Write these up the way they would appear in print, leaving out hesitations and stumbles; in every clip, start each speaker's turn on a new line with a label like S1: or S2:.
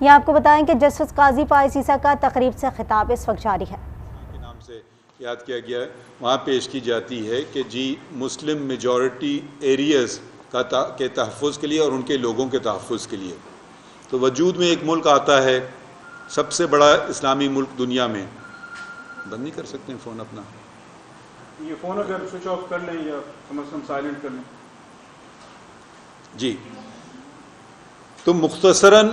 S1: یہ آپ کو بتائیں کہ جسٹس قاضی پائس عیسیٰ کا تقریب سے خطاب اس وقت جاری ہے
S2: کے نام سے یاد کیا گیا ہے، وہاں پیش کی جاتی ہے کہ جی مسلم میجورٹی ایریاز کے تحفظ کے لیے اور ان کے لوگوں کے تحفظ کے لیے تو وجود میں ایک ملک آتا ہے، سب سے بڑا اسلامی ملک دنیا میں. بند نہیں کر سکتے ہیں فون اپنا؟
S3: یہ فون اگر سوئچ آف کر لیں یا کم از کم سائلنٹ کر لیں.
S2: جی تو مختصراً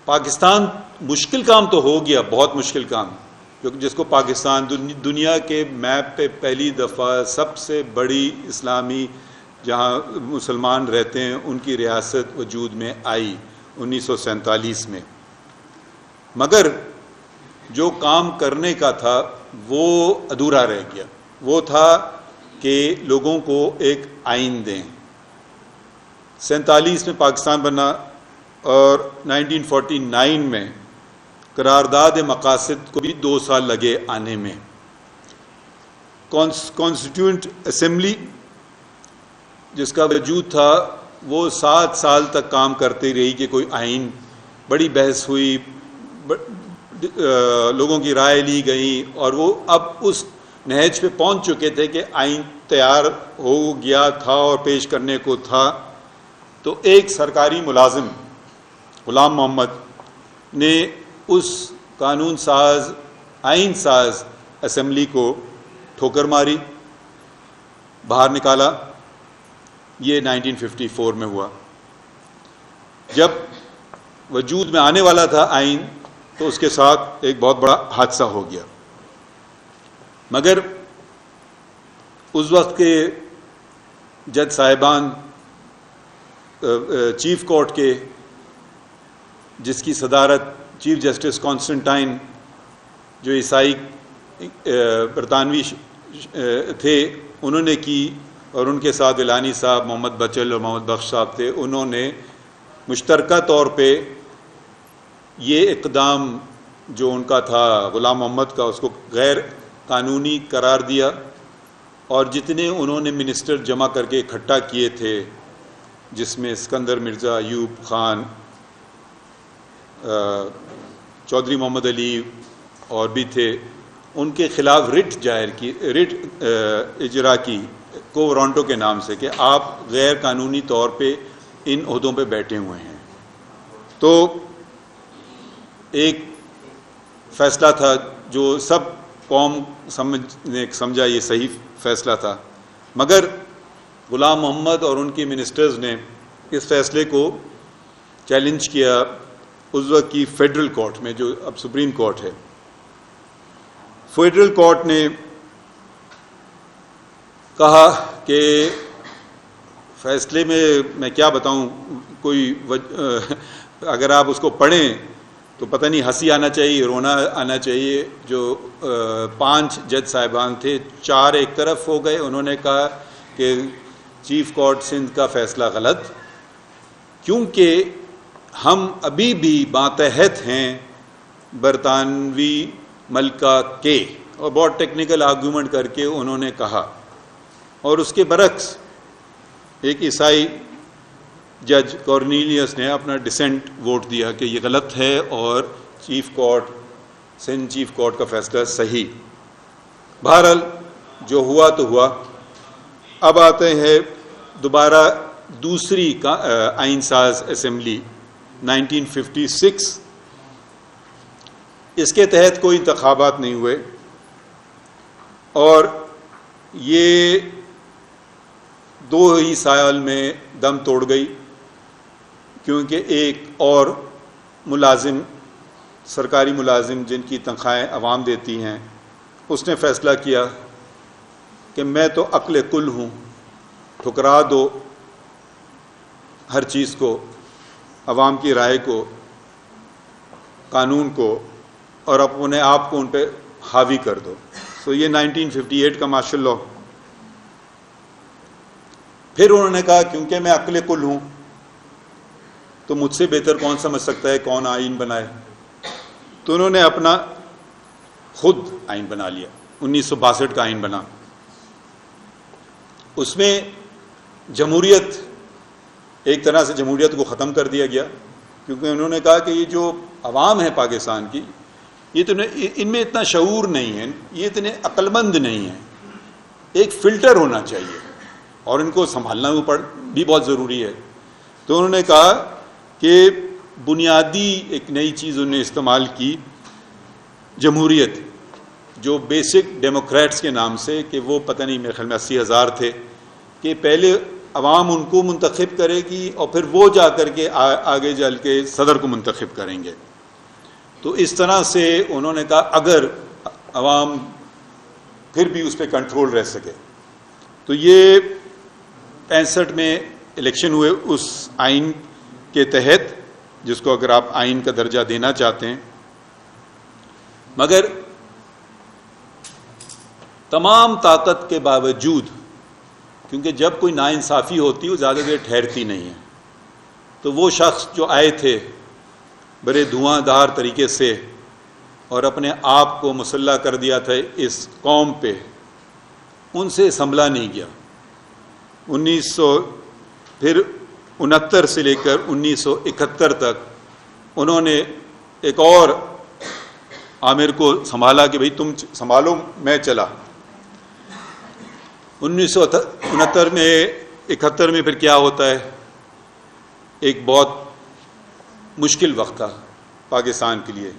S2: پاکستان مشکل کام تو ہو گیا، بہت مشکل کام، جس کو پاکستان دنیا کے میپ پہ پہلی دفعہ سب سے بڑی اسلامی جہاں مسلمان رہتے ہیں ان کی ریاست وجود میں آئی 1947 میں. مگر جو کام کرنے کا تھا وہ ادھورا رہ گیا. وہ تھا کہ لوگوں کو ایک آئین دیں. 47 میں پاکستان بنا اور 1949 میں قرارداد مقاصد کو بھی 2 سال لگے آنے میں. کانسٹیٹیوئنٹ اسمبلی جس کا وجود تھا وہ 7 سال تک کام کرتی رہی کہ کوئی آئین، بڑی بحث ہوئی، لوگوں کی رائے لی گئی اور وہ اب اس نہج پہ پہنچ چکے تھے کہ آئین تیار ہو گیا تھا اور پیش کرنے کو تھا. تو ایک سرکاری ملازم غلام محمد نے اس قانون ساز آئین ساز اسمبلی کو ٹھوکر ماری، باہر نکالا. یہ 1954 میں ہوا. جب وجود میں آنے والا تھا آئین تو اس کے ساتھ ایک بہت بڑا حادثہ ہو گیا. مگر اس وقت کے جج صاحبان چیف کورٹ کے، جس کی صدارت چیف جسٹس کانسٹنٹائن جو عیسائی برطانوی تھے انہوں نے کی، اور ان کے ساتھ اعلانی صاحب، محمد بچل اور محمد بخش صاحب تھے، انہوں نے مشترکہ طور پہ یہ اقدام جو ان کا تھا غلام محمد کا، اس کو غیر قانونی قرار دیا. اور جتنے انہوں نے منسٹر جمع کر کے اکٹھا کیے تھے، جس میں اسکندر مرزا، ایوب خان، چودھری محمد علی اور بھی تھے، ان کے خلاف رٹ اجرا کی کوورانٹو کے نام سے کہ آپ غیر قانونی طور پہ ان عہدوں پہ بیٹھے ہوئے ہیں. تو ایک فیصلہ تھا جو سب قوم نے سمجھا یہ صحیح فیصلہ تھا. مگر غلام محمد اور ان کی منسٹرز نے اس فیصلے کو چیلنج کیا اس وقت کی فیڈرل کورٹ میں، جو اب سپریم کورٹ ہے. فیڈرل کورٹ نے کہا کہ فیصلے میں کیا بتاؤں، کوئی اگر آپ اس کو پڑھیں تو پتہ نہیں ہنسی آنا چاہیے، رونا آنا چاہیے. جو 5 جج صاحبان تھے، 4 ایک طرف ہو گئے. انہوں نے کہا کہ چیف کورٹ سندھ کا فیصلہ غلط، کیونکہ ہم ابھی بھی ماتحت ہیں برطانوی ملکہ کے، اور بہت ٹیکنیکل آرگومنٹ کر کے انہوں نے کہا. اور اس کے برعکس ایک عیسائی جج کورنیلیس نے اپنا ڈسینٹ ووٹ دیا کہ یہ غلط ہے اور سندھ چیف کورٹ کا فیصلہ صحیح. بہرحال جو ہوا تو ہوا. اب آتے ہیں دوبارہ دوسری آئین ساز اسمبلی 1956. اس کے تحت کوئی انتخابات نہیں ہوئے اور یہ 2 ہی سال میں دم توڑ گئی، کیونکہ ایک اور ملازم، سرکاری ملازم جن کی تنخواہیں عوام دیتی ہیں، اس نے فیصلہ کیا کہ میں تو عقل کل ہوں، ٹھکرا دو ہر چیز کو، عوام کی رائے کو، قانون کو، اور اپنے آپ کو ان پہ حاوی کر دو. سو یہ 1958 کا مارشل لاء. پھر انہوں نے کہا کیونکہ میں عقل کل ہوں تو مجھ سے بہتر کون سمجھ سکتا ہے کون آئین بنائے. تو انہوں نے اپنا خود آئین بنا لیا. 1962 کا آئین بنا. اس میں جمہوریت، ایک طرح سے جمہوریت کو ختم کر دیا گیا، کیونکہ انہوں نے کہا کہ یہ جو عوام ہے پاکستان کی، یہ تو ان میں اتنا شعور نہیں ہے، یہ اتنے عقل مند نہیں ہیں، ایک فلٹر ہونا چاہیے اور ان کو سنبھالنا بھی بہت ضروری ہے۔ تو انہوں نے کہا کہ بنیادی ایک نئی چیز انہوں نے استعمال کی، جمہوریت، جو بیسک ڈیموکریٹس کے نام سے، کہ وہ پتہ نہیں میرے خیال میں 80,000 تھے، کہ پہلے عوام ان کو منتخب کرے گی اور پھر وہ جا کر کے آگے چل کے صدر کو منتخب کریں گے۔ تو اس طرح سے انہوں نے کہا اگر عوام پھر بھی اس پہ کنٹرول رہ سکے، تو یہ 65 میں الیکشن ہوئے اس آئین کے تحت، جس کو اگر آپ آئین کا درجہ دینا چاہتے ہیں، مگر تمام طاقت کے باوجود، کیونکہ جب کوئی ناانصافی ہوتی ہے وہ زیادہ دیر ٹھہرتی نہیں ہے، تو وہ شخص جو آئے تھے بڑے دھواں دار طریقے سے اور اپنے آپ کو مسلح کر دیا تھا اس قوم پہ، ان سے سنبھلا نہیں گیا۔ 1969 سے لے کر 1971 تک انہوں نے ایک اور عامر کو سنبھالا کہ بھئی تم سنبھالو، میں چلا۔ 1969 میں 71 میں پھر کیا ہوتا ہے، ایک بہت مشکل وقت تھا پاکستان کے لیے،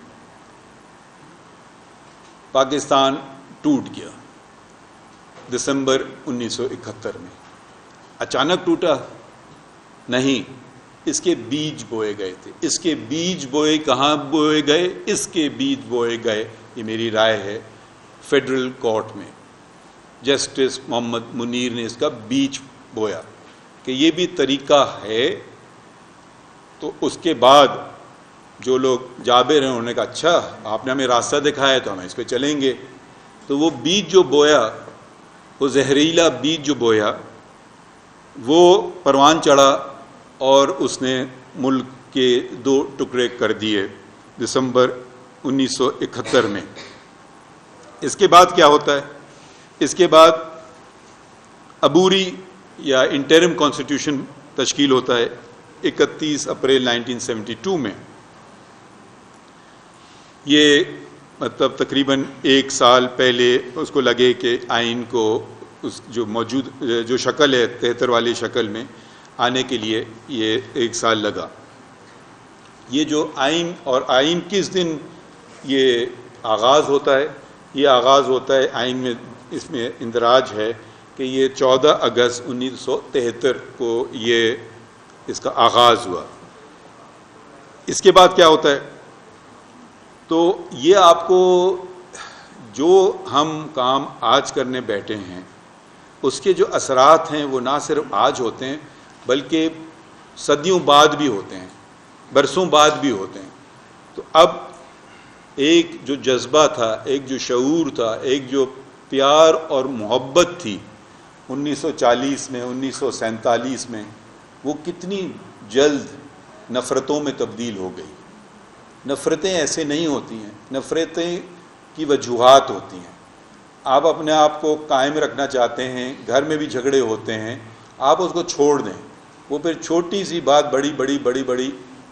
S2: پاکستان ٹوٹ گیا دسمبر 1971 میں۔ اچانک ٹوٹا نہیں، اس کے بیج بوئے گئے تھے۔ اس کے بیج بوئے کہاں بوئے گئے؟ اس کے بیج بوئے گئے، یہ میری رائے ہے، فیڈرل کورٹ میں جسٹس محمد منیر نے اس کا بیج بویا کہ یہ بھی طریقہ ہے۔ تو اس کے بعد جو لوگ جابر ہیں انہوں نے کہا اچھا آپ نے ہمیں راستہ دکھایا تو ہم اس پہ چلیں گے۔ تو وہ بیج جو بویا، وہ زہریلا بیج جو بویا، وہ پروان چڑھا اور اس نے ملک کے 2 ٹکڑے کر دیے دسمبر 1971 میں۔ اس کے بعد کیا ہوتا ہے؟ اس کے بعد عبوری یا انٹرم کانسٹیٹیوشن تشکیل ہوتا ہے 31 اپریل 1972 میں۔ یہ مطلب تقریباً 1 سال پہلے اس کو لگے کہ آئین کو اس جو شکل ہے 73 والی شکل میں آنے کے لیے یہ 1 سال لگا۔ یہ جو آئین، اور آئین کس دن یہ آغاز ہوتا ہے؟ یہ آغاز ہوتا ہے آئین میں، اس میں اندراج ہے کہ یہ 14 اگست 1973 کو یہ اس کا آغاز ہوا۔ اس کے بعد کیا ہوتا ہے؟ تو یہ آپ کو جو ہم کام آج کرنے بیٹھے ہیں اس کے جو اثرات ہیں وہ نہ صرف آج ہوتے ہیں بلکہ صدیوں بعد بھی ہوتے ہیں، برسوں بعد بھی ہوتے ہیں۔ تو اب ایک جو جذبہ تھا، ایک جو شعور تھا، ایک جو پیار اور محبت تھی 1940 میں، 1947 میں، وہ کتنی جلد نفرتوں میں تبدیل ہو گئی۔ نفرتیں ایسے نہیں ہوتی ہیں، نفرتیں کی وجوہات ہوتی ہیں۔ آپ اپنے آپ کو قائم رکھنا چاہتے ہیں، گھر میں بھی جھگڑے ہوتے ہیں، آپ اس کو چھوڑ دیں، وہ پھر چھوٹی سی بات بڑی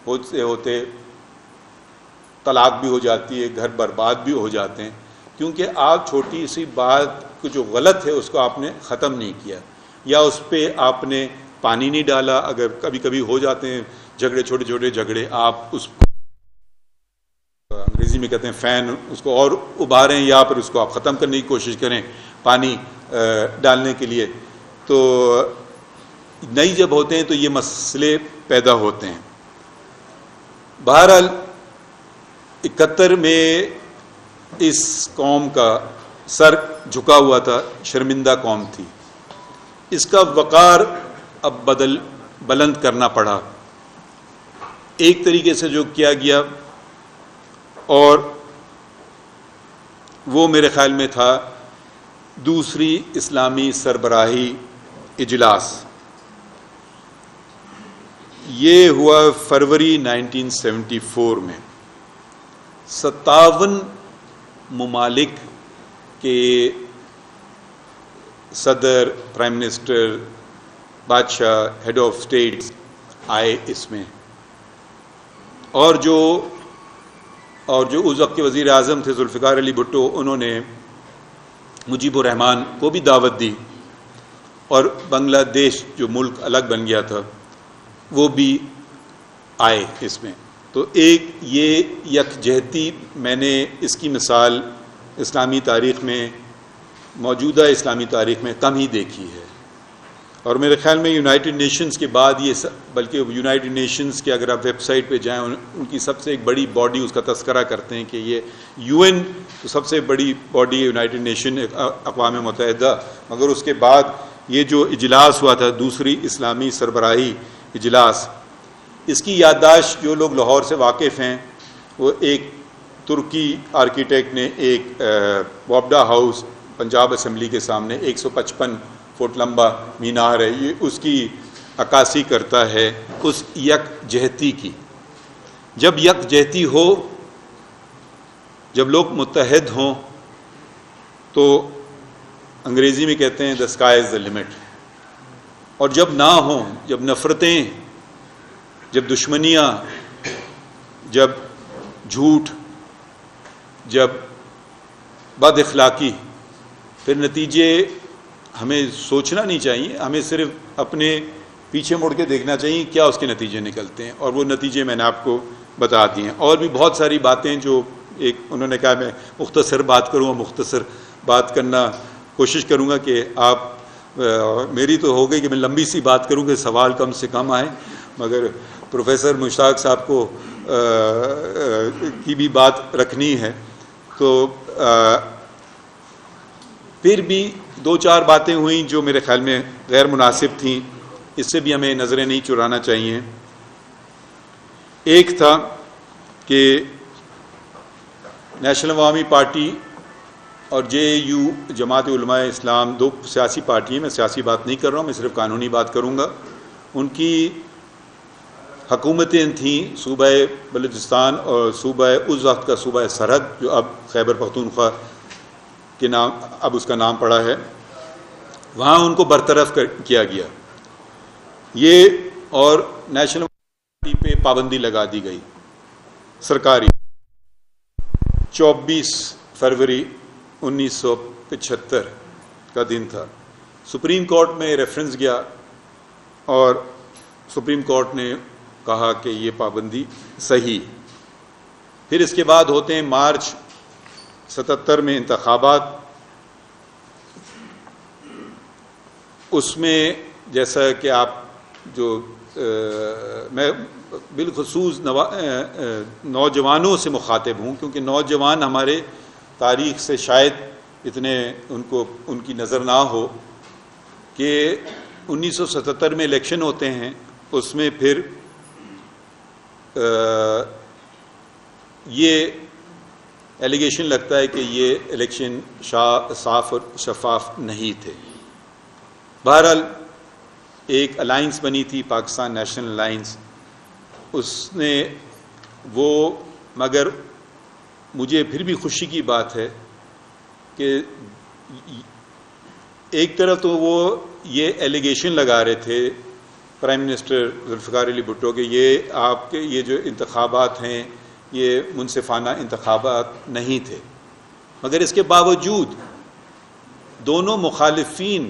S2: ہوتے ہوتے طلاق بھی ہو جاتی ہے، گھر برباد بھی ہو جاتے ہیں، کیونکہ آپ چھوٹی سی بات کو جو غلط ہے اس کو آپ نے ختم نہیں کیا، یا اس پہ آپ نے پانی نہیں ڈالا۔ اگر کبھی کبھی ہو جاتے ہیں جھگڑے، چھوٹے چھوٹے جھگڑے، آپ اس کو انگریزی میں کہتے ہیں فین، اس کو اور ابھاریں یا پھر اس کو آپ ختم کرنے کی کوشش کریں پانی ڈالنے کے لیے، تو نہیں جب ہوتے ہیں تو یہ مسئلے پیدا ہوتے ہیں۔ بہرحال 71 میں اس قوم کا سر جھکا ہوا تھا، شرمندہ قوم تھی، اس کا وقار اب بلند کرنا پڑا۔ ایک طریقے سے جو کیا گیا، اور وہ میرے خیال میں تھا دوسری اسلامی سربراہی اجلاس۔ یہ ہوا فروری 1974 میں۔ 57 ممالک کے صدر، پرائم منسٹر، بادشاہ، ہیڈ آف اسٹیٹس آئے اس میں، اور جو اس وقت کے وزیر اعظم تھے ذوالفقار علی بھٹو، انہوں نے مجیب الرحمان کو بھی دعوت دی، اور بنگلہ دیش جو ملک الگ بن گیا تھا وہ بھی آئے اس میں۔ تو ایک یہ یکجہتی میں نے اس کی مثال اسلامی تاریخ میں، موجودہ اسلامی تاریخ میں کم ہی دیکھی ہے، اور میرے خیال میں یونائٹڈ نیشنز کے بعد یہ بلکہ یونائٹڈ نیشنز کے اگر آپ ویب سائٹ پہ جائیں، ان کی سب سے ایک بڑی باڈی اس کا تذکرہ کرتے ہیں کہ یہ یو این تو سب سے بڑی باڈی ہے یونائٹڈ نیشن، اقوام متحدہ، مگر اس کے بعد یہ جو اجلاس ہوا تھا دوسری اسلامی سربراہی اجلاس، اس کی یادداشت جو لوگ لاہور سے واقف ہیں، وہ ایک ترکی آرکیٹیکٹ نے ایک وابڈا ہاؤس پنجاب اسمبلی کے سامنے 155 فٹ لمبا مینار ہے، یہ اس کی عکاسی کرتا ہے اس یکجہتی کی۔ جب یکجہتی ہو، جب لوگ متحد ہوں، تو انگریزی میں کہتے ہیں the sky is the limit، اور جب نہ ہوں، جب نفرتیں، جب دشمنیاں، جب جھوٹ، جب بد اخلاقی، پھر نتیجے ہمیں سوچنا نہیں چاہیے، ہمیں صرف اپنے پیچھے مڑ کے دیکھنا چاہیے کیا اس کے نتیجے نکلتے ہیں، اور وہ نتیجے میں نے آپ کو بتا دیے ہیں۔ اور بھی بہت ساری باتیں جو انہوں نے کہا میں مختصر بات کروں، مختصر بات کرنا کوشش کروں گا کہ آپ میری تو ہو گئی کہ میں لمبی سی بات کروں کہ سوال کم سے کم آئیں، مگر پروفیسر مشتاق صاحب کو کی بھی بات رکھنی ہے، تو پھر بھی دو چار باتیں ہوئیں جو میرے خیال میں غیر مناسب تھیں، اس سے بھی ہمیں نظریں نہیں چرانا چاہیے۔ ایک تھا کہ نیشنل عوامی پارٹی اور جے اے یو جماعت علماء اسلام دو سیاسی پارٹی ہیں، میں سیاسی بات نہیں کر رہا ہوں، میں صرف قانونی بات کروں گا۔ ان کی حکومتیں تھیں صوبہ بلوچستان اور صوبہ اس وقت کا صوبہ سرحد جو اب خیبر پختونخوا کے نام اب اس کا نام پڑا ہے، وہاں ان کو برطرف کیا گیا یہ، اور نیشنل پارٹی پہ پابندی لگا دی گئی سرکاری۔ 24 فروری 1975 کا دن تھا، سپریم کورٹ میں ریفرنس گیا اور سپریم کورٹ نے کہا کہ یہ پابندی صحیح۔ پھر اس کے بعد ہوتے ہیں مارچ 77 میں انتخابات، اس میں جیسا کہ آپ جو میں بالخصوص نوجوانوں سے مخاطب ہوں، کیونکہ نوجوان ہمارے تاریخ سے شاید اتنے ان کی نظر نہ ہو کہ 1977 میں الیکشن ہوتے ہیں، اس میں پھر یہ ایلیگیشن لگتا ہے کہ یہ الیکشن صاف اور شفاف نہیں تھے۔ بہرحال ایک الائنس بنی تھی پاکستان نیشنل الائنس، اس نے وہ، مگر مجھے پھر بھی خوشی کی بات ہے کہ ایک طرف تو وہ یہ ایلیگیشن لگا رہے تھے پرائم منسٹر ذوالفقار علی بھٹو کہ یہ آپ کے یہ جو انتخابات ہیں یہ منصفانہ انتخابات نہیں تھے، مگر اس کے باوجود دونوں مخالفین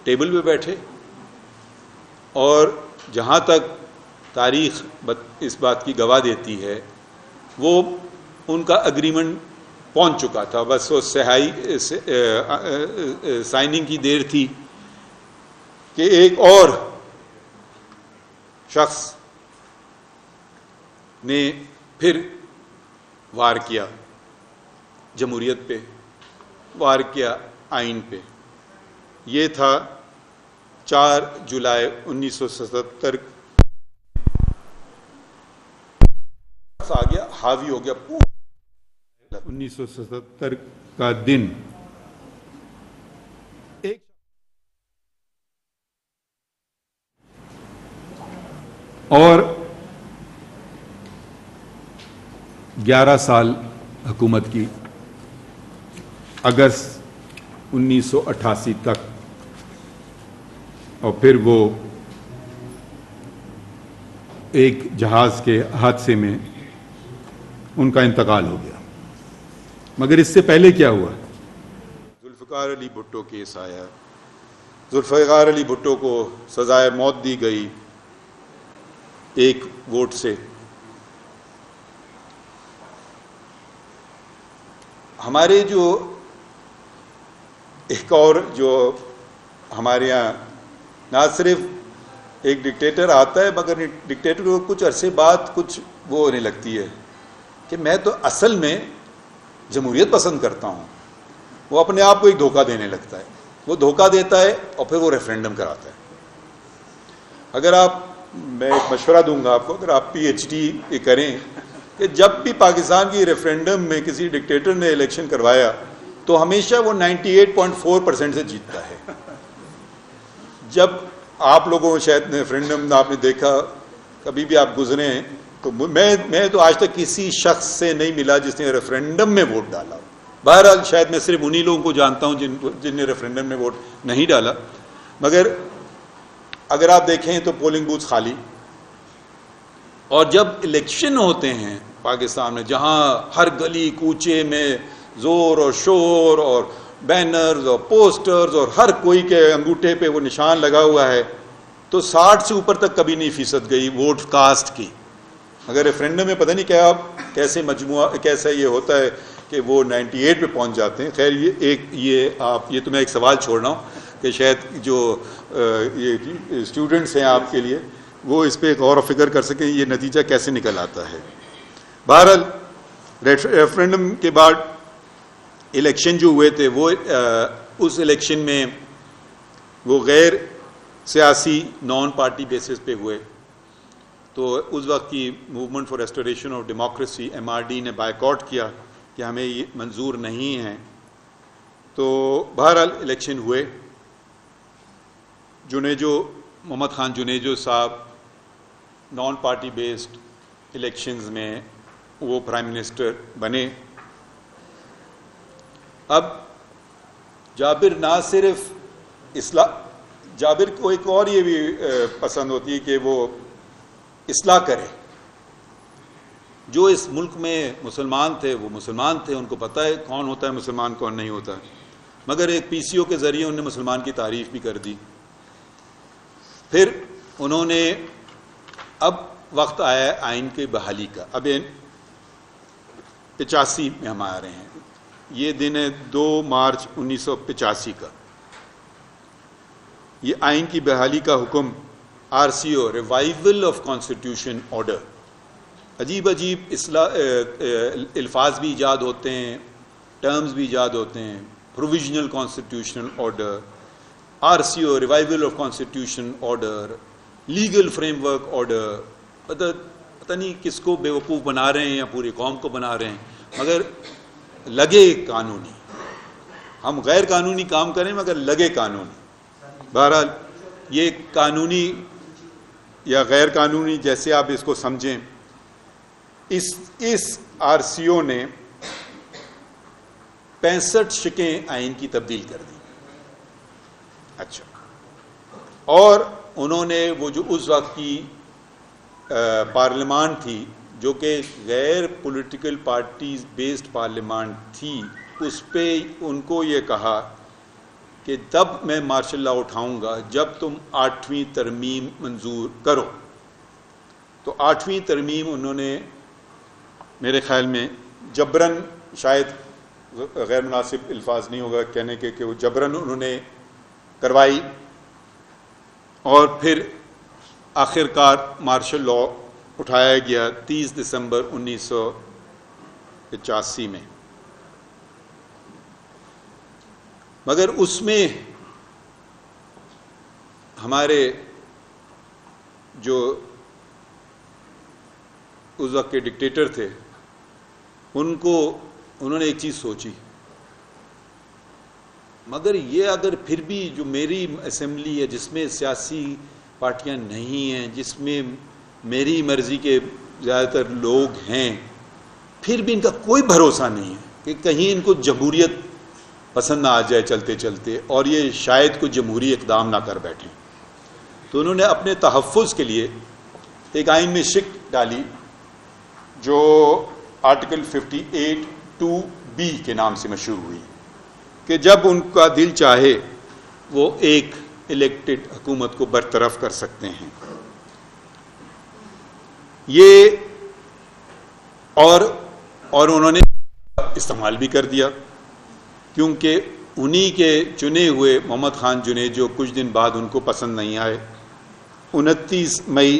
S2: ٹیبل پہ بیٹھے، اور جہاں تک تاریخ اس بات کی گواہ دیتی ہے وہ ان کا اگریمنٹ پہنچ چکا تھا، بس وہ سائننگ کی دیر تھی کہ ایک اور شخص نے پھر وار کیا جمہوریت پہ، وار کیا آئین پہ۔ یہ تھا 4 جولائی 1977 آ گیا، حاوی ہو گیا پورا 1977 کا دن۔ اور 11 سال حکومت کی، اگست 1988 تک، اور پھر وہ ایک جہاز کے حادثے میں ان کا انتقال ہو گیا. مگر اس سے پہلے کیا ہوا؟ ذوالفقار علی بھٹو کیس آیا. ذوالفقار علی بھٹو کو سزائے موت دی گئی ایک ووٹ سے. ہمارے جو ایک اور جو ہمارے یہاں نہ صرف ایک ڈکٹیٹر آتا ہے مگر ڈکٹیٹر کو کچھ عرصے بعد کچھ وہ ہونے لگتی ہے کہ میں تو اصل میں جمہوریت پسند کرتا ہوں. وہ اپنے آپ کو ایک دھوکہ دینے لگتا ہے. وہ دھوکہ دیتا ہے اور پھر وہ ریفرینڈم کراتا ہے. اگر آپ، میں ایک مشورہ دوں گا آپ کو، اگر آپ پی ایچ ڈی کریں کہ جب بھی پاکستان کی ریفرینڈم میں کسی ڈکٹیٹر نے الیکشن کروایا تو ہمیشہ وہ 98.4% سے جیتتا ہے. جب آپ لوگوں شاید ریفرینڈم آپ نے دیکھا، کبھی بھی آپ گزرے ہیں تو میں تو آج تک کسی شخص سے نہیں ملا جس نے ریفرینڈم میں ووٹ ڈالا. بہرحال شاید میں صرف انہی لوگوں کو جانتا ہوں جن نے ریفرینڈم میں ووٹ نہیں ڈالا. مگر اگر آپ دیکھیں تو پولنگ بوتھ خالی. اور جب الیکشن ہوتے ہیں پاکستان میں، جہاں ہر گلی کوچے میں زور اور شور اور بینرز اور پوسٹرز اور ہر کوئی کے انگوٹھے پہ وہ نشان لگا ہوا ہے، تو 60 سے اوپر تک کبھی نہیں فیصد گئی ووٹ کاسٹ کی. اگر ریفرینڈم میں پتہ نہیں کیا کیسے مجموعہ کیسا یہ ہوتا ہے کہ وہ 98 پہ پہنچ جاتے ہیں. خیر یہ تو میں ایک سوال چھوڑ رہا ہوں کہ شاید جو یہ اسٹوڈنٹس ہیں آپ کے لیے وہ اس پہ غور و فکر کر سکیں یہ نتیجہ کیسے نکل آتا ہے. بہرحال ریفرینڈم کے بعد الیکشن جو ہوئے تھے وہ اس الیکشن میں وہ غیر سیاسی نان پارٹی بیسس پہ ہوئے. تو اس وقت کی movement for restoration of democracy MRD نے بائیکاٹ کیا کہ ہمیں یہ منظور نہیں ہے. تو بہرحال الیکشن ہوئے. محمد خان جنیجو صاحب نان پارٹی بیسڈ الیکشنز میں وہ پرائم منسٹر بنے. اب جابر نہ صرف جابر کو ایک اور یہ بھی پسند ہوتی ہے کہ وہ اصلاح کرے. جو اس ملک میں مسلمان تھے وہ مسلمان تھے، ان کو پتہ ہے کون ہوتا ہے مسلمان کون نہیں ہوتا. مگر ایک PCO کے ذریعے انہوں نے مسلمان کی تعریف بھی کر دی. پھر انہوں نے اب وقت آیا ہے آئین کی بحالی کا. اب 85 میں ہم آ رہے ہیں. یہ دن ہے 2 مارچ 1985 کا. یہ آئین کی بحالی کا حکم RCO revival of constitution order. عجیب الفاظ بھی ایجاد ہوتے ہیں، ٹرمز بھی ایجاد ہوتے ہیں. Provisional constitutional order, RCO revival of constitution order, legal frame work order. پتہ نہیں کس کو بیوقوف بنا رہے ہیں یا پوری قوم کو بنا رہے ہیں، مگر لگے قانونی. ہم غیر قانونی کام کریں مگر لگے قانونی. بہرحال یہ قانونی یا غیر قانونی جیسے آپ اس کو سمجھیں، اس RCO نے 65 شقیں آئین کی تبدیل کر دی. اچھا، اور انہوں نے وہ جو اس وقت کی پارلیمان تھی جو کہ غیر پولیٹیکل پارٹیز بیسڈ پارلیمان تھی، اس پہ ان کو یہ کہا کہ تب میں مارشل لا اٹھاؤں گا جب تم 8ویں ترمیم منظور کرو. تو 8ویں ترمیم انہوں نے میرے خیال میں جبراً، شاید غیر مناسب الفاظ نہیں ہوگا کہنے کے کہ وہ جبراً انہوں نے کروائی. اور پھر آخرکار مارشل لا اٹھایا گیا 30 دسمبر 1985 میں. مگر اس میں ہمارے جو اس وقت کے ڈکٹیٹر تھے انہوں نے ایک چیز سوچی، مگر یہ اگر پھر بھی جو میری اسمبلی ہے جس میں سیاسی پارٹیاں نہیں ہیں، جس میں میری مرضی کے زیادہ تر لوگ ہیں، پھر بھی ان کا کوئی بھروسہ نہیں ہے کہ کہیں ان کو جمہوریت پسند نہ آ جائے چلتے چلتے اور یہ شاید کوئی جمہوری اقدام نہ کر بیٹھیں. تو انہوں نے اپنے تحفظ کے لیے ایک آئین میں شک ڈالی جو آرٹیکل 58(2)B کے نام سے مشہور ہوئی کہ جب ان کا دل چاہے وہ ایک الیکٹڈ حکومت کو برطرف کر سکتے ہیں. یہ اور انہوں نے استعمال بھی کر دیا، کیونکہ انہی کے چنے ہوئے محمد خان جنیجو کچھ دن بعد ان کو پسند نہیں آئے. 29 مئی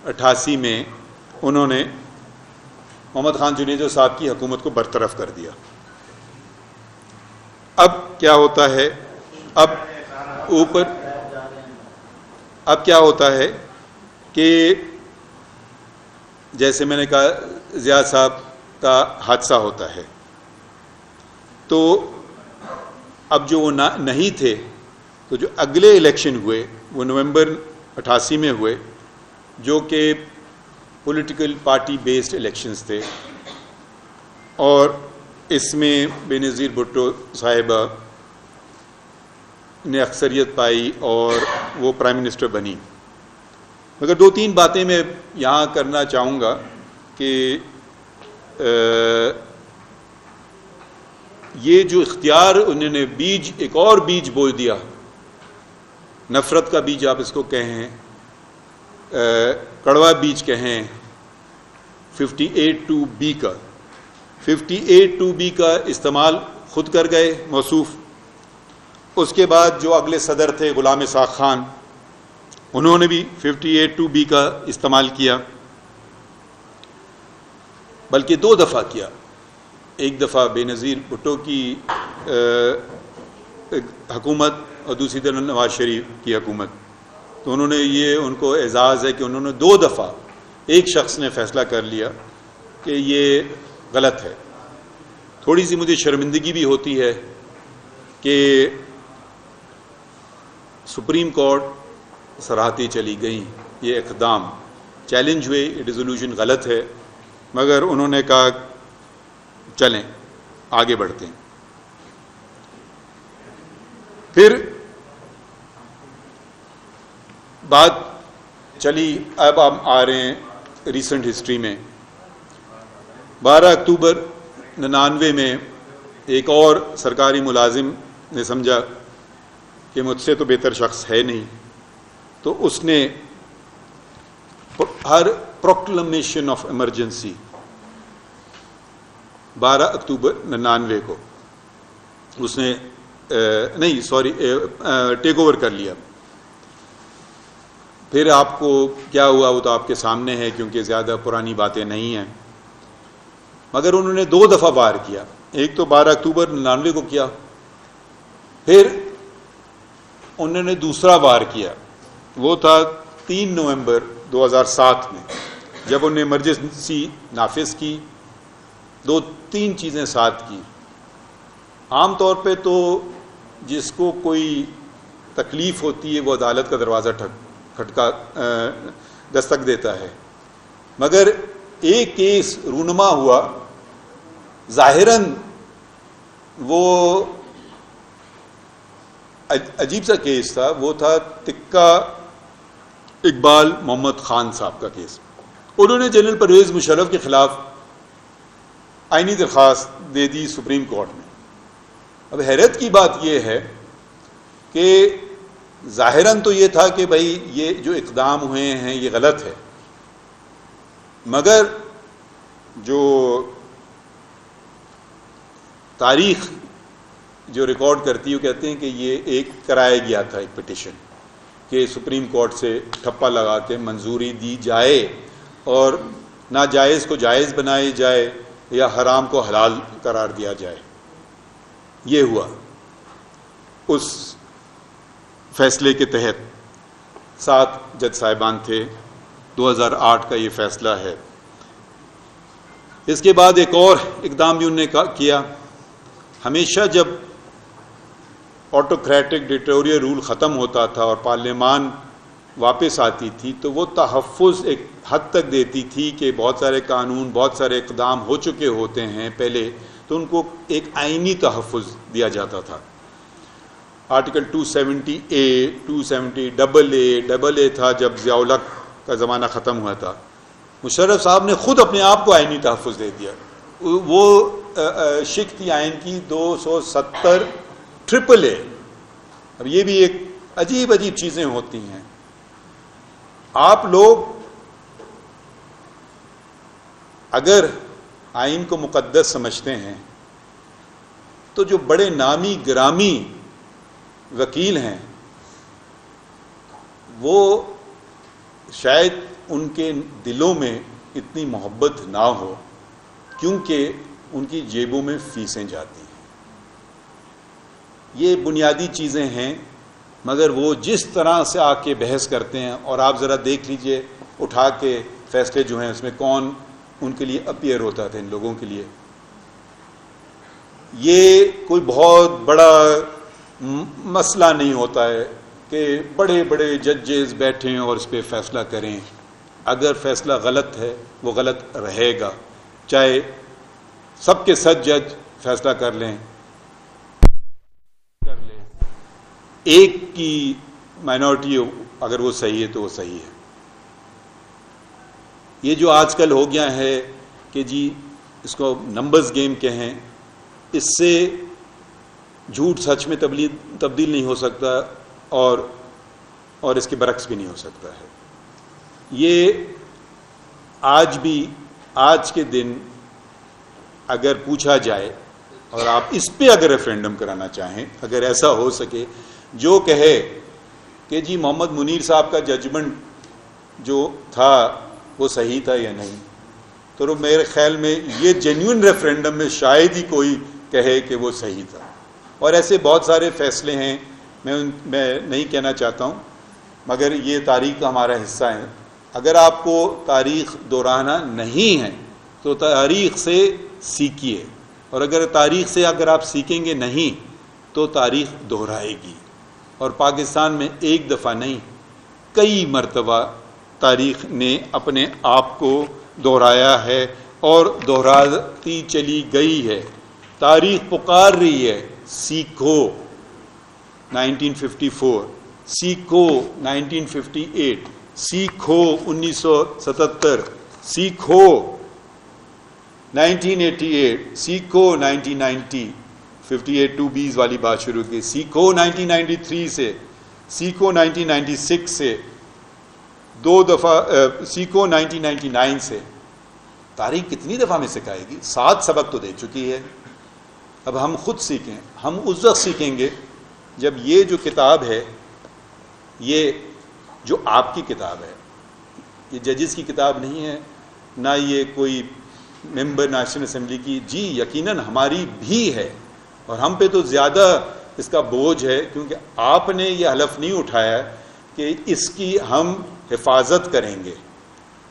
S2: 88 میں انہوں نے محمد خان جنیجو صاحب کی حکومت کو برطرف کر دیا. اب کیا ہوتا ہے، اب کیا ہوتا ہے کہ جیسے میں نے کہا ضیاء صاحب کا حادثہ ہوتا ہے، تو اب جو وہ نہیں تھے، تو جو اگلے الیکشن ہوئے وہ نومبر 88 میں ہوئے، جو کہ پولیٹیکل پارٹی بیسڈ الیکشنز تھے، اور اس میں بے نظیر بھٹو صاحبہ نے اکثریت پائی اور وہ پرائم منسٹر بنی. مگر 2-3 باتیں میں یہاں کرنا چاہوں گا کہ یہ جو اختیار انہوں نے ایک اور بیج بو دیا، نفرت کا بیج آپ اس کو کہیں، کڑوا بیج کہیں، 58(2)B کا 58(2)B کا استعمال خود کر گئے موصوف. اس کے بعد جو اگلے صدر تھے غلام اسحاق خان، انہوں نے بھی 58(2)B کا استعمال کیا، بلکہ 2 دفعہ کیا. ایک دفعہ بے نظیر بھٹو کی حکومت اور دوسری طرف نواز شریف کی حکومت. تو انہوں نے یہ ان کو اعزاز ہے کہ انہوں نے 2 دفعہ ایک شخص نے فیصلہ کر لیا کہ یہ غلط ہے. تھوڑی سی مجھے شرمندگی بھی ہوتی ہے کہ سپریم کورٹ سراہتی چلی گئیں، یہ اقدام چیلنج ہوئے، یہ ریزولوشن غلط ہے، مگر انہوں نے کہا چلیں آگے بڑھتے ہیں. پھر بات چلی، اب ہم آ رہے ہیں ریسنٹ ہسٹری میں. 12 اکتوبر 99 میں ایک اور سرکاری ملازم نے سمجھا کہ مجھ سے تو بہتر شخص ہے نہیں، تو اس نے ہر پروکلمیشن آف ایمرجنسی 12 اکتوبر 99 کو اس نے ٹیک اوور کر لیا. پھر آپ کو کیا ہوا وہ تو آپ کے سامنے ہے، کیونکہ زیادہ پرانی باتیں نہیں ہیں. مگر انہوں نے 2 دفعہ وار کیا. ایک تو 12 اکتوبر 99 کو کیا، پھر انہوں نے دوسرا وار کیا، وہ تھا 3 نومبر 2007 میں، جب انہوں نے ایمرجنسی نافذ کی. 2-3 چیزیں ساتھ کی. عام طور پہ تو جس کو کوئی تکلیف ہوتی ہے وہ عدالت کا دروازہ دستک دیتا ہے، مگر ایک کیس رونما ہوا، ظاہراً وہ عجیب سا کیس تھا. وہ تھا تکہ اقبال محمد خان صاحب کا کیس. انہوں نے جنرل پرویز مشرف کے خلاف آئینی درخواست دے دی سپریم کورٹ میں. اب حیرت کی بات یہ ہے کہ ظاہراً تو یہ تھا کہ بھائی یہ جو اقدام ہوئے ہیں یہ غلط ہے، مگر جو تاریخ جو ریکارڈ کرتی ہے وہ کہتے ہیں کہ یہ ایک کرایا گیا تھا ایک پٹیشن کہ سپریم کورٹ سے ٹھپا لگا کے منظوری دی جائے اور ناجائز کو جائز بنائی جائے یا حرام کو حلال قرار دیا جائے. یہ ہوا. اس فیصلے کے تحت 7 جج صاحبان تھے. 2008 کا یہ فیصلہ ہے. اس کے بعد ایک اور اقدام بھی انہوں نے کیا. ہمیشہ جب آٹوکریٹک ڈکٹیٹوریل رول ختم ہوتا تھا اور پارلیمان واپس آتی تھی تو وہ تحفظ ایک حد تک دیتی تھی کہ بہت سارے قانون، بہت سارے اقدام ہو چکے ہوتے ہیں پہلے، تو ان کو ایک آئینی تحفظ دیا جاتا تھا. آرٹیکل 270A 270AA تھا جب ضیاء الحق کا زمانہ ختم ہوا تھا، مشرف صاحب نے خود اپنے آپ کو آئینی تحفظ دے دیا. وہ شک تھی آئین کی 270 AAA. اب یہ بھی ایک عجیب عجیب چیزیں ہوتی ہیں. آپ لوگ اگر آئین کو مقدس سمجھتے ہیں تو جو بڑے نامی گرامی وکیل ہیں وہ شاید ان کے دلوں میں اتنی محبت نہ ہو، کیونکہ ان کی جیبوں میں فیسیں جاتی ہیں. یہ بنیادی چیزیں ہیں، مگر وہ جس طرح سے آ کے بحث کرتے ہیں، اور آپ ذرا دیکھ لیجئے اٹھا کے فیصلے جو ہیں اس میں کون ان کے لیے اپیئر ہوتا تھا. ان لوگوں کے لیے یہ کوئی بہت بڑا مسئلہ نہیں ہوتا ہے کہ بڑے بڑے ججز بیٹھیں اور اس پہ فیصلہ کریں. اگر فیصلہ غلط ہے وہ غلط رہے گا، چاہے سب کے سب جج فیصلہ کر لیں، ایک کی مائنورٹی اگر وہ صحیح ہے تو وہ صحیح ہے. یہ جو آج کل ہو گیا ہے کہ جی اس کو نمبرز گیم کہیں، اس سے جھوٹ سچ میں تبدیل نہیں ہو سکتا اور اس کے برعکس بھی نہیں ہو سکتا ہے. یہ آج بھی آج کے دن اگر پوچھا جائے اور آپ اس پہ اگر ریفرینڈم کرانا چاہیں، اگر ایسا ہو سکے جو کہے کہ جی محمد منیر صاحب کا ججمنٹ جو تھا وہ صحیح تھا یا نہیں، تو میرے خیال میں یہ جینیون ریفرینڈم میں شاید ہی کوئی کہے کہ وہ صحیح تھا. اور ایسے بہت سارے فیصلے ہیں، میں نہیں کہنا چاہتا ہوں، مگر یہ تاریخ کا ہمارا حصہ ہے. اگر آپ کو تاریخ دہرانا نہیں ہے تو تاریخ سے سیکھیے، اور اگر تاریخ سے اگر آپ سیکھیں گے نہیں تو تاریخ دہرائے گی. اور پاکستان میں ایک دفعہ نہیں کئی مرتبہ تاریخ نے اپنے آپ کو دہرایا ہے اور دہراتی چلی گئی ہے. تاریخ پکار رہی ہے، سیکھو 1954، سیکھو 1958، سیکھو 1977، سیکھو 1988، سیکھو 1990، 58 2Bs والی بات شروع کی، سیکھو 1993 سے، سیکھو 1996 سے، 2 دفعہ سیکھو 1999 سے. تاریخ کتنی دفعہ میں سکھائے گی؟ 7 سبق تو دے چکی ہے. اب ہم خود سیکھیں. ہم اس وقت سیکھیں گے جب یہ جو کتاب ہے، یہ جو آپ کی کتاب ہے، یہ ججز کی کتاب نہیں ہے، نہ یہ کوئی ممبر نیشنل اسمبلی کی. جی یقیناً ہماری بھی ہے، اور ہم پہ تو زیادہ اس کا بوجھ ہے، کیونکہ آپ نے یہ حلف نہیں اٹھایا کہ اس کی ہم حفاظت کریں گے.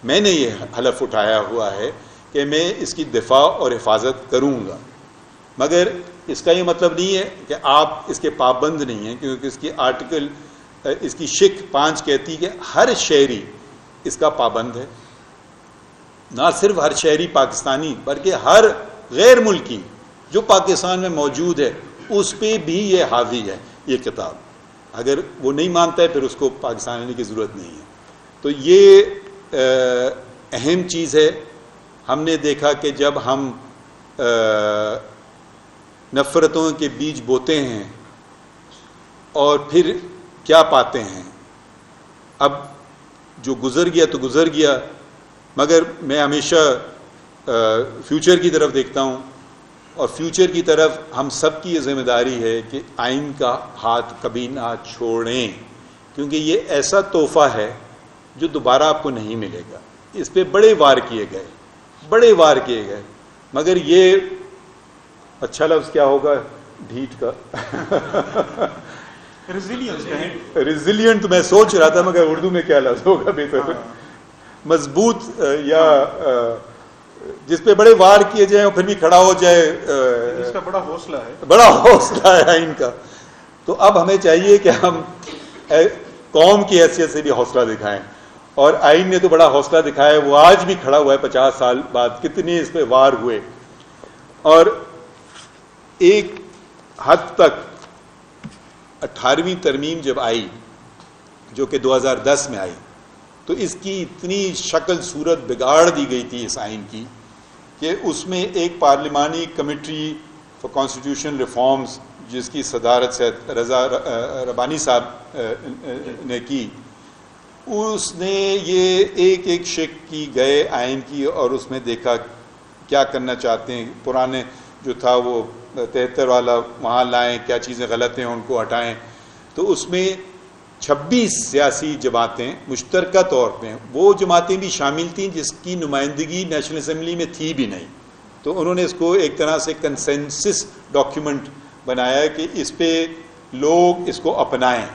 S2: میں نے یہ حلف اٹھایا ہوا ہے کہ میں اس کی دفاع اور حفاظت کروں گا، مگر اس کا یہ مطلب نہیں ہے کہ آپ اس کے پابند نہیں ہیں، کیونکہ اس کی آرٹیکل اس کی شک 5 کہتی کہ ہر شہری اس کا پابند ہے. نہ صرف ہر شہری پاکستانی بلکہ ہر غیر ملکی جو پاکستان میں موجود ہے اس پہ بھی یہ حاوی ہے یہ کتاب. اگر وہ نہیں مانتا ہے پھر اس کو پاکستان آنے کی ضرورت نہیں ہے. تو یہ اہم چیز ہے. ہم نے دیکھا کہ جب ہم نفرتوں کے بیج بوتے ہیں اور پھر کیا پاتے ہیں. اب جو گزر گیا تو گزر گیا، مگر میں ہمیشہ فیوچر کی طرف دیکھتا ہوں، اور فیوچر کی طرف ہم سب کی یہ ذمہ داری ہے کہ آئین کا ہاتھ کبھی نہ چھوڑیں، کیونکہ یہ ایسا تحفہ ہے جو دوبارہ آپ کو نہیں ملے گا. اس پہ بڑے وار کیے گئے، مگر یہ اچھا لفظ کیا ہوگا ڈھیٹ کا ریزیلینٹ میں سوچ رہا تھا، مگر اردو میں کیا لفظ ہوگا بہتر؟ مضبوط، یا جس پہ بڑے وار کیے جائیں اور پھر بھی کھڑا ہو جائے.
S3: اس کا بڑا حوصلہ ہے
S2: آئین کا. تو اب ہمیں چاہیے کہ ہم قوم کی حیثیت سے بھی حوصلہ دکھائیں، اور آئین نے تو بڑا حوصلہ دکھایا ہے. وہ آج بھی کھڑا ہوا ہے 50 سال بعد. کتنے اس پہ وار ہوئے، اور ایک حد تک 18ویں ترمیم جب آئی جو کہ 2010 میں آئی، تو اس کی اتنی شکل صورت بگاڑ دی گئی تھی اس آئین کی کہ اس میں ایک پارلیمانی کمیٹی فار کانسٹیٹیوشن ریفارمز جس کی صدارت سے رضا ربانی صاحب نے کی، اس نے یہ ایک شک کی گئے آئین کی اور اس میں دیکھا کیا کرنا چاہتے ہیں، پرانے جو تھا وہ 73 والا وہاں لائیں، کیا چیزیں غلط ہیں ان کو ہٹائیں. تو اس میں 26 سیاسی جماعتیں مشترکہ طور پہ، وہ جماعتیں بھی شامل تھیں جس کی نمائندگی نیشنل اسمبلی میں تھی بھی نہیں، تو انہوں نے اس کو ایک طرح سے کنسنسس ڈاکیومنٹ بنایا کہ اس پہ لوگ اس کو اپنائیں.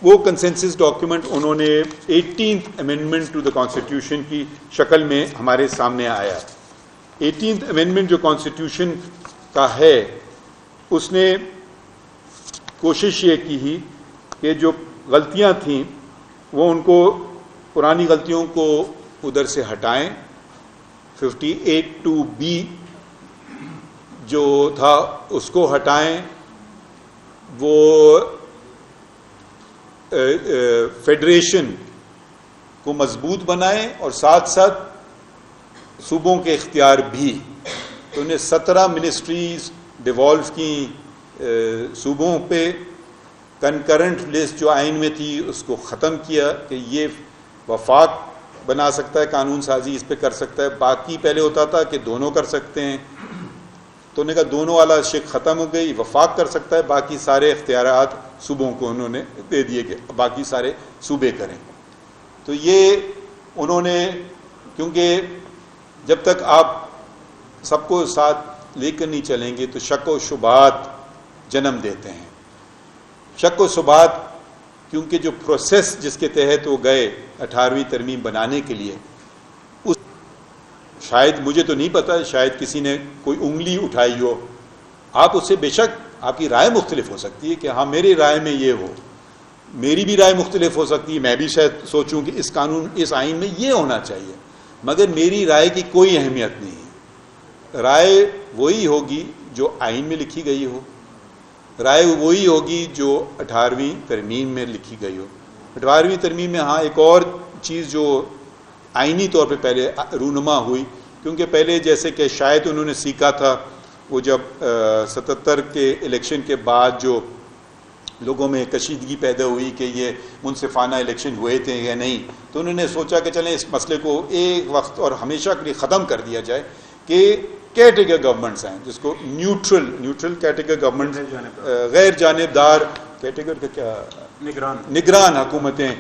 S2: وہ کنسنسس ڈاکیومنٹ انہوں نے 18th amendment to the constitution کی شکل میں ہمارے سامنے آیا. 18th امینڈمنٹ جو کانسٹیٹیوشن کا ہے، اس نے کوشش یہ کی کہ جو غلطیاں تھیں وہ ان کو، پرانی غلطیوں کو ادھر سے ہٹائیں. 58(2)(b) جو تھا اس کو ہٹائیں. وہ فیڈریشن کو مضبوط بنائیں اور ساتھ ساتھ صوبوں کے اختیار بھی. تو انہیں 17 منسٹریز ڈیوالو کی صوبوں پہ. کنکرنٹ لسٹ جو آئین میں تھی اس کو ختم کیا کہ یہ وفاق بنا سکتا ہے، قانون سازی اس پہ کر سکتا ہے. باقی پہلے ہوتا تھا کہ دونوں کر سکتے ہیں، تو انہوں نے کہا دونوں والا شک ختم ہو گئی، وفاق کر سکتا ہے، باقی سارے اختیارات صوبوں کو انہوں نے دے دیے کہ باقی سارے صوبے کریں. تو یہ انہوں نے، کیونکہ جب تک آپ سب کو ساتھ لے کر نہیں چلیں گے تو شک و شبہات جنم دیتے ہیں. شک و شبہات کیونکہ جو پروسیس جس کے تحت وہ گئے 18ویں ترمیم بنانے کے لیے، اس شاید مجھے تو نہیں پتا، شاید کسی نے کوئی انگلی اٹھائی ہو. آپ اس سے بے شک آپ کی رائے مختلف ہو سکتی ہے کہ ہاں میری رائے میں یہ ہو، میری بھی رائے مختلف ہو سکتی ہے، میں بھی شاید سوچوں کہ اس قانون اس آئین میں یہ ہونا چاہیے، مگر میری رائے کی کوئی اہمیت نہیں ہے. رائے وہی ہوگی جو آئین میں لکھی گئی ہو، رائے وہی ہوگی جو 18ویں ترمیم میں لکھی گئی ہو. 18ویں ترمیم میں ہاں ایک اور چیز جو آئینی طور پہ پہلے رونما ہوئی، کیونکہ پہلے جیسے کہ شاید انہوں نے سیکھا تھا وہ جب 77 کے الیکشن کے بعد جو لوگوں میں کشیدگی پیدا ہوئی کہ یہ منصفانہ الیکشن ہوئے تھے یا نہیں، تو انہوں نے سوچا کہ چلیں اس مسئلے کو ایک وقت اور ہمیشہ کے لیے ختم کر دیا جائے کہ کیٹیگر گورنمنٹس ہیں، جس کو نیوٹرل کیٹیگر گورنمنٹ، غیر جانبدار کیٹیگر کا کیا، نگران حکومتیں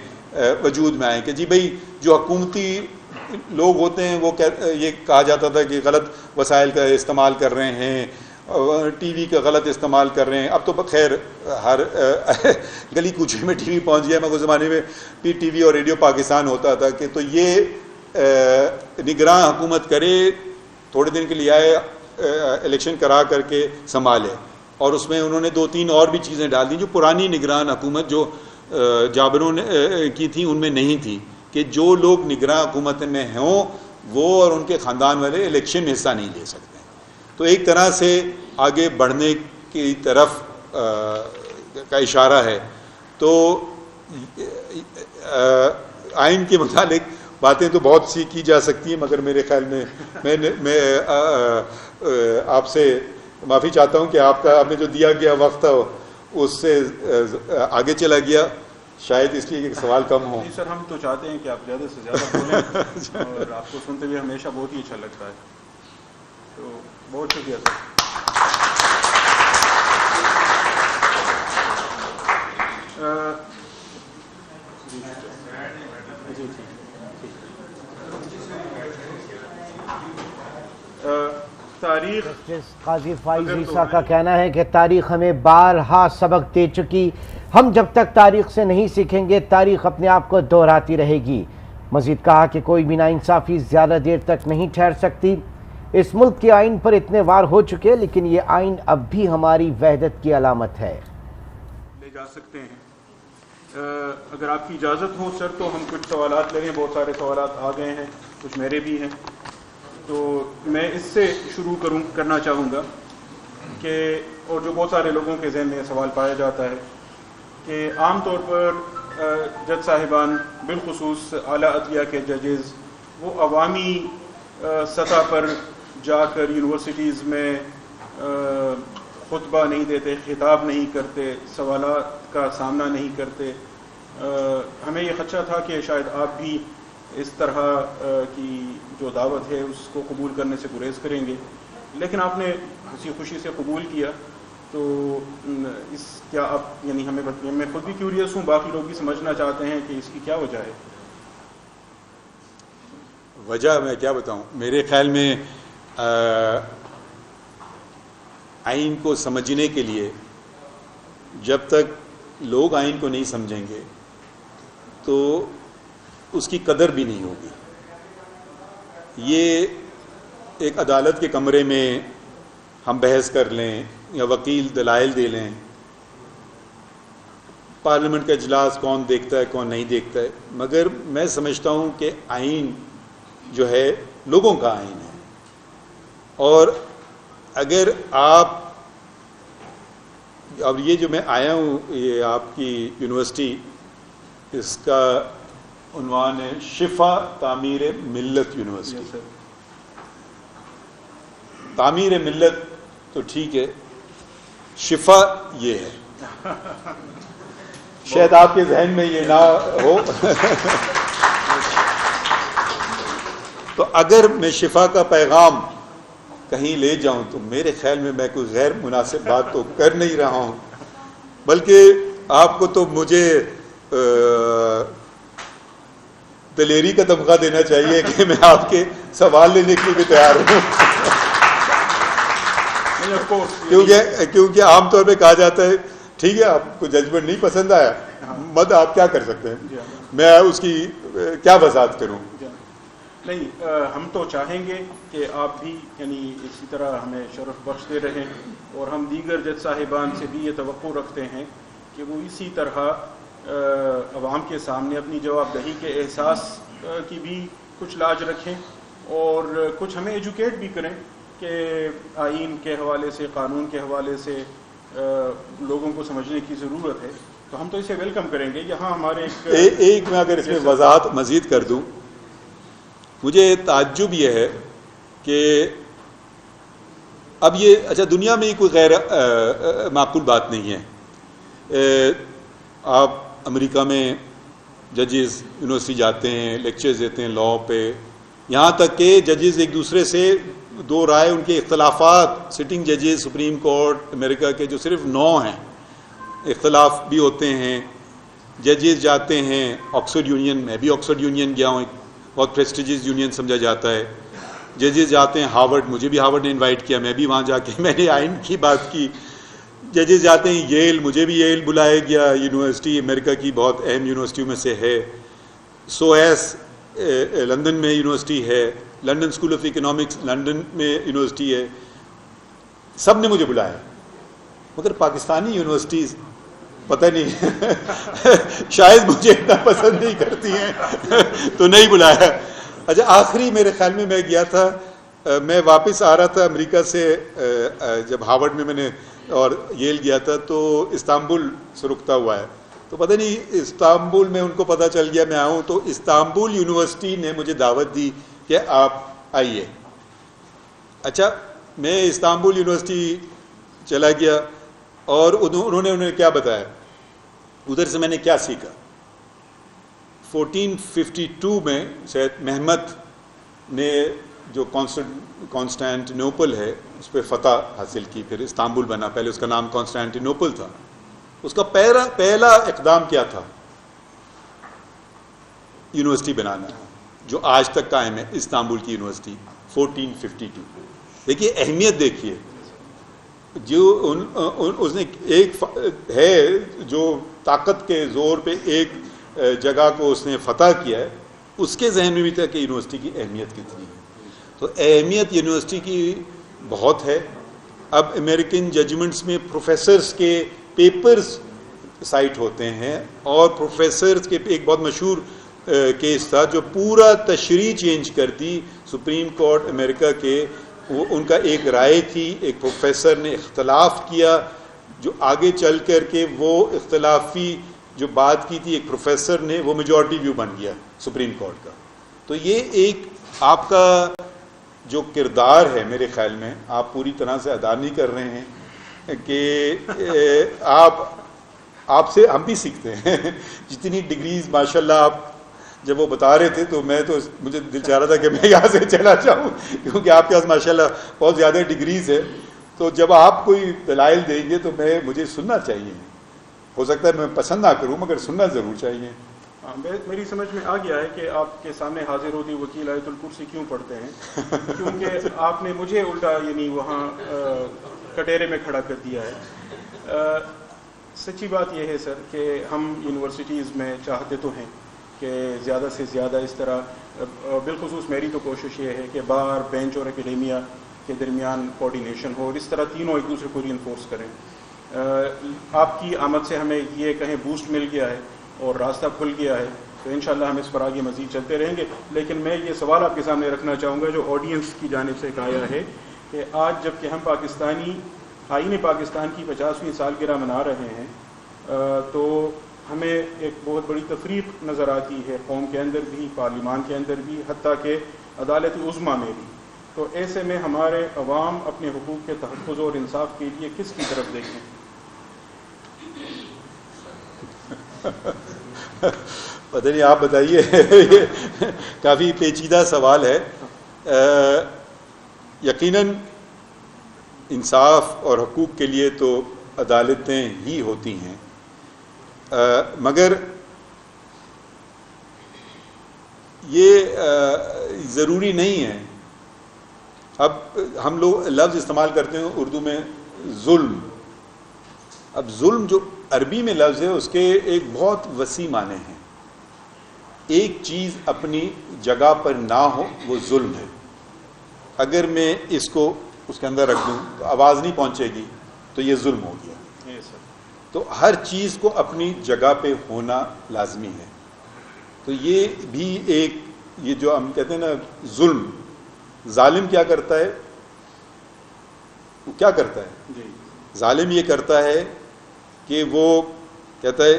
S2: وجود میں آئیں. کہ جی بھائی جو حکومتی لوگ ہوتے ہیں وہ یہ کہا جاتا تھا کہ غلط وسائل کا استعمال کر رہے ہیں، ٹی وی کا غلط استعمال کر رہے ہیں. اب تو خیر ہر گلی کوچے میں ٹی وی پہنچ گیا. مگر اس زمانے میں پی ٹی وی اور ریڈیو پاکستان ہوتا تھا کہ تو یہ نگراں حکومت کرے، تھوڑے دن کے لیے آئے، الیکشن کرا کر کے سنبھالے. اور اس میں انہوں نے 2-3 اور بھی چیزیں ڈال دیں جو پرانی نگران حکومت جو جابروں نے کی تھی ان میں نہیں تھی، کہ جو لوگ نگراں حکومت میں ہوں وہ اور ان کے خاندان والے الیکشن میں حصہ نہیں لے سکتے. تو ایک طرح سے آگے بڑھنے کی طرف کا اشارہ ہے. تو آئین کے متعلق باتیں تو بہت سی کی جا سکتی ہیں، مگر میرے خیال میں آپ سے معافی چاہتا ہوں کہ آپ نے جو دیا گیا وقت تھا اس سے آگے چلا گیا، شاید اس لیے کہ سوال کم ہو.
S3: سر ہم تو چاہتے ہیں کہ آپ زیادہ سے زیادہ بولیں اور آپ کو سنتے ہوئے ہمیشہ بہت ہی اچھا لگتا ہے. تو بہت شکریہ سر. تاریخ،
S4: قاضی فائز عیسیٰ کا کہنا ہے کہ تاریخ ہمیں بارہا سبق دے چکی، ہم جب تک تاریخ سے نہیں سیکھیں گے تاریخ اپنے آپ کو دہراتی رہے گی. مزید کہا کہ کوئی بھی ناانصافی زیادہ دیر تک نہیں ٹھہر سکتی. اس ملک کے آئین پر اتنے وار ہو چکے لیکن یہ آئین اب بھی ہماری وحدت کی علامت ہے.
S3: لے جا سکتے ہیں. اگر آپ کی اجازت ہو سر تو ہم کچھ سوالات لے رہے ہیں. بہت سارے سوالات آ گئے ہیں، کچھ میرے بھی ہیں. تو میں اس سے شروع کرنا چاہوں گا کہ، اور جو بہت سارے لوگوں کے ذہن میں سوال پایا جاتا ہے کہ عام طور پر جج صاحبان بالخصوص اعلیٰ عدلیہ کے ججز وہ عوامی سطح پر جا کر یونیورسٹیز میں خطبہ نہیں دیتے، خطاب نہیں کرتے، سوالات کا سامنا نہیں کرتے. ہمیں یہ خدشہ تھا کہ شاید آپ بھی اس طرح کی جو دعوت ہے اس کو قبول کرنے سے گریز کریں گے، لیکن آپ نے ہنسی خوشی سے قبول کیا. تو اس کیا آپ یعنی میں خود بھی کیوریس ہوں، باقی لوگ بھی سمجھنا چاہتے ہیں کہ اس کی کیا وجہ ہے؟
S2: وجہ میں کیا بتاؤں، میرے خیال میں آئین کو سمجھنے کے لیے جب تک لوگ آئین کو نہیں سمجھیں گے تو اس کی قدر بھی نہیں ہوگی. یہ ایک عدالت کے کمرے میں ہم بحث کر لیں یا وکیل دلائل دے لیں، پارلیمنٹ کا اجلاس کون دیکھتا ہے کون نہیں دیکھتا ہے، مگر میں سمجھتا ہوں کہ آئین جو ہے لوگوں کا آئین ہے. اور اگر آپ اب یہ جو میں آیا ہوں یہ آپ کی یونیورسٹی، اس کا عنوان ہے شفا تعمیر ملت یونیورسٹی. تعمیر ملت تو ٹھیک ہے، شفا یہ ہے. شاید آپ کے ذہن میں یہ نہ ہو تو اگر میں شفا کا پیغام کہیں لے جاؤں تو میرے خیال میں کوئی غیر مناسب بات تو کر نہیں رہا ہوں، بلکہ آپ کو تو مجھے دلیری کا تمغہ دینا چاہیے کہ میں آپ کے سوال لینے کے لیے بھی تیار ہوں. کیونکہ عام طور پہ کہا جاتا ہے ٹھیک ہے آپ کو ججمنٹ نہیں پسند آیا مت آپ کیا کر سکتے ہیں، میں اس کی کیا وضاحت کروں.
S3: نہیں، ہم تو چاہیں گے کہ آپ بھی یعنی اسی طرح ہمیں شرف بخشتے رہیں، اور ہم دیگر جج صاحبان سے بھی یہ توقع رکھتے ہیں کہ وہ اسی طرح عوام کے سامنے اپنی جواب دہی کے احساس کی بھی کچھ لاج رکھیں، اور کچھ ہمیں ایجوکیٹ بھی کریں کہ آئین کے حوالے سے، قانون کے حوالے سے لوگوں کو سمجھنے کی ضرورت ہے. تو ہم تو اسے ویلکم کریں گے. یہاں ہمارے
S2: ایک میں اگر اس میں وضاحت مزید کر دوں، مجھے تعجب یہ ہے کہ اب یہ اچھا دنیا میں ہی کوئی غیر معقول بات نہیں ہے. آپ امریکہ میں ججز یونیورسٹی جاتے ہیں، لیکچرز دیتے ہیں لاء پہ، یہاں تک کہ ججز ایک دوسرے سے دو رائے، ان کے اختلافات، سٹنگ ججز سپریم کورٹ امریکہ کے جو صرف 9 ہیں، اختلاف بھی ہوتے ہیں. ججز جاتے ہیں آکسفورڈ یونین، میں بھی آکسفورڈ یونین گیا ہوں، بہت پریسٹیجیس یونین سمجھا جاتا ہے. ججز جاتے ہیں ہارورڈ، مجھے بھی ہارورڈ نے انوائٹ کیا، میں بھی وہاں جا کے میں نے آئین کی بات کی. ججز جاتے ہیں ییل، مجھے بھی ییل بلایا گیا، یونیورسٹی امریکہ کی بہت اہم یونیورسٹیوں میں سے ہے. SOAS لندن میں یونیورسٹی ہے، London school of economics London میں یونیورسٹی ہے. سب نے مجھے بلایا، مگر پاکستانی یونیورسٹیز پتہ نہیں شاید مجھے اتنا پسند نہیں کرتی ہیں تو نہیں بلایا. اچھا آخری میرے خیال میں گیا تھا، میں واپس آ رہا تھا امریکہ سے، جب ہارورڈ میں نے اور ییل گیا تھا تو استنبول سے رکتا ہوا ہے، تو پتہ نہیں استنبول میں ان کو پتہ چل گیا میں آؤں، تو استنبول یونیورسٹی نے مجھے دعوت دی کہ آپ آئیے. اچھا میں استنبول یونیورسٹی چلا گیا اور انہوں نے کیا بتایا، ادھر سے میں نے کیا سیکھا. 1452 میں شاید محمد نے جو کانسٹینٹینوپل ہے اس پہ فتح حاصل کی، پھر استنبول بنا، پہلے اس کا نام کانسٹینٹینوپل تھا. اس کا پہلا اقدام کیا تھا؟ یونیورسٹی بنانا، جو آج تک قائم ہے، استنبول کی یونیورسٹی 1452. دیکھیے اہمیت دیکھیے، جو اس نے ایک ہے جو طاقت کے زور پہ ایک جگہ کو اس نے فتح کیا ہے، اس کے ذہن میں بھی تھا کہ یونیورسٹی کی اہمیت کتنی ہے. تو اہمیت یونیورسٹی کی بہت ہے. اب امریکن ججمنٹس میں پروفیسرز کے پیپرز سائٹ ہوتے ہیں، اور پروفیسرز کے ایک بہت مشہور کیس تھا جو پورا تشریح چینج کر دی سپریم کورٹ امریکہ کے. وہ ان کا ایک رائے تھی، ایک پروفیسر نے اختلاف کیا جو آگے چل کر کے وہ اختلافی جو بات کی تھی ایک پروفیسر نے، وہ میجورٹی ویو بن گیا سپریم کورٹ کا. تو یہ ایک آپ کا جو کردار ہے میرے خیال میں آپ پوری طرح سے ادا نہیں کر رہے ہیں کہ آپ سے ہم بھی سیکھتے ہیں. جتنی ڈگریز ماشاءاللہ آپ جب وہ بتا رہے تھے تو مجھے دل چاہ رہا تھا کہ میں یہاں سے چلا جاؤں، کیونکہ آپ کے پاس ماشاءاللہ بہت زیادہ ڈگریز ہے. تو جب آپ کوئی دلائل دیں گے تو مجھے سننا چاہیے. ہو سکتا ہے میں پسند نہ کروں مگر سننا ضرور چاہیے.
S3: میری سمجھ میں آ گیا ہے کہ آپ کے سامنے حاضر ہوتی وکیل آیت الکرسی کیوں پڑھتے ہیں، کیونکہ آپ نے مجھے الٹا یعنی وہاں کٹہرے میں کھڑا کر دیا ہے. سچی بات یہ ہے سر کہ ہم یونیورسٹیز میں چاہتے تو ہیں کہ زیادہ سے زیادہ اس طرح، بالخصوص میری تو کوشش یہ ہے کہ بار بینچ اور اکیڈیمیا کے درمیان کوآرڈینیشن ہو اور اس طرح تینوں ایک دوسرے کو ری انفورس کریں. آپ کی آمد سے ہمیں یہ کہیں بوسٹ مل گیا ہے اور راستہ کھل گیا ہے، تو انشاءاللہ ہم اس پر آگے مزید چلتے رہیں گے. لیکن میں یہ سوال آپ کے سامنے رکھنا چاہوں گا جو آڈینس کی جانب سے آیا ہے کہ آج جب کہ ہم پاکستانی آئین پاکستان کی 50ویں سالگرہ منا رہے ہیں تو ہمیں ایک بہت بڑی تفریق نظر آتی ہے قوم کے اندر بھی، پارلیمان کے اندر بھی، حتیٰ کہ عدالت عظمیٰ میں بھی. تو ایسے میں ہمارے عوام اپنے حقوق کے تحفظ اور انصاف کے لیے کس کی طرف دیکھیں؟
S2: پتہ نہیں، آپ بتائیے. یہ کافی پیچیدہ سوال ہے. یقیناً انصاف اور حقوق کے لیے تو عدالتیں ہی ہوتی ہیں، مگر یہ ضروری نہیں ہے. اب ہم لوگ لفظ استعمال کرتے ہیں اردو میں ظلم. اب ظلم جو عربی میں لفظ ہے اس کے ایک بہت وسیع معنی ہیں. ایک چیز اپنی جگہ پر نہ ہو وہ ظلم ہے. اگر میں اس کو اس کے اندر رکھ دوں تو آواز نہیں پہنچے گی تو یہ ظلم ہو گیا. تو ہر چیز کو اپنی جگہ پہ ہونا لازمی ہے. تو یہ بھی ایک، یہ جو ہم کہتے ہیں نا ظلم، ظالم کیا کرتا ہے؟ وہ کیا کرتا ہے؟ ظالم یہ کرتا ہے کہ وہ کہتا ہے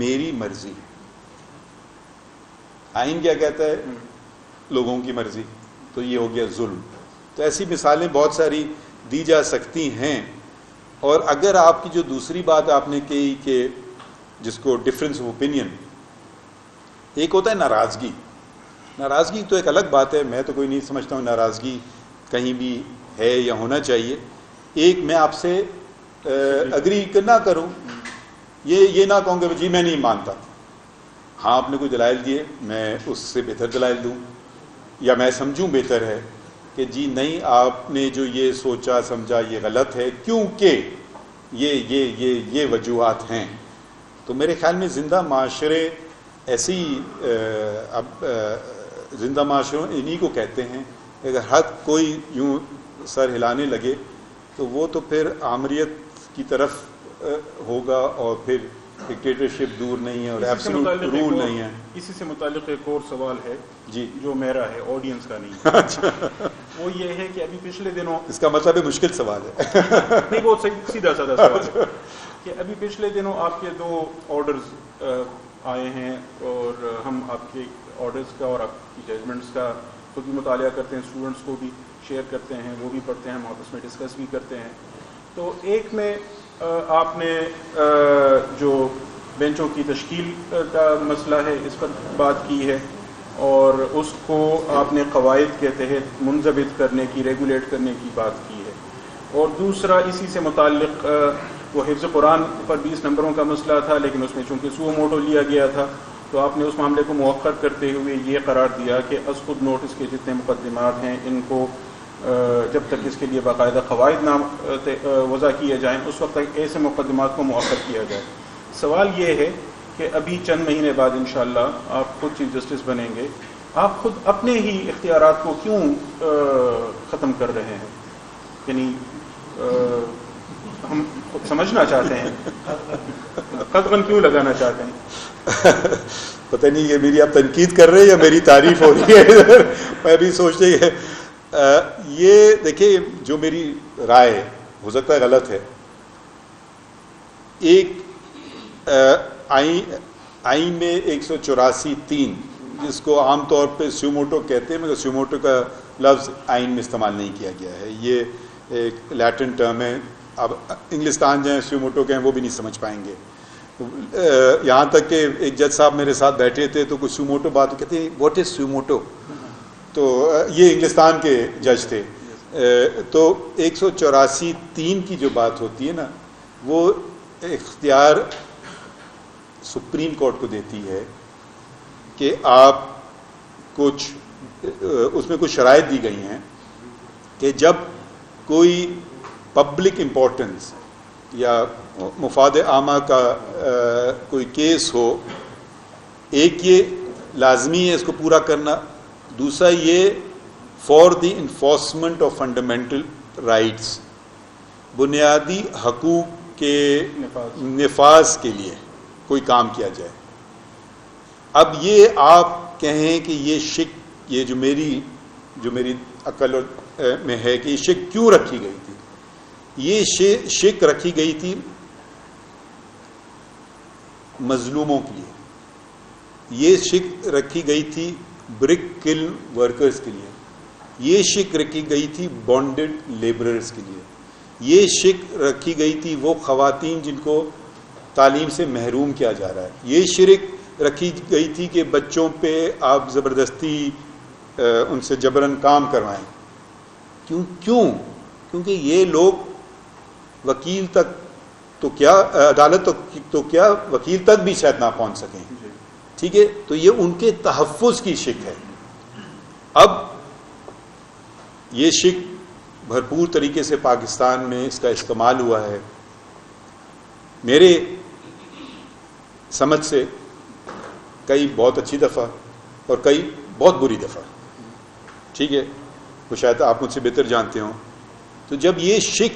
S2: میری مرضی. آئین کیا کہتا ہے؟ لوگوں کی مرضی. تو یہ ہو گیا ظلم. تو ایسی مثالیں بہت ساری دی جا سکتی ہیں. اور اگر آپ کی جو دوسری بات آپ نے کہی کہ جس کو ڈفرینس آف اوپینین، ایک ہوتا ہے ناراضگی. ناراضگی تو ایک الگ بات ہے، میں تو کوئی نہیں سمجھتا ہوں ناراضگی کہیں بھی ہے یا ہونا چاہیے. ایک میں آپ سے اگری نہ کروں، یہ نہ کہوں کہ جی میں نہیں مانتا. ہاں آپ نے کوئی دلائل دیے، میں اس سے بہتر دلائل دوں، یا میں سمجھوں بہتر ہے کہ جی نہیں آپ نے جو یہ سوچا سمجھا یہ غلط ہے کیونکہ یہ وجوہات ہیں. تو میرے خیال میں زندہ معاشرے ایسی زندہ معاشروں انہی کو کہتے ہیں. اگر ہر کوئی یوں سر ہلانے لگے تو وہ تو پھر آمریت کی طرف ہوگا اور پھر ڈکٹیٹرشپ دور نہیں ہے اور ایبسولوٹ رول نہیں ہے.
S3: اسی سے متعلق ایک اور سوال ہے
S2: جی
S3: جو میرا ہے، آڈینس کا نہیں. وہ یہ ہے کہ ابھی پچھلے دنوں،
S2: اس کا مطلب ہے مشکل سوال ہے.
S3: نہیں بہت سیدھا سادہ سوال ہے کہ ابھی پچھلے دنوں آپ کے 2 آرڈرز آئے ہیں اور ہم آپ کے آرڈرز کا اور آپ کی ججمنٹس کا خود بھی مطالعہ کرتے ہیں، اسٹوڈنٹس کو بھی شیئر کرتے ہیں، وہ بھی پڑھتے ہیں، ہم آپس میں ڈسکس بھی کرتے ہیں. تو ایک میں آپ نے جو بینچوں کی تشکیل کا مسئلہ ہے اس پر بات کی ہے اور اس کو آپ نے قواعد کے تحت منضبط کرنے کی، ریگولیٹ کرنے کی بات کی ہے. اور دوسرا اسی سے متعلق وہ حفظ قرآن پر 20 نمبروں کا مسئلہ تھا، لیکن اس میں چونکہ سو موٹو لیا گیا تھا تو آپ نے اس معاملے کو مؤخر کرتے ہوئے یہ قرار دیا کہ از خود نوٹس کے جتنے مقدمات ہیں ان کو جب تک اس کے لیے باقاعدہ قواعد نام وضع کیے جائیں اس وقت تک ایسے مقدمات کو مؤخر کیا جائے. سوال یہ ہے کہ ابھی چند مہینے بعد انشاءاللہ آپ خود چیف جسٹس بنیں گے، آپ خود اپنے ہی اختیارات کو کیوں ختم کر رہے ہیں؟ یعنی ہم سمجھنا چاہتے ہیں قدغن کیوں لگانا چاہتے ہیں؟
S2: پتہ نہیں یہ میری آپ تنقید کر رہے ہیں یا میری تعریف ہو رہی ہے. میں بھی سوچ رہی ہے یہ دیکھیں جو میری رائے ہو سکتا ہے غلط ہے. ایک آئین میں 184(3) جس کو عام طور پہ سیوموٹو کہتے ہیں، مگر سیوموٹو کا لفظ آئین میں استعمال نہیں کیا گیا ہے، یہ ایک لیٹن ٹرم ہے. اب انگلستان جائیں سیوموٹو کہیں وہ بھی نہیں سمجھ پائیں گے. یہاں تک کہ ایک جج صاحب میرے ساتھ بیٹھے تھے تو کچھ سیوموٹو بات کہتے ہیں واٹ از سیوموٹو، تو یہ انگلستان کے جج تھے. تو 184(3) کی جو بات ہوتی ہے نا، وہ اختیار سپریم کورٹ کو دیتی ہے کہ آپ کچھ اس میں کچھ شرائط دی گئی ہیں کہ جب کوئی پبلک امپورٹنس یا مفاد عامہ کا کوئی کیس ہو، ایک یہ لازمی ہے اس کو پورا کرنا، دوسرا یہ for the enforcement of fundamental rights, بنیادی حقوق کے نفاذ کے لیے کوئی کام کیا جائے. اب یہ آپ کہیں کہ یہ شک، یہ جو میری عقل میں ہے کہ یہ شک کیوں رکھی گئی تھی، یہ شک رکھی گئی تھی مظلوموں کے لیے، یہ شک رکھی گئی تھی برک کلن ورکرز کے لیے، یہ شک رکھی گئی تھی بانڈڈ لیبررز کے لیے، یہ شک رکھی گئی تھی وہ خواتین جن کو تعلیم سے محروم کیا جا رہا ہے، یہ شرک رکھی گئی تھی کہ بچوں پہ آپ زبردستی ان سے جبراً کام کروائیں. کیونکہ یہ لوگ وکیل تک تو کیا، عدالت تو کیا وکیل تک بھی شاید نہ پہنچ سکیں. ٹھیک ہے، تو یہ ان کے تحفظ کی شک ہے. اب یہ شک بھرپور طریقے سے پاکستان میں اس کا استعمال ہوا ہے. میرے سمجھ سے کئی بہت اچھی دفعہ اور کئی بہت بری دفعہ. ٹھیک ہے، وہ شاید آپ مجھ سے بہتر جانتے ہوں. تو جب یہ شک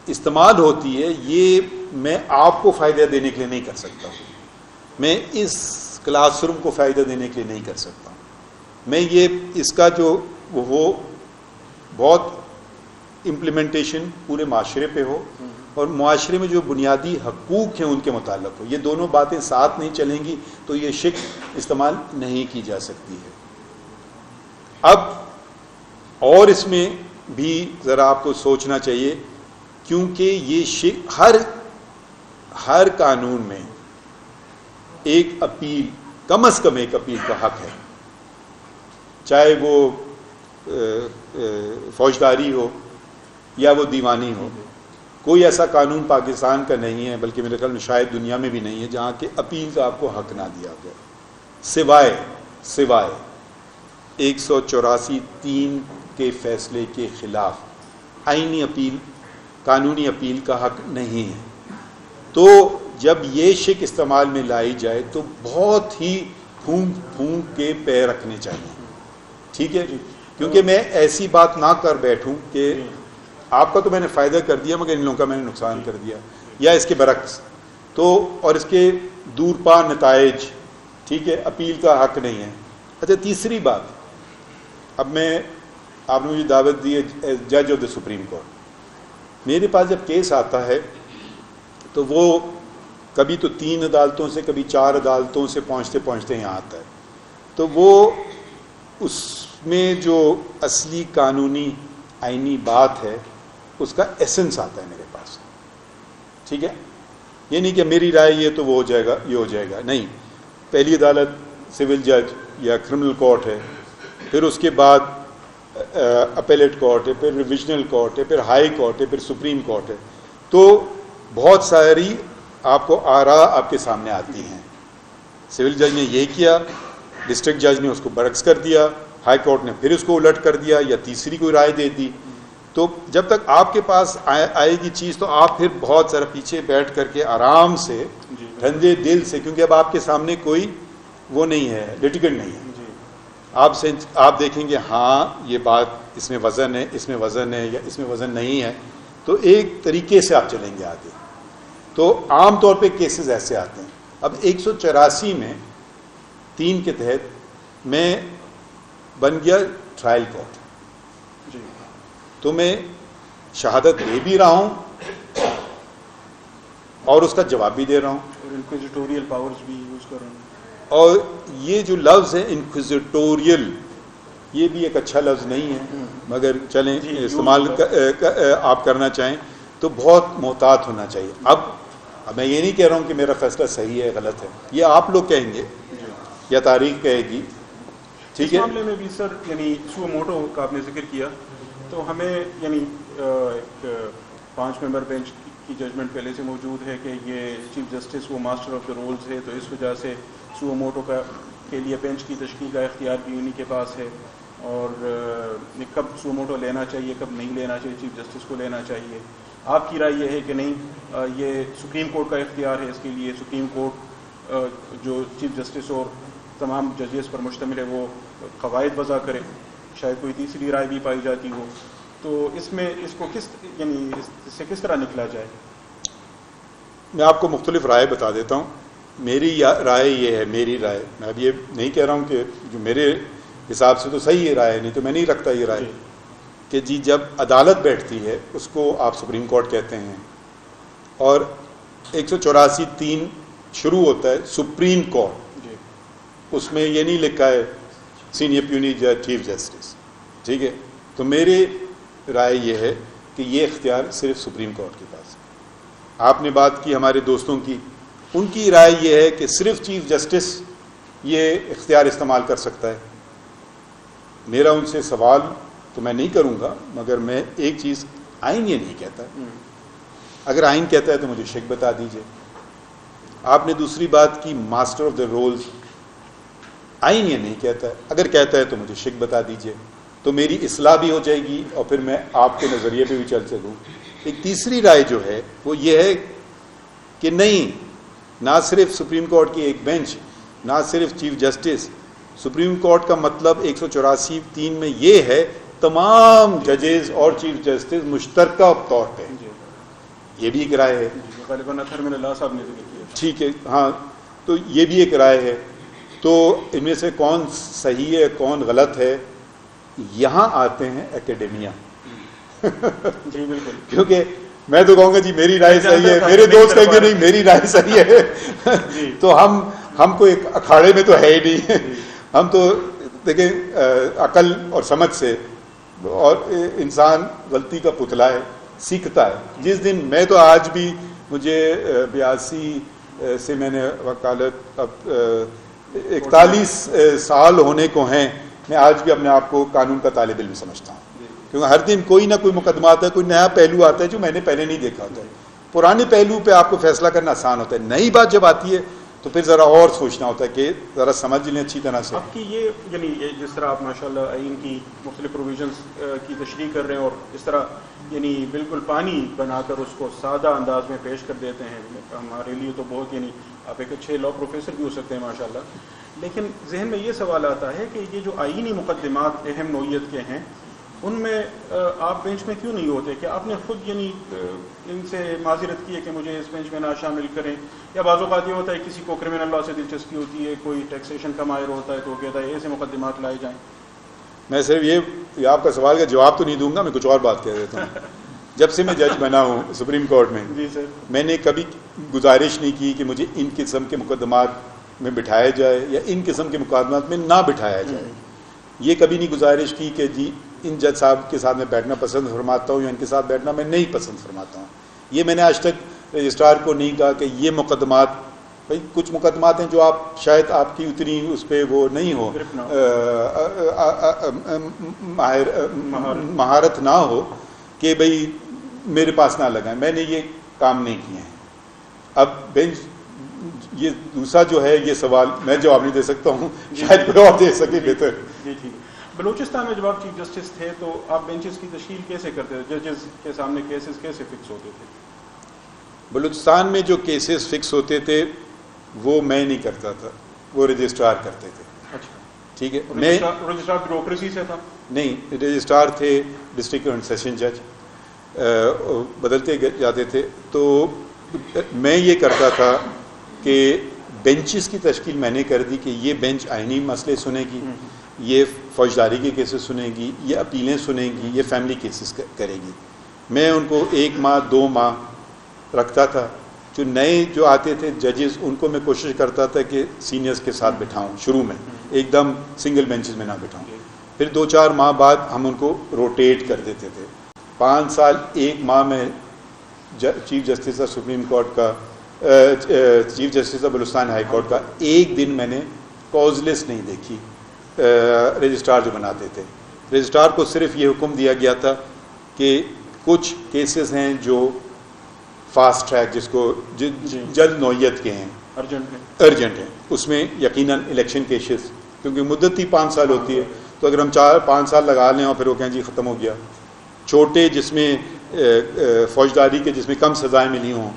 S2: استعمال ہوتی ہے، یہ میں آپ کو فائدہ دینے کے لیے نہیں کر سکتا ہوں، میں اس کلاس روم کو فائدہ دینے کے لیے نہیں کر سکتا ہوں. میں یہ اس کا جو وہ بہت امپلیمنٹیشن پورے معاشرے پہ ہو اور معاشرے میں جو بنیادی حقوق ہیں ان کے متعلق ہو، یہ دونوں باتیں ساتھ نہیں چلیں گی تو یہ شک استعمال نہیں کی جا سکتی ہے. اب اور اس میں بھی ذرا آپ کو سوچنا چاہیے، کیونکہ یہ شک ہر قانون میں ایک اپیل، کم از کم ایک اپیل کا حق ہے، چاہے وہ فوجداری ہو یا وہ دیوانی ہو. کوئی ایسا قانون پاکستان کا نہیں ہے، بلکہ میرے خیال میں شاید دنیا میں بھی نہیں ہے، جہاں کہ اپیل کا آپ کو حق نہ دیا گیا، سوائے 184(3) کے فیصلے کے خلاف آئینی اپیل، قانونی اپیل کا حق نہیں ہے. تو جب یہ شک استعمال میں لائی جائے تو بہت ہی پھونک کے پیر رکھنے چاہیے. ٹھیک ہے، کیونکہ میں ایسی بات نہ کر بیٹھوں کہ آپ کا تو میں نے فائدہ کر دیا مگر ان لوگوں کا میں نے نقصان کر دیا، یا اس کے برعکس. تو اور اس کے دور پا نتائج. ٹھیک ہے، اپیل کا حق نہیں ہے. اچھا، تیسری بات، اب آپ نے مجھے دعوت دی ہے جج آف دا سپریم کورٹ. میرے پاس جب کیس آتا ہے تو وہ کبھی تو 3 عدالتوں سے، کبھی 4 عدالتوں سے پہنچتے یہاں آتا ہے. تو وہ اس میں جو اصلی قانونی آئینی بات ہے اس کا ایسنس آتا ہے میرے پاس. ٹھیک ہے، یہ نہیں کہ میری رائے یہ تو وہ ہو جائے گا، یہ ہو جائے گا، نہیں. پہلی عدالت سول جج یا کرمنل کورٹ ہے، پھر اس کے بعد اپیلیٹ کورٹ ہے، پھر ریویژنل کورٹ ہے، پھر ہائی کورٹ ہے، پھر سپریم کورٹ ہے. تو بہت ساری آپ کو آراء آپ کے سامنے آتی ہیں. سول جج نے یہ کیا، ڈسٹرکٹ جج نے اس کو برعکس کر دیا، ہائی کورٹ نے پھر اس کو الٹ کر دیا یا تیسری کوئی رائے دے دی. تو جب تک آپ کے پاس آئے گی چیز تو آپ پھر بہت ذرا پیچھے بیٹھ کر کے آرام سے، ٹھنڈے دل سے، کیونکہ اب آپ کے سامنے کوئی وہ نہیں ہے، لٹیگنٹ نہیں ہے. آپ دیکھیں گے ہاں یہ بات اس میں وزن ہے، اس میں وزن ہے، یا اس میں وزن نہیں ہے، تو ایک طریقے سے آپ چلیں گے آگے. تو عام طور پہ کیسز ایسے آتے ہیں. اب 184 میں 3 کے تحت میں بن گیا ٹرائل کورٹ. تو میں شہادت دے بھی رہا ہوں اور اس کا جواب بھی دے رہا ہوں،
S3: اور انکوزیٹوریل پاورز بھی یوز کر رہا ہوں.
S2: اور یہ جو لفظ ہے انکوزیٹوریل، یہ بھی ایک اچھا لفظ نہیں ہے، مگر چلیں استعمال آپ کرنا چاہیں تو بہت محتاط ہونا چاہیے. اب میں یہ نہیں کہہ رہا ہوں کہ میرا فیصلہ صحیح ہے غلط ہے، یہ آپ لوگ کہیں گے یا تاریخ کہے گی، ٹھیک ہے.
S3: اس معاملے میں بھی سر یعنی سو موٹو کا آپ نے ذکر کیا، تو ہمیں یعنی ایک 5 ممبر بینچ کی ججمنٹ پہلے سے موجود ہے کہ یہ چیف جسٹس وہ ماسٹر آف دا رولز ہے، تو اس وجہ سے سو موٹو کے لیے بینچ کی تشکیل کا اختیار بھی انہی کے پاس ہے، اور کب سو موٹو لینا چاہیے کب نہیں لینا چاہیے، چیف جسٹس کو لینا چاہیے. آپ کی رائے یہ ہے کہ نہیں، یہ سپریم کورٹ کا اختیار ہے، اس کے لیے سپریم کورٹ جو چیف جسٹس اور تمام ججز پر مشتمل ہے وہ قواعد وضع کرے، شاید کوئی تیسری رائے بھی پائی جاتی ہو، تو اس میں اس کو یعنی اس سے کس طرح نکلا جائے؟
S2: میں آپ کو مختلف رائے بتا دیتا ہوں. میری رائے یہ ہے، میری رائے، میں اب یہ نہیں کہہ رہا ہوں کہ جو میرے حساب سے تو صحیح ہے رائے، نہیں تو میں نہیں رکھتا یہ رائے کہ جی جب عدالت بیٹھتی ہے اس کو آپ سپریم کورٹ کہتے ہیں، اور 184(3) شروع ہوتا ہے سپریم کورٹ، اس میں یہ نہیں لکھا ہے سینئر پیونی جج چیف جسٹس، ٹھیک ہے. تو میری رائے یہ ہے کہ یہ اختیار صرف سپریم کورٹ کے پاس ہے. آپ نے بات کی ہمارے دوستوں کی، ان کی رائے یہ ہے کہ صرف چیف جسٹس یہ اختیار استعمال کر سکتا ہے. میرا ان سے سوال تو میں نہیں کروں گا، مگر میں ایک چیز، آئین یہ نہیں کہتا، اگر آئین کہتا ہے تو مجھے شک بتا دیجئے. آپ نے دوسری بات کی ماسٹر آف دا رولز، آئین یہ نہیں کہتا ہے، اگر کہتا ہے تو مجھے شک بتا دیجئے، تو میری اصلاح بھی ہو جائے گی اور پھر میں آپ کے نظریے پہ بھی چل سکوں. ایک تیسری رائے جو ہے وہ یہ ہے کہ نہیں، نہ صرف سپریم کورٹ کی ایک بینچ، نہ صرف چیف جسٹس، سپریم کورٹ کا مطلب 184(3) میں یہ ہے تمام ججز اور چیف جسٹس مشترکہ طور پہ، یہ بھی ایک رائے ہے.
S3: غالباً اطہر من اللہ صاحب نے ذکر کیا.
S2: ٹھیک ہے، ہاں، تو یہ بھی ایک رائے ہے. تو ان میں سے کون صحیح ہے کون غلط ہے، یہاں آتے ہیں اکیڈمیا.
S3: جی بالکل،
S2: کیونکہ میں تو کہوں گا جی میری رائے صحیح ہے، میرے دوست کہیں گے نہیں میری رائے صحیح ہے. تو ہم کو ایک اکھاڑے میں تو ہے ہی نہیں. ہم تو دیکھیں عقل اور سمجھ سے، اور انسان غلطی کا پتلا ہے، سیکھتا ہے. جس دن میں تو آج بھی، مجھے 82 سے میں نے وکالت، اب 41 سال ہونے کو ہیں، میں آج بھی اپنے آپ کو قانون کا طالب علم سمجھتا ہوں، کیونکہ ہر دن کوئی نہ کوئی مقدمہ آتا ہے، کوئی نیا پہلو آتا ہے جو میں نے پہلے نہیں دیکھا ہوتا ہے. پرانے پہلو پہ آپ کو فیصلہ کرنا آسان ہوتا ہے، نئی بات جب آتی ہے تو پھر ذرا اور سوچنا ہوتا ہے کہ ذرا سمجھ لیں اچھی طرح سے.
S3: آپ کی یہ یعنی جس طرح آپ ماشاءاللہ آئین کی مختلف پروویژنس کی تشریح کر رہے ہیں، اور اس طرح یعنی بالکل پانی بنا کر اس کو سادہ انداز میں پیش کر دیتے ہیں، ہمارے لیے تو بہت، یعنی آپ ایک اچھے لا پروفیسر بھی ہو سکتے ہیں ماشاءاللہ. لیکن ذہن میں یہ سوال آتا ہے کہ یہ جو آئینی مقدمات اہم نوعیت کے ہیں، ان میں آپ بینچ میں کیوں نہیں ہوتے؟ کہ آپ نے خود یعنی ان سے معذرت کی ہے کہ مجھے اس بینچ میں نہ شامل کریں، یا بعض اوقات یہ ہوتا ہے کسی کو کرمنل لا سے دلچسپی ہوتی ہے، کوئی ٹیکسیشن کا ماہر ہوتا ہے تو وہ کہتا ہے ایسے مقدمات لائے جائیں.
S2: میں صرف یہ آپ کا سوال کا جواب تو نہیں دوں گا، میں کچھ اور بات کہہ دیتا ہوں. جب سے میں جج بنا ہوں سپریم کورٹ میں،
S3: جی سر، میں
S2: نے کبھی گزارش نہیں کی کہ مجھے ان قسم کے مقدمات میں بٹھایا جائے یا ان قسم کے مقدمات میں نہ بٹھایا جائے. یہ کبھی نہیں گزارش کی کہ جی ان جج صاحب کے ساتھ میں بیٹھنا پسند فرماتا ہوں یا ان کے ساتھ بیٹھنا میں نہیں پسند فرماتا ہوں. یہ میں نے آج تک رجسٹرار کو نہیں کہا کہ یہ مقدمات، بھائی کچھ مقدمات ہیں جو آپ شاید آپ کی اتنی اس پہ وہ نہیں ہو، مہارت نہ ہو کہ بھئی میرے پاس نہ لگائیں. میں نے یہ کام نہیں کیے ہیں. اب بینچ، یہ دوسرا جو ہے یہ سوال میں جواب نہیں دے سکتا ہوں، شاید کوئی اور دے سکے بہتر.
S3: جی ٹھیک. بلوچستان میں جب آپ چیف جسٹس تھے تو آپ بینچز کی تشکیل کیسے کرتے تھے؟ ججز کے سامنے کیسز کیسے فکس ہوتے تھے؟
S2: بلوچستان میں جو کیسز فکس ہوتے تھے وہ میں نہیں کرتا تھا، وہ رجسٹرار کرتے تھے.
S3: اچھا
S2: ٹھیک ہے.
S3: میں رجسٹرار بیوروکریسی سے تھا؟
S2: نہیں، رجسٹرار تھے ڈسٹرکٹ اینڈ سیشن جج، بدلتے جاتے تھے. تو میں یہ کرتا تھا کہ بینچز کی تشکیل میں نے کر دی کہ یہ بینچ آئینی مسئلے سنے گی، یہ فوجداری کے کیسز سنے گی، یہ اپیلیں سنے گی، یہ فیملی کیسز کرے گی. میں ان کو 1 ماہ 2 ماہ رکھتا تھا. جو نئے جو آتے تھے ججز ان کو میں کوشش کرتا تھا کہ سینئرز کے ساتھ بٹھاؤں شروع میں، ایک دم سنگل بینچز میں نہ بٹھاؤں. پھر 2-4 ماہ بعد ہم ان کو روٹیٹ کر دیتے تھے. 5 سال 1 ماہ میں chief justice of supreme court کا chief justice of Balochistan high court کا ایک دن میں نے کاز لسٹ نہیں دیکھی. رجسٹرار جو بناتے تھے، رجسٹرار کو صرف یہ حکم دیا گیا تھا کہ کچھ کیسز ہیں جو فاسٹ ٹریک جس کو جلد نوعیت کے ہیں، ارجنٹ ہیں، اس میں یقیناً الیکشن کیسز، کیونکہ مدت ہی 5 سال ہوتی ہے، تو اگر ہم 4-5 سال لگا لیں اور پھر وہ کہیں جی ختم ہو گیا. چھوٹے جس میں فوجداری کے جس میں کم سزائیں ملی ہوں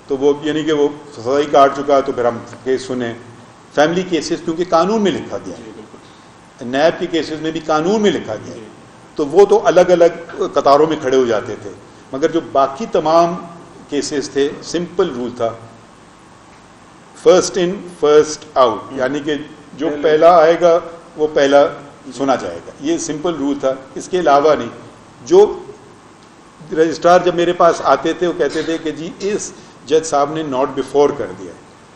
S2: تو وہ یعنی کہ وہ سزا ہی کاٹ چکا تو پھر ہم کیس سنیں. فیملی کیسز کیونکہ قانون میں لکھا گیا ہے، نیب کے کیسز میں بھی قانون میں لکھا گیا ہے، تو وہ تو الگ الگ قطاروں میں کھڑے ہو جاتے تھے. مگر جو باقی تمام کیسز تھے سمپل رول تھا، فرسٹ ان فرسٹ آؤٹ، یعنی کہ جو پہلا آئے گا وہ پہلا سنا جائے گا. یہ سمپل رول تھا، اس کے علاوہ نہیں. جو رجسٹرار جب میرے پاس آتے تھے وہ کہتے تھے کہ جی اس جج صاحب نے ناٹ بفور کر دیا،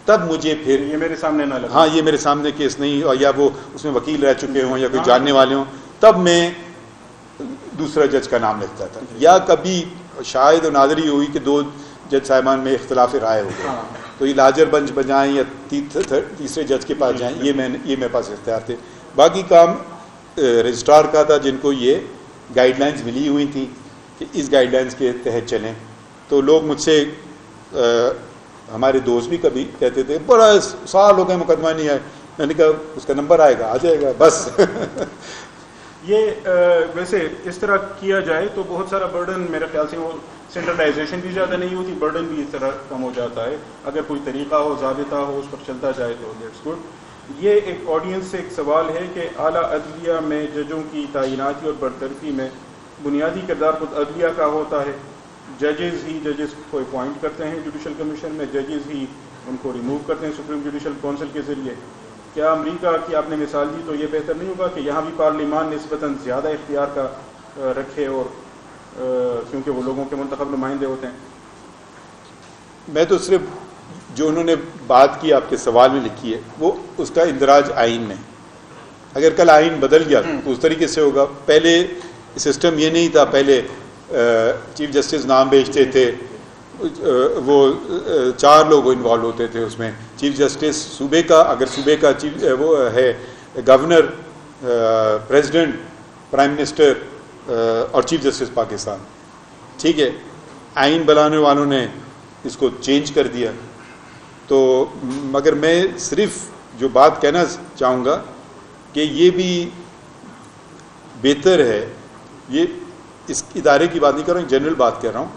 S2: تب مجھے پھر
S3: یہ میرے سامنے نہ لگا،
S2: ہاں یہ میرے سامنے کیس نہیں، اور یا وہ اس میں وکیل رہ چکے ہوں یا کوئی جاننے والے ہوں، تب میں دوسرا جج کا نام لکھتا تھا. یا کبھی شاید و نادر ہی ہوئی کہ 2 جج صاحبان میں اختلاف رائے ہو گیا تو یہ لاجر بنچ بجائیں یا تیسرے جج کے پاس جائیں، یہ میرے پاس اختیار تھے. باقی کام رجسٹرار کا تھا، جن کو یہ گائیڈ لائنز ملی ہوئی تھیں کہ اس گائیڈ لائنز کے تحت چلیں. تو لوگ مجھ سے ہمارے دوست بھی کبھی کہتے تھے بڑا سال ہو گئے مقدمہ نہیں ہے. میں نے کہا اس کا نمبر آئے گا، آ جائے گا بس.
S3: یہ ویسے اس طرح کیا جائے تو بہت سارا برڈن میرے خیال سے وہ سینٹرلائزیشن بھی زیادہ نہیں ہوتی، برڈن بھی اس طرح کم ہو جاتا ہے. اگر کوئی طریقہ ہو، ضابطہ ہو، اس پر چلتا جائے تو دیٹس گڈ. یہ ایک آڈینس سے ایک سوال ہے کہ اعلیٰ عدلیہ میں ججوں کی تعیناتی اور برطرفی میں بنیادی کردار خود عدلیہ کا ہوتا ہے. ججز کو اپوائنٹ کرتے ہیں جوڈیشل کمیشن میں، ججز ہی ان کو ریموو کرتے ہیں سپریم جوڈیشل کونسل کے ذریعے. کیا امریکہ کی آپ نے مثال دی تو یہ بہتر نہیں ہوگا کہ یہاں بھی پارلیمان نسبتاً زیادہ اختیار کا رکھے، اور کیونکہ وہ لوگوں کے منتخب نمائندے ہوتے ہیں؟
S2: میں تو صرف جو انہوں نے بات کی آپ کے سوال میں لکھی ہے وہ اس کا اندراج آئین میں. اگر کل آئین بدل گیا تو اس طریقے سے ہوگا. پہلے سسٹم یہ نہیں تھا، پہلے چیف جسٹس نام بھیجتے تھے، وہ 4 لوگ انوالو ہوتے تھے اس میں. چیف جسٹس صوبے کا، اگر صوبے کا چیف وہ ہے گورنر، پریزیڈنٹ، پرائم منسٹر اور چیف جسٹس پاکستان. ٹھیک ہے، آئین بنانے والوں نے اس کو چینج کر دیا. تو مگر میں صرف جو بات کہنا چاہوں گا کہ یہ بھی بہتر ہے، یہ اس ادارے کی بات نہیں کر رہا ہوں، جنرل بات کر رہا ہوں.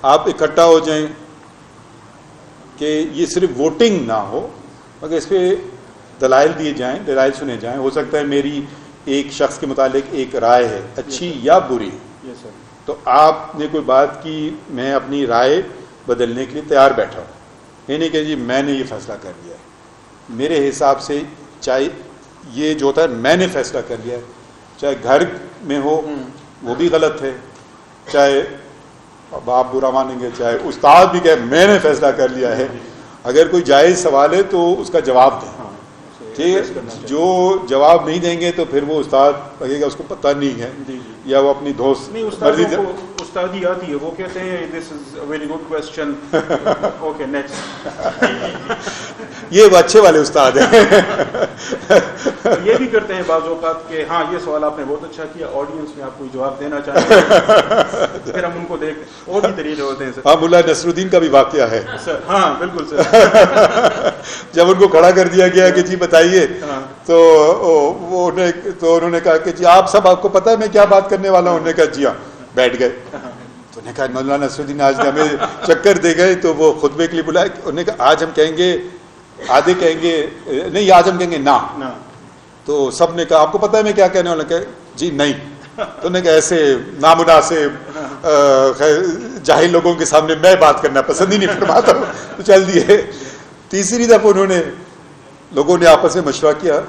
S2: آپ اکٹھا ہو جائیں کہ یہ صرف ووٹنگ نہ ہو مگر اس پہ دلائل دیے جائیں، دلائل سنے جائیں. ہو سکتا ہے میری ایک شخص کے متعلق ایک رائے ہے، اچھی یا بری، تو آپ نے کوئی بات کی، میں اپنی رائے بدلنے کے لیے تیار بیٹھا ہوں. یہ نہیں کہ جی میں نے یہ فیصلہ کر لیا ہے. میرے حساب سے چاہے یہ جو ہوتا ہے میں نے فیصلہ کر لیا ہے، چاہے گھر میں ہو وہ بھی غلط ہے، چاہے آپ برا مانیں گے، چاہے استاد بھی کہے میں نے فیصلہ کر لیا ہے. اگر کوئی جائز سوال ہے تو اس کا جواب دیں. ٹھیک ہے، جو جواب نہیں دیں گے تو پھر وہ استاد لگے گا اس کو پتہ نہیں ہے، یا وہ اپنی دوست مرضی سے
S3: استادی آتی ہے، وہ کہتے ہیں this is a very good question, okay next.
S2: یہ وہ اچھے والے استاد ہیں.
S3: یہ بھی کرتے ہیں بعض اوقات کہ ہاں یہ سوال آپ نے بہت اچھا کیا، آڈینس میں آپ کوئی جواب دینا چاہتے ہیں، پھر ہم ان کو دیکھتے ہیں. اور بھی طریقے ہوتے ہیں سر.
S2: ہاں، ملا نصر الدین کا بھی واقعہ ہے
S3: سر. ہاں بالکل سر.
S2: جب ان کو کھڑا کر دیا گیا کہ جی بتائیے، تو انہوں نے کہا کہ جی آپ کو پتہ ہے میں کیا بات کرنے والا ہوں. انہوں نے کہا جی ہاں. بیٹھ گئے. تو انہوں نے کہا مولانا نصر الدین آج ہمیں چکر دے گئے، تو وہ خطبے کے لیے بلایا. انہوں نے کہا آج ہم کہیں گے، آدھے کہیں گے نہیں، آج ہم کہیں گے نا. تو سب نے کہا آپ کو پتہ ہے میں کیا کہنے والا؟ کہا جی نہیں. تو انہوں نے کہا ایسے نامناسب جاہل لوگوں کے سامنے میں بات کرنا پسند ہی نہیں فرماتا ہوں. تو چل دیے. تیسری دفعہ لوگوں نے آپس میں مشورہ کیا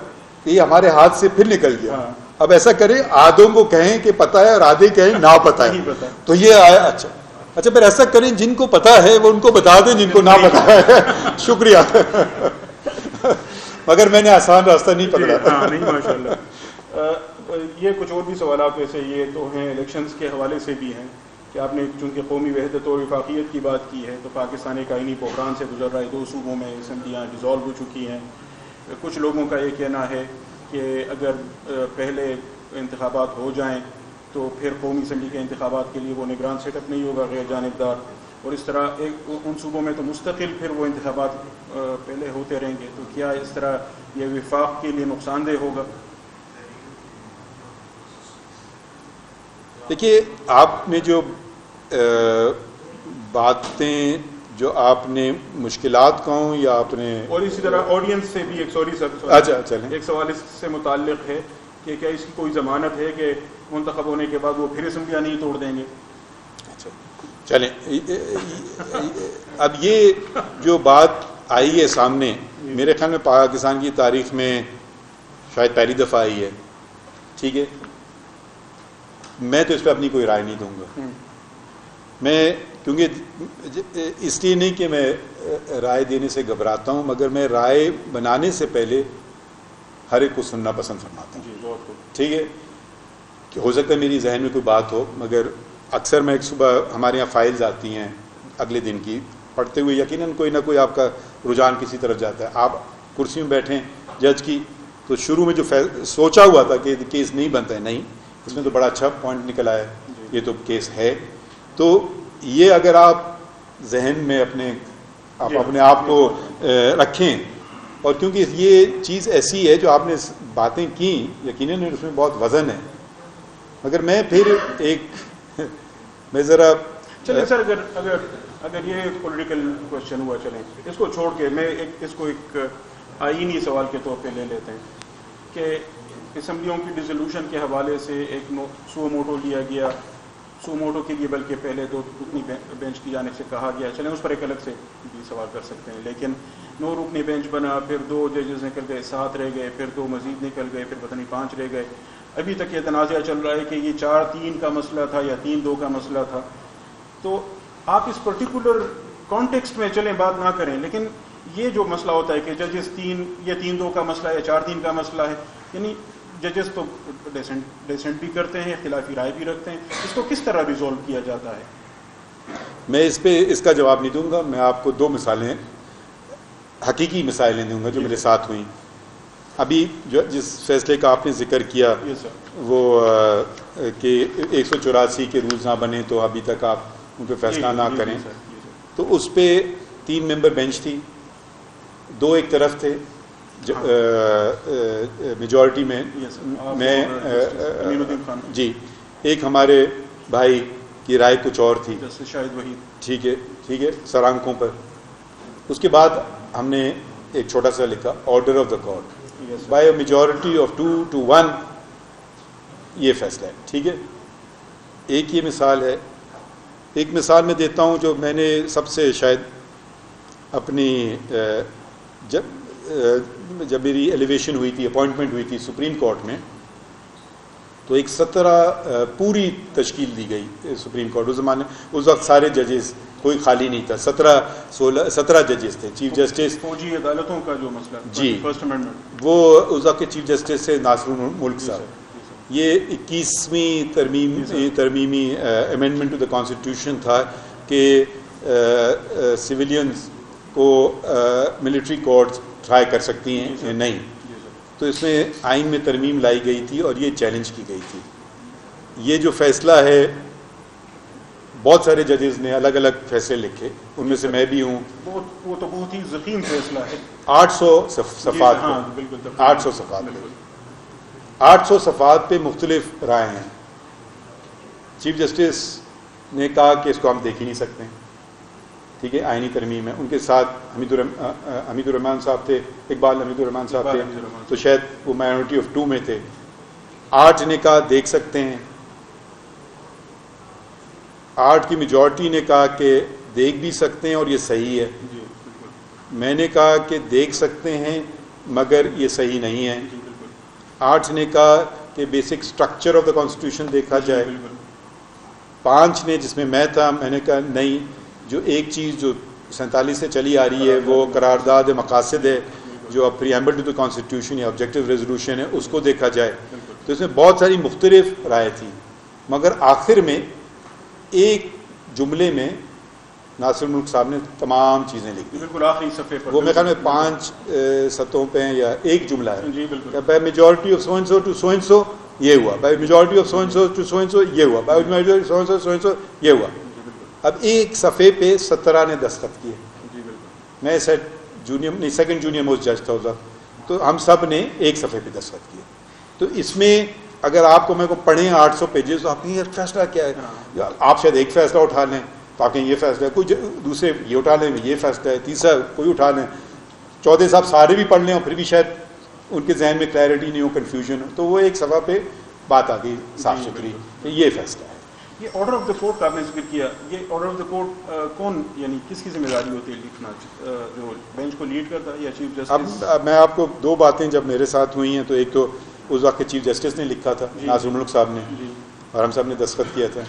S2: کہ یہ ہمارے ہاتھ سے پھر نکل گیا، اب ایسا کریں آدھوں کو کہیں کہ پتہ ہے اور آدھے کہیں نہ پتہ ہے. تو یہ آیا. اچھا اچھا پھر ایسا کریں جن کو پتا ہے وہ ان کو بتا دیں جن کو نہ پتا ہے. شکریہ. مگر میں نے آسان راستہ نہیں پکڑا.
S3: ہاں نہیں ماشاء اللہ. یہ کچھ اور بھی سوالات ویسے یہ تو ہیں الیکشنز کے حوالے سے بھی ہیں کہ آپ نے چونکہ قومی وحدت اور وفاقیت کی بات کی ہے تو پاکستان ایک آئینی بحران سے گزر رہا ہے. 2 صوبوں میں اسمبلیاں ڈیزالو ہو چکی ہیں. کچھ لوگوں کا یہ کہنا ہے کہ اگر پہلے انتخابات ہو جائیں تو پھر قومی اسمبلی کے انتخابات کے لیے وہ نگران سیٹ اپ نہیں ہوگا غیر جانبدار, اور اس طرح ان صوبوں میں تو مستقل پھر وہ انتخابات پہلے ہوتے رہیں گے. تو کیا اس طرح یہ وفاق کے لیے نقصان دہ ہوگا؟
S2: دیکھیے آپ نے جو باتیں جو آپ نے مشکلات کہوں یا آپ نے,
S3: اور اسی طرح آڈینس سے بھی ایک
S2: اچھا چلیں
S3: ایک سوال اس سے متعلق ہے کہ کیا اس کی کوئی ضمانت ہے کہ منتخب ہونے کے بعد وہ پھر اسمبلیاں نہیں توڑ دیں گے؟
S2: اچھا چلیں. اب یہ جو بات آئی ہے سامنے, میرے خیال میں پاکستان کی تاریخ میں شاید پہلی دفعہ آئی ہے. ٹھیک ہے, میں تو اس پہ اپنی کوئی رائے نہیں دوں گا. میں کیونکہ اس لیے نہیں کہ میں رائے دینے سے گھبراتا ہوں, مگر میں رائے بنانے سے پہلے ہر ایک کو سننا پسند فرماتا ہوں.
S3: جی بہت خوب.
S2: ٹھیک ہے, کہ ہو سکتا ہے میری ذہن میں کوئی بات ہو, مگر اکثر میں ایک صبح ہمارے یہاں فائلز آتی ہیں اگلے دن کی, پڑھتے ہوئے یقیناً کوئی نہ کوئی آپ کا رجحان کسی طرف جاتا ہے. آپ کرسی میں بیٹھیں جج کی, تو شروع میں جو سوچا ہوا تھا کہ کیس نہیں بنتا ہے, نہیں اس میں تو بڑا اچھا پوائنٹ نکل آیا, یہ تو کیس ہے. تو یہ اگر آپ ذہن میں اپنے آپ کو رکھیں, اور کیونکہ یہ چیز ایسی ہے جو آپ نے باتیں کی یقیناً اس میں بہت وزن ہے, مگر میں پھر میں ذرا
S3: چلیں سر اگر یہ پولیٹیکل کوشچن ہوا, چلیں اس کو چھوڑ کے میں اس کو ایک آئینی سوال کے طور پہ لے لیتے ہیں کہ اسمبلیوں کی ڈیزولوشن کے حوالے سے ایک سو موٹو لیا گیا. سو موٹو کے لیے بلکہ پہلے 2 رکنی بینچ کی جانب سے کہا گیا, چلیں اس پر ایک الگ سے بھی سوال کر سکتے ہیں, لیکن 9 رکنی بینچ بنا, پھر 2 ججز نکل گئے, 7 رہ گئے, پھر 2 مزید نکل گئے, پھر پتہ نہیں 5 رہ گئے. ابھی تک یہ تنازع چل رہا ہے کہ یہ 4-3 کا مسئلہ تھا یا 3-2 کا مسئلہ تھا. تو آپ اس پرٹیکولر کانٹیکسٹ میں چلیں بات نہ کریں, لیکن یہ جو مسئلہ ہوتا ہے کہ ججز 3 یا 3-2 کا مسئلہ ہے یا 4-3 کا مسئلہ ہے, یعنی ججز تو ڈیسنٹ بھی کرتے ہیں, اختلافی رائے بھی رکھتے ہیں, اس کو کس طرح ریزولو کیا جاتا ہے؟
S2: میں اس پہ اس کا جواب نہیں دوں گا. میں آپ کو 2 مثالیں, حقیقی مثالیں دوں گا جو میرے ساتھ ہوئیں. ابھی جس فیصلے کا آپ نے ذکر کیا وہ کہ 184 کے رولز نہ بنے تو ابھی تک آپ ان پہ فیصلہ نہ کریں, تو اس پہ 3 ممبر بینچ تھی, 2 ایک طرف تھے میجورٹی میں جی, ایک ہمارے بھائی کی رائے کچھ اور تھی,
S3: شاید وہی.
S2: ٹھیک ہے سر آنکھوں پر. اس کے بعد ہم نے ایک چھوٹا سا لکھا order of the court by a majority of 2 to 1, یہ فیصلہ ہے. ٹھیک ہے, ایک یہ مثال ہے. ایک مثال میں دیتا ہوں جو میں نے سب سے شاید اپنی جب میری ایلیویشن ہوئی تھی, اپوائنٹمنٹ ہوئی تھی سپریم کورٹ میں, تو ایک 17 پوری تشکیل دی گئی سپریم کورٹ. اس زمانے اس وقت سارے ججز, کوئی خالی نہیں تھا, 17 ججز تھے. چیف جسٹس
S3: فوجی عدالتوں کا جو مسئلہ
S2: جی,
S3: فرسٹ امینڈمنٹ,
S2: وہ اس وقت کے چیف جسٹس سے ناصر الملک صاحب. یہ 21ویں ترمیمی امینڈمنٹ ٹو دا کانسٹیٹیوشن تھا کہ سویلینز کو ملٹری کورٹس ٹرائی کر سکتی ہیں نہیں. تو اس میں آئین میں ترمیم لائی گئی تھی اور یہ چیلنج کی گئی تھی. یہ جو فیصلہ ہے, بہت سارے ججز نے الگ الگ فیصلے لکھے, ان میں سے میں بھی ہوں.
S3: وہ تو بہت ہی ضخیم فیصلہ ہے.
S2: 800 صفحات, 800 صفحات, 800 صفحات پہ مختلف رائے ہیں. چیف جسٹس نے کہا کہ اس کو ہم دیکھ ہی نہیں سکتے. ٹھیک ہے, آئینی ترمیم ہے. ان کے ساتھ حمید الرحمان صاحب تھے, اقبال حمید الرحمان صاحب تھے, تو شاید وہ مائنورٹی آف 2 میں تھے. 8 نے کہا دیکھ سکتے ہیں, 8 کی میجورٹی نے کہا کہ دیکھ بھی سکتے ہیں اور یہ صحیح ہے. میں نے کہا کہ دیکھ سکتے ہیں مگر یہ صحیح نہیں ہے. 8 نے کہا کہ basic structure of the constitution دیکھا جائے. 5 نے جس میں میں تھا، میں نے کہا نہیں، جو ایک چیز جو 47 سے چلی آ رہی ہے وہ قرارداد مقاصد ہے، جو اب پریامبل ٹو دی کانسٹیٹیوشن یا آبجیکٹو ریزولوشن ہے، اس کو دیکھا جائے تو اس میں بہت ساری مختلف رائے تھیں، مگر آخر میں ایک جملے میں ناصر الملک صاحب نے تمام چیزیں لکھ دی.
S3: بالکل آخری صفحے پر
S2: وہ میرے خیال میں 5 سطحوں پہ ہیں یا ایک جملہ ہے.
S3: جی بالکل.
S2: By majority of so and so to so and so یہ ہوا، by majority of so and so to so and so یہ ہوا، by majority so and so so and so یہ ہوا. اب ایک صفحے پہ 17 نے دستخط کیے.
S3: جی بالکل.
S2: میں سیکنڈ جونیئر موسٹ جج تھا ادھر، تو ہم سب نے ایک صفحے پہ دستخط کیے. تو اس میں اگر آپ کو میں کو پڑھیں 800 پیجز تو آپ کہیں یہ فیصلہ کیا ہے، آپ شاید ایک فیصلہ اٹھا لیں تو آپ کہیں یہ فیصلہ ہے، کوئی دوسرے یہ اٹھا لیں یہ فیصلہ ہے، تیسرا کوئی اٹھا لیں، چودھری صاحب سارے بھی پڑھ لیں اور پھر بھی شاید ان کے ذہن میں کلیئرٹی نہیں ہو، کنفیوژن ہو، تو وہ ایک صفحہ پہ بات آ گئی صاف ستھری کہ یہ فیصلہ ہے.
S3: یہ آرڈر آف دا کورٹ کا آپ نے ذکر کیا، یہ آرڈر آف دا کورٹ کون یعنی کس کی ذمہ داری ہوتی ہے لکھنا، جو بینچ کو لیڈ کرتا ہے یا چیف جسٹس؟
S2: اب میں آپ کو 2 باتیں جب میرے ساتھ ہوئی ہیں تو ایک تو اس وقت کے چیف جسٹس نے لکھا تھا ناصر الملک صاحب نے، اور ہم سب نے دستخط کیا تھا،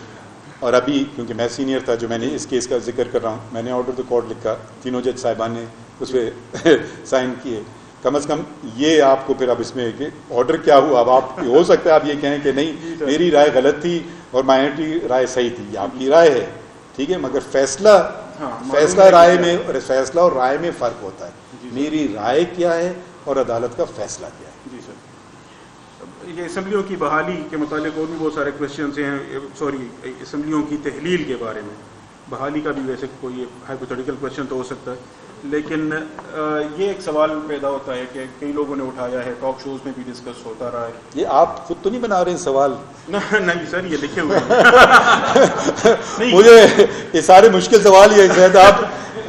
S2: اور ابھی کیونکہ میں سینئر تھا جو میں نے اس کیس کا ذکر کر رہا ہوں، میں نے آرڈر آف دا کورٹ لکھا، تینوں جج صاحبان نے اس پہ سائن کیے. کم از کم یہ آپ کو پھر اب اس میں کہ آرڈر کیا ہوا، اب آپ ہو سکتا ہے آپ یہ کہیں کہ نہیں میری رائے غلط تھی اور مائنورٹی رائے صحیح تھی، یہ آپ کی رائے ہے ٹھیک ہے، مگر فیصلہ رائے میں، فیصلہ اور رائے میں فرق ہوتا ہے. میری رائے کیا ہے اور عدالت کا فیصلہ کیا ہے.
S3: جی سر. یہ اسمبلیوں کی بحالی کے متعلق اور بھی بہت سارے کوشچنس ہیں، سوری اسمبلیوں کی تحلیل کے بارے میں، بحالی کا بھی ویسے کوئی ہائپوتھیٹیکل کوشچن تو ہو سکتا ہے، لیکن یہ ایک سوال پیدا ہوتا ہے کہ کئی لوگوں نے اٹھایا ہے، ٹاک شوز میں بھی ڈسکس ہوتا رہا ہے.
S2: یہ آپ خود تو نہیں بنا رہے ہیں سوال؟
S3: نہیں سر، یہ لکھے ہوئے ہیں.
S2: مجھے یہ سارے مشکل سوال یہ شاید آپ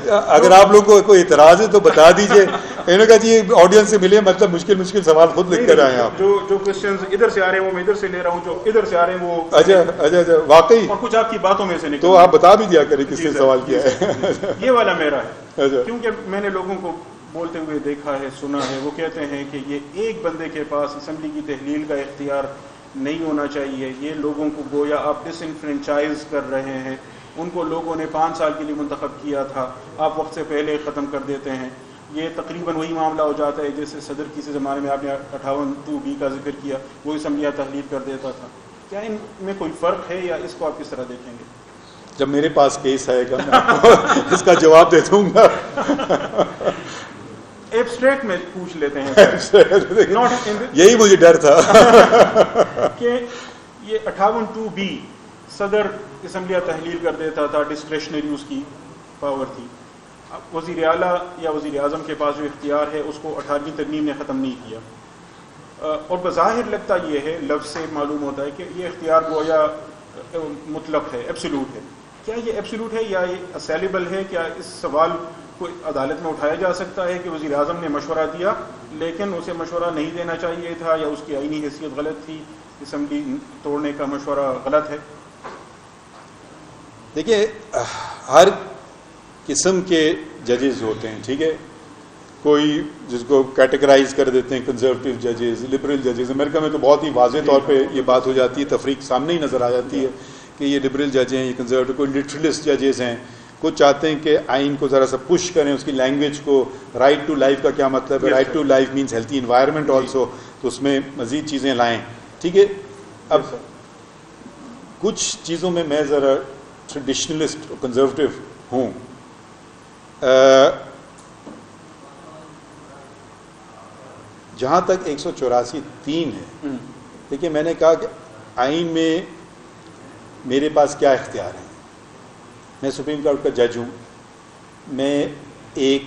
S2: اگر آپ لوگوں کو کوئی اعتراض ہے تو بتا دیجئے. انہوں نے کہا جی آڈینس سے ملے، مطلب مشکل سوال خود لکھ کر آئے ہیں آپ.
S3: جو کوسچنز ادھر سے آ رہے ہیں وہ میں ادھر سے لے رہا ہوں، جو ادھر سے آ رہے ہیں وہ
S2: اچھا واقعی،
S3: اور کچھ آپ کی باتوں میں سے نکل.
S2: تو آپ بتا بھی دیا کریں کس نے سوال کیا ہے.
S3: یہ والا میرا ہے، کیونکہ میں نے لوگوں کو بولتے ہوئے دیکھا ہے، سنا ہے، وہ کہتے ہیں کہ یہ ایک بندے کے پاس اسمبلی کی تحلیل کا اختیار نہیں ہونا چاہیے، یہ لوگوں کو گویا آپ ڈس انفرینچائز کر رہے ہیں، ان کو لوگوں نے 5 سال کے لیے منتخب کیا تھا، آپ وقت سے پہلے ختم کر دیتے ہیں. یہ تقریباً وہی معاملہ ہو جاتا ہے جیسے صدر کسی زمانے میں آپ نے 58(2)B کا ذکر کیا، وہ اسمبلیاں تحلیل کر دیتا تھا. کیا ان میں کوئی فرق ہے یا اس کو آپ کس طرح دیکھیں گے؟
S2: جب میرے پاس کیس آئے گا میں آپ کو اس کا جواب دے دوں گا.
S3: ایبسٹریکٹ میں پوچھ لیتے ہیں،
S2: یہی مجھے ڈر تھا
S3: کہ یہ 58(2)B صدر اسمبلیاں تحلیل کر دیتا تھا، ڈسکریشنری اس کی پاور تھی. وزیر اعلیٰ یا وزیر اعظم کے پاس جو اختیار ہے اس کو 18ویں ترمیم نے ختم نہیں کیا، اور بظاہر لگتا یہ ہے، لفظ سے معلوم ہوتا ہے کہ یہ اختیار گویا مطلق ہے، ایبسولوٹ ہے. کیا یہ ایبسولوٹ ہے یا یہ اسیلیبل ہے؟ کیا اس سوال کو عدالت میں اٹھایا جا سکتا ہے کہ وزیر اعظم نے مشورہ دیا لیکن اسے مشورہ نہیں دینا چاہیے تھا، یا اس کی آئینی حیثیت غلط تھی، اسمبلی توڑنے کا مشورہ غلط ہے؟
S2: دیکھیے ہر قسم کے ججز ہوتے ہیں ٹھیک ہے، کوئی جس کو کیٹیگرائز کر دیتے ہیں کنزرویٹو ججز، لبرل ججز. امریکہ میں تو بہت ہی واضح طور پہ یہ بات ہو جاتی ہے، تفریق سامنے ہی نظر آ جاتی ہے کہ یہ لبرل جج ہیں، یہ کنزرویٹو. کوئی لٹرلسٹ ججز ہیں، کچھ چاہتے ہیں کہ آئین کو ذرا سا پش کریں، اس کی لینگویج کو. رائٹ ٹو لائف کا کیا مطلب ہے؟ Right to life means healthy environment also, تو اس میں مزید چیزیں لائیں ٹھیک ہے. اب کچھ چیزوں میں میں ذرا ٹریڈیشنلسٹ کنزرویٹو ہوں. جہاں تک 184(3) ہے، دیکھیے میں نے کہا کہ آئین میں میرے پاس کیا اختیار ہے. میں سپریم کورٹ کا جج ہوں، میں ایک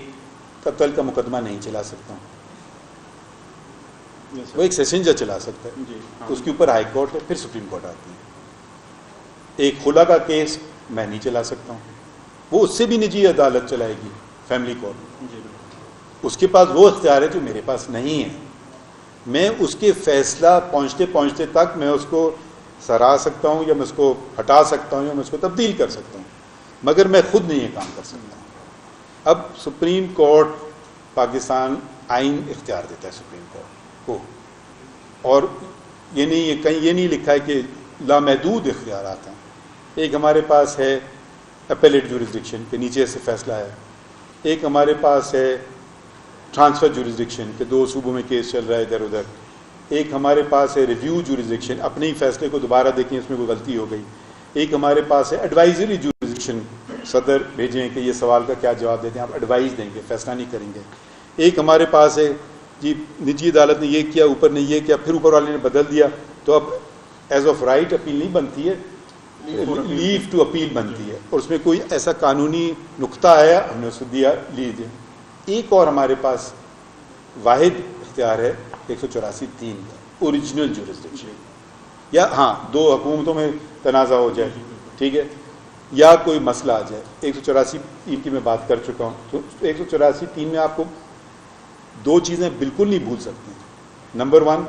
S2: قتل کا مقدمہ نہیں چلا سکتا ہوں، وہ ایک سیشن جج چلا سکتا ہے، اس کے اوپر ہائی کورٹ ہے، پھر سپریم کورٹ آتی ہے. ایک خلا کا کیس میں نہیں چلا سکتا ہوں، وہ اس سے بھی نجی عدالت چلائے گی، فیملی کورٹ. اس کے پاس وہ اختیار ہے جو میرے پاس نہیں ہے. میں اس کے فیصلہ پہنچتے پہنچتے تک میں اس کو سرا سکتا ہوں، یا میں اس کو ہٹا سکتا ہوں، یا میں اس کو تبدیل کر سکتا ہوں، مگر میں خود نہیں یہ کام کر سکتا ہوں. اب سپریم کورٹ پاکستان آئین اختیار دیتا ہے سپریم کورٹ کو، اور یہ نہیں کہیں یہ نہیں لکھا ہے کہ لامحدود اختیارات ہیں. ایک ہمارے پاس ہے اپیلیٹ جورسڈکشن کے نیچے سے فیصلہ ہے، ایک ہمارے پاس ہے ٹرانسفر جورسڈکشن کہ 2 صوبوں میں کیس چل رہا ہے ادھر ادھر، ایک ہمارے پاس ہے ریویو جورسڈکشن اپنے ہی فیصلے کو دوبارہ دیکھیں اس میں کوئی غلطی ہو گئی، ایک ہمارے پاس ہے ایڈوائزری جورسڈکشن صدر بھیجیں کہ یہ سوال کا کیا جواب دیتے ہیں، آپ ایڈوائز دیں گے، فیصلہ نہیں کریں گے، ایک ہمارے پاس ہے جی نجی عدالت نے یہ کیا، اوپر نے یہ کیا، پھر اوپر والے نے بدل دیا، تو اب ایز آف رائٹ اپیل نہیں بنتی ہے، لیو ٹو اپیل بنتی ہے، اور اس میں کوئی ایسا قانونی نقطہ آیا ہم نے اس کو دیا لیو۔ ایک اور ہمارے پاس واحد اختیار ہے 184(3) کا اوریجنل جورسڈکشن، یا ہاں 2 حکومتوں میں تنازع ہو جائے، ٹھیک ہے، یا کوئی مسئلہ آ جائے، 184(3) کی میں بات کر چکا ہوں، تو 184(3) میں آپ کو 2 چیزیں بالکل نہیں بھول سکتے ہیں، number 1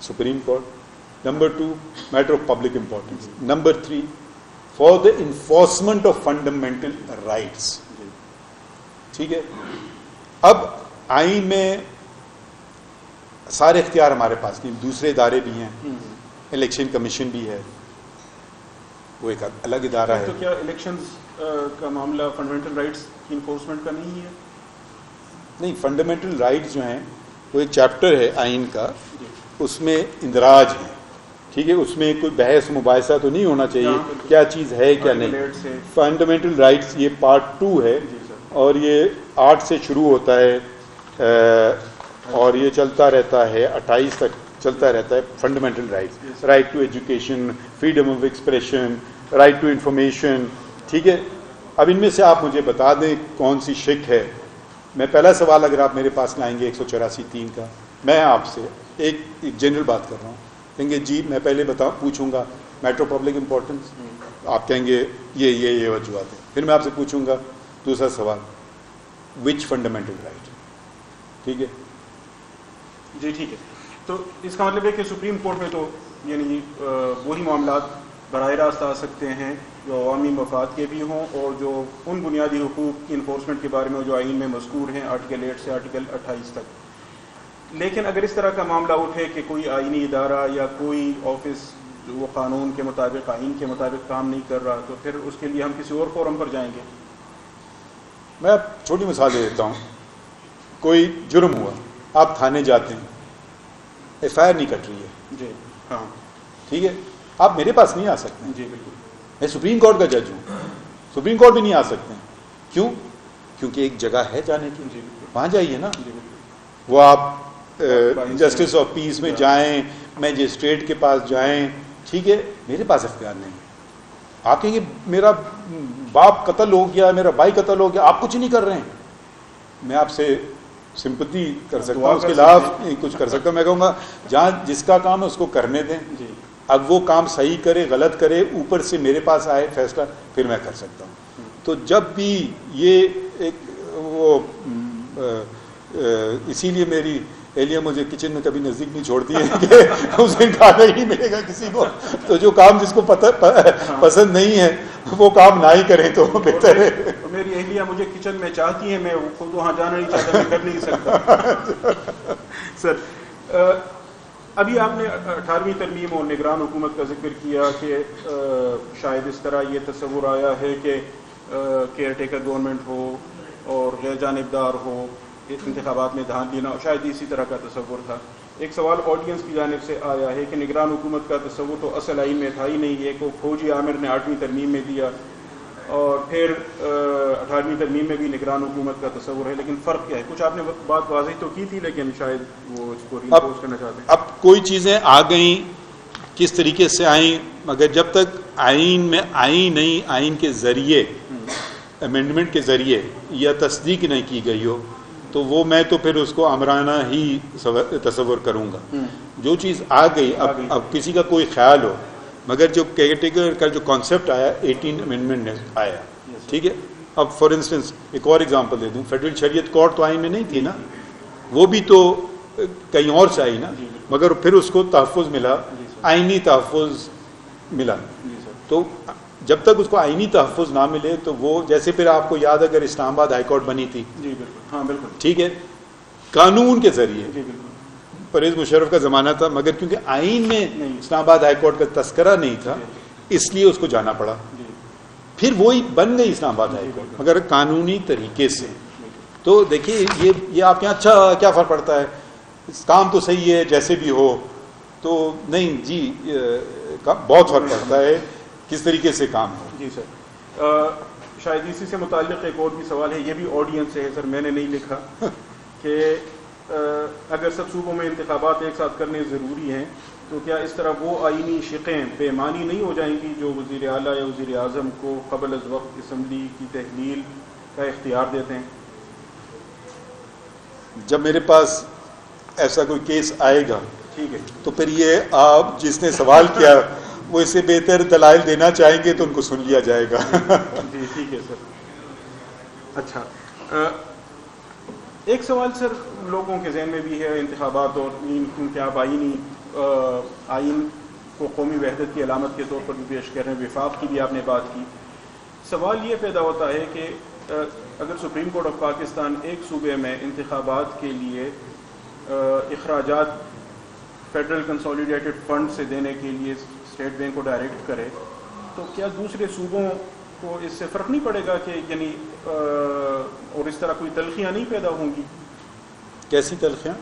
S2: supreme court, number 2 matter of public importance, number 3 for the enforcement of fundamental rights, ٹھیک ہے۔ اب آئین میں سارے اختیار ہمارے پاس نہیں، دوسرے ادارے بھی ہیں، الیکشن کمیشن بھی ہے، وہ ایک الگ ادارہ ہے۔
S3: تو کیا الیکشنز کا معاملہ فنڈامنٹل رائٹس کی انفورسمنٹ کا نہیں ہے؟
S2: نہیں، فنڈامنٹل رائٹس جو ہیں وہ ایک چیپٹر ہے آئین کا، اس میں اندراج ہے، ٹھیک ہے، اس میں کوئی بحث مباحثہ تو نہیں ہونا چاہیے کیا چیز ہے کیا نہیں۔ فنڈامنٹل رائٹس یہ پارٹ 2 ہے، اور یہ 8 سے شروع ہوتا ہے اور یہ چلتا رہتا ہے 28 تک چلتا رہتا ہے۔ Fundamental rights, right to education, freedom of expression, right to information, ٹھیک ہے۔ اب ان میں سے آپ مجھے بتا دیں کون سی شک ہے۔ میں پہلا سوال اگر آپ میرے پاس لائیں گے 184(3) کا، میں آپ سے ایک جنرل بات کر رہا ہوں، کہیں گے جی میں پہلے پوچھوں گا میٹر آف پبلک امپورٹنس، آپ کہیں گے یہ وجوہات ہیں، پھر میں آپ سے پوچھوں گا دوسرا سوال وچ فنڈامنٹل رائٹ، ٹھیک ہے
S3: جی ٹھیک ہے۔ تو اس کا مطلب ہے کہ سپریم کورٹ میں تو یعنی وہی معاملات براہ راست آ سکتے ہیں جو عوامی مفاد کے بھی ہوں، اور جو ان بنیادی حقوق کی انفورسمنٹ کے بارے میں جو آئین میں مذکور ہیں آرٹیکل 8 سے آرٹیکل 28 تک۔ لیکن اگر اس طرح کا معاملہ اٹھے کہ کوئی آئینی ادارہ یا کوئی آفس وہ قانون کے مطابق آئین کے مطابق کام نہیں کر رہا، تو پھر اس کے لیے ہم کسی اور فورم پر جائیں گے؟
S2: میں چھوٹی مثال دے دیتا ہوں، کوئی جرم ہوا، آپ تھانے جاتے ہیں، ایف آئی آر نہیں کٹ رہی ہے،
S3: جی ہاں
S2: ٹھیک ہے، آپ میرے پاس نہیں آ سکتے ہیں،
S3: جی بالکل،
S2: میں سپریم کورٹ کا جج ہوں، سپریم کورٹ بھی نہیں آ سکتے ہیں، کیوں؟ کیونکہ ایک جگہ ہے جانے کی،
S3: جی بالکل،
S2: وہاں جائیے نا،
S3: جی بالکل،
S2: وہ آپ جسٹس آف پیس میں جائیں، میجسٹریٹ کے پاس جائیں، ٹھیک ہے، میرے پاس اختیار نہیں ہے۔ آپ کہیں گے میرا باپ قتل ہو گیا، میرا بھائی قتل ہو گیا، آپ کچھ نہیں کر رہے ہیں، میں آپ سے سمپتی کر سکتا ہوں، اس کے خلاف کچھ کر سکتا ہوں، میں کہوں گا جہاں جس کا کام ہے اس کو کرنے دیں،
S3: جی
S2: اب وہ کام صحیح کرے غلط کرے اوپر سے میرے پاس آئے فیصلہ، پھر میں کر سکتا ہوں۔ تو جب بھی یہ ایک وہ اسی لیے میری اہلیہ مجھے کچن میں کبھی نزدیک نہیں چھوڑتی ہے کہ اس دن کھانا ہی نہیں ملے گا کسی کو، تو جو کام جس کو پسند نہیں ہے وہ کام نہ ہی کریں تو بہتر ہے۔
S3: میری اہلیہ مجھے کچن میں چاہتی ہے، میں خود وہاں جانا نہیں چاہتا، میں کر نہیں سکتا۔ سر ابھی آپ نے 18ویں ترمیم اور نگران حکومت کا ذکر کیا کہ شاید اس طرح یہ تصور آیا ہے کہ کیئر ٹیکر گورنمنٹ ہو اور غیر جانبدار ہو، انتخابات میں دھان دینا، شاید اسی طرح کا تصور تھا۔ ایک سوال آڈینس کی جانب سے آیا ہے کہ نگران حکومت کا تصور تو اصل آئین میں تھا ہی نہیں، یہ کو کھوجی عامر نے 8ویں ترمیم میں دیا، اور پھر 18ویں ترمیم میں بھی نگران حکومت کا تصور ہے، لیکن فرق کیا ہے؟ کچھ آپ نے بات واضح تو کی تھی، لیکن شاید وہ اس کو رینفورس کرنا چاہتے ہیں۔
S2: اب کوئی چیزیں آ گئیں کس طریقے سے آئیں، مگر جب تک آئین میں آئی نہیں، آئین کے ذریعے امینڈمنٹ کے ذریعے یا تصدیق نہیں کی گئی ہو، تو وہ میں تو پھر اس کو آمرانہ ہی تصور کروں گا۔ جو چیز آ گئی اب کسی کا کوئی خیال ہو، مگر جو کیٹیگری کا جو کانسیپٹ آیا 18 امینڈمنٹ نے آیا، ٹھیک ہے۔ اب فار انسٹنس ایک اور اگزامپل دے دوں، فیڈرل شریعت کورٹ تو آئین میں نہیں تھی نا، وہ بھی تو کہیں اور سے آئی نا، مگر پھر اس کو تحفظ ملا، آئینی تحفظ ملا۔ تو جب تک اس کو آئینی تحفظ نہ ملے تو وہ جیسے پھر آپ کو یاد اگر اسلام آباد ہائی کورٹ بنی تھی،
S3: جی بالکل، ہاں بالکل،
S2: ٹھیک ہے، قانون کے ذریعے
S3: جی بالکل،
S2: پرویز مشرف کا زمانہ تھا، مگر کیونکہ آئین میں اسلام آباد ہائی کورٹ کا تذکرہ نہیں تھا، اس لیے اس کو جانا پڑا, پھر وہی بن گئی اسلام آباد ہائی کورٹ مگر قانونی طریقے سے. تو دیکھیے یہ آپ کے یہاں اچھا کیا فرق پڑتا ہے, کام تو صحیح ہے جیسے بھی ہو, تو نہیں جی بہت فرق پڑتا ہے کس طریقے سے کام ہو.
S3: جی سر, شاید اسی سے متعلق ایک اور بھی سوال ہے, یہ بھی آڈینس سے ہے سر, میں نے نہیں لکھا, کہ اگر سب صوبوں میں انتخابات ایک ساتھ کرنے ضروری ہیں تو کیا اس طرح وہ آئینی شقیں بے معنی نہیں ہو جائیں گی جو وزیر اعلیٰ یا وزیر اعظم کو قبل از وقت اسمبلی کی تحلیل کا اختیار دیتے ہیں؟
S2: جب میرے پاس ایسا کوئی کیس آئے گا
S3: ٹھیک ہے,
S2: تو پھر یہ آپ جس نے سوال کیا وہ اس سے بہتر دلائل دینا چاہیں گے تو ان کو سن لیا جائے گا.
S3: جی ٹھیک ہے سر. اچھا, ایک سوال سر لوگوں کے ذہن میں بھی ہے انتخابات اور کیونکہ آپ آئین کو قومی وحدت کی علامت کے طور پر بھی پیش کر رہے ہیں, وفاق کی بھی آپ نے بات کی. سوال یہ پیدا ہوتا ہے کہ اگر سپریم کورٹ آف پاکستان ایک صوبے میں انتخابات کے لیے اخراجات فیڈرل کنسولیڈیٹڈ فنڈ سے دینے کے لیے اسٹیٹ بینک کو ڈائریکٹ کرے, تو کیا دوسرے صوبوں کو اس سے فرق نہیں پڑے گا کہ یعنی اور اس طرح کوئی تلخیاں نہیں پیدا ہوں گی؟
S2: کیسی تلخیاں؟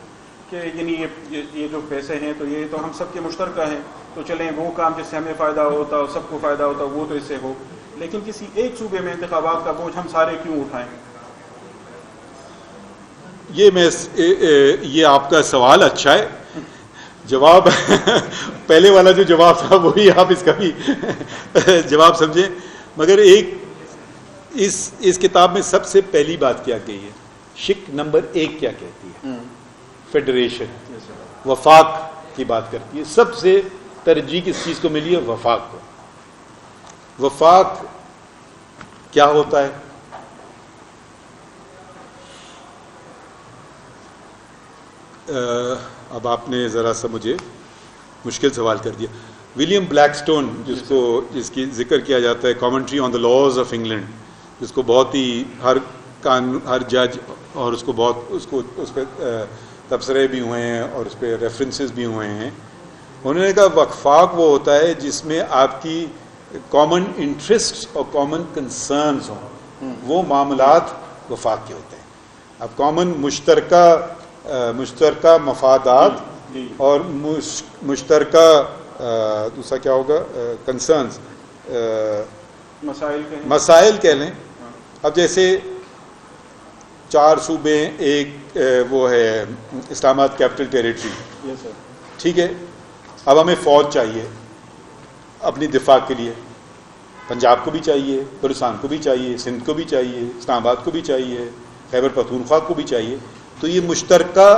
S3: کہ یعنی یہ جو پیسے ہیں تو یہ تو ہم سب کے مشترکہ ہیں, تو چلیں وہ کام جس سے ہمیں فائدہ ہوتا اور سب کو فائدہ ہوتا وہ تو اس سے ہو, لیکن کسی ایک صوبے میں انتخابات کا بوجھ ہم سارے کیوں اٹھائیں؟
S2: یہ آپ کا سوال اچھا ہے, جواب پہلے والا جو جواب تھا وہی آپ اس کا بھی جواب سمجھیں, مگر ایک اس کتاب میں سب سے پہلی بات کیا گئی ہے, شق نمبر 1 کیا کہتی ہے, فیڈریشن, وفاق کی بات کرتی ہے. سب سے ترجیح کس چیز کو ملی ہے؟ وفاق کو. وفاق کیا ہوتا ہے؟ اب آپ نے ذرا سا مجھے مشکل سوال کر دیا. ولیم بلیک سٹون جس کی ذکر کیا جاتا ہے, commentary on the laws of England, جس کو بہت ہی ہر جج اور اس پہ تبصرے بھی ہوئے ہیں اور اس پہ ریفرنسز بھی ہوئے ہیں. انہوں نے کہا وفاق وہ ہوتا ہے جس میں آپ کی کامن انٹرسٹ اور کامن کنسرنز ہوں, وہ معاملات وفاق کے ہوتے ہیں. اب کامن مشترکہ مفادات اور مشترکہ دوسرا کیا ہوگا, کنسرنز, مسائل کہہ لیں. اب جیسے 4 صوبے, ایک وہ ہے اسلام آباد کیپٹل ٹیریٹری, ٹھیک ہے, اب ہمیں فوج چاہیے اپنی دفاع کے لیے, پنجاب کو بھی چاہیے, بلوچستان کو بھی چاہیے, سندھ کو بھی چاہیے, اسلام آباد کو بھی چاہیے, خیبر پختونخوا کو بھی چاہیے. تو یہ مشترکہ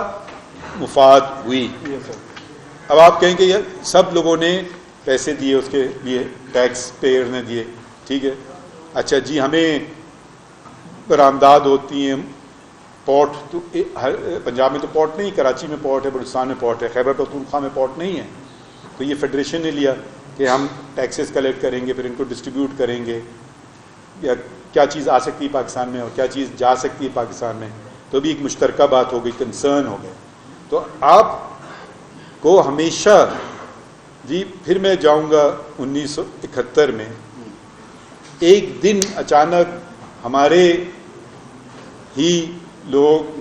S2: مفاد ہوئی. اب آپ کہیں کہ یہ سب لوگوں نے پیسے دیے, اس کے لیے ٹیکس پیئر نے دیے, ٹھیک ہے, اچھا جی ہمیں برآمدات ہوتی ہیں, پورٹ تو پنجاب میں تو پورٹ نہیں, کراچی میں پورٹ ہے, بلوچستان میں پورٹ ہے, خیبر پختونخوا میں پورٹ نہیں ہے. تو یہ فیڈریشن نے لیا کہ ہم ٹیکسز کلیکٹ کریں گے, پھر ان کو ڈسٹریبیوٹ کریں گے, یا کیا چیز آ سکتی ہے پاکستان میں اور کیا چیز جا سکتی ہے پاکستان میں, تو بھی ایک مشترکہ بات ہو گئی, کنسرن ہو گئے. تو آپ کو ہمیشہ جی پھر میں جاؤں گا 1971 میں, ایک دن اچانک ہمارے ہی لوگ,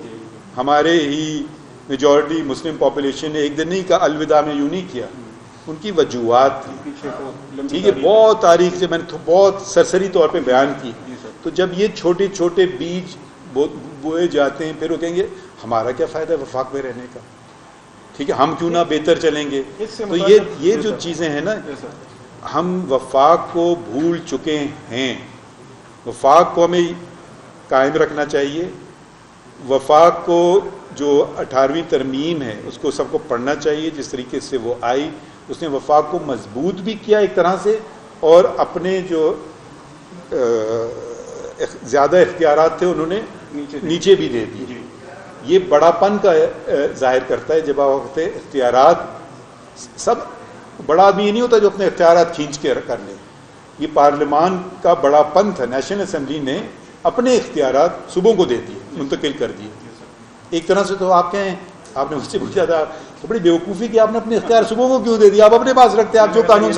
S2: ہمارے ہی میجورٹی مسلم پاپولیشن نے ایک دن نہیں کہا الوداع, میں یوں نہیں کیا, ان کی وجوہات تھی, ٹھیک ہے, بہت تاریخ سے میں نے بہت سرسری طور پہ بیان کی. تو جب یہ چھوٹے چھوٹے بیج بوئے جاتے ہیں, پھر وہ کہیں گے ہمارا کیا فائدہ ہے وفاق میں رہنے کا, ٹھیک ہے, ہم کیوں نہ بہتر چلیں گے. تو یہ جو چیزیں ہیں نا, ہم وفاق کو بھول چکے ہیں. وفاق کو ہمیں قائم رکھنا چاہیے. وفاق کو جو 18ویں ترمیم ہے اس کو سب کو پڑھنا چاہیے جس طریقے سے وہ آئی. اس نے وفاق کو مضبوط بھی کیا ایک طرح سے, اور اپنے جو زیادہ اختیارات تھے انہوں نے نیچے بھی دے دیے. یہ بڑا پن کا ظاہر کرتا ہے جب آپ اختیارات, سب بڑا آدمی یہ نہیں ہوتا جو اپنے اختیارات کھینچ کے کر لے. یہ پارلیمان کا بڑا پن تھا. نیشنل اسمبلی نے اپنے اختیارات صوبوں کو دے دیے, منتقل کر دیے. ایک طرح سے تو آپ کہیں, آپ نے مجھ سے پوچھا تھا تو بڑی بیوقوفی کہ آپ نے اپنے اختیار صوبوں کو کیوں دے دیا, آپ اپنے پاس رکھتے, آپ جو قانون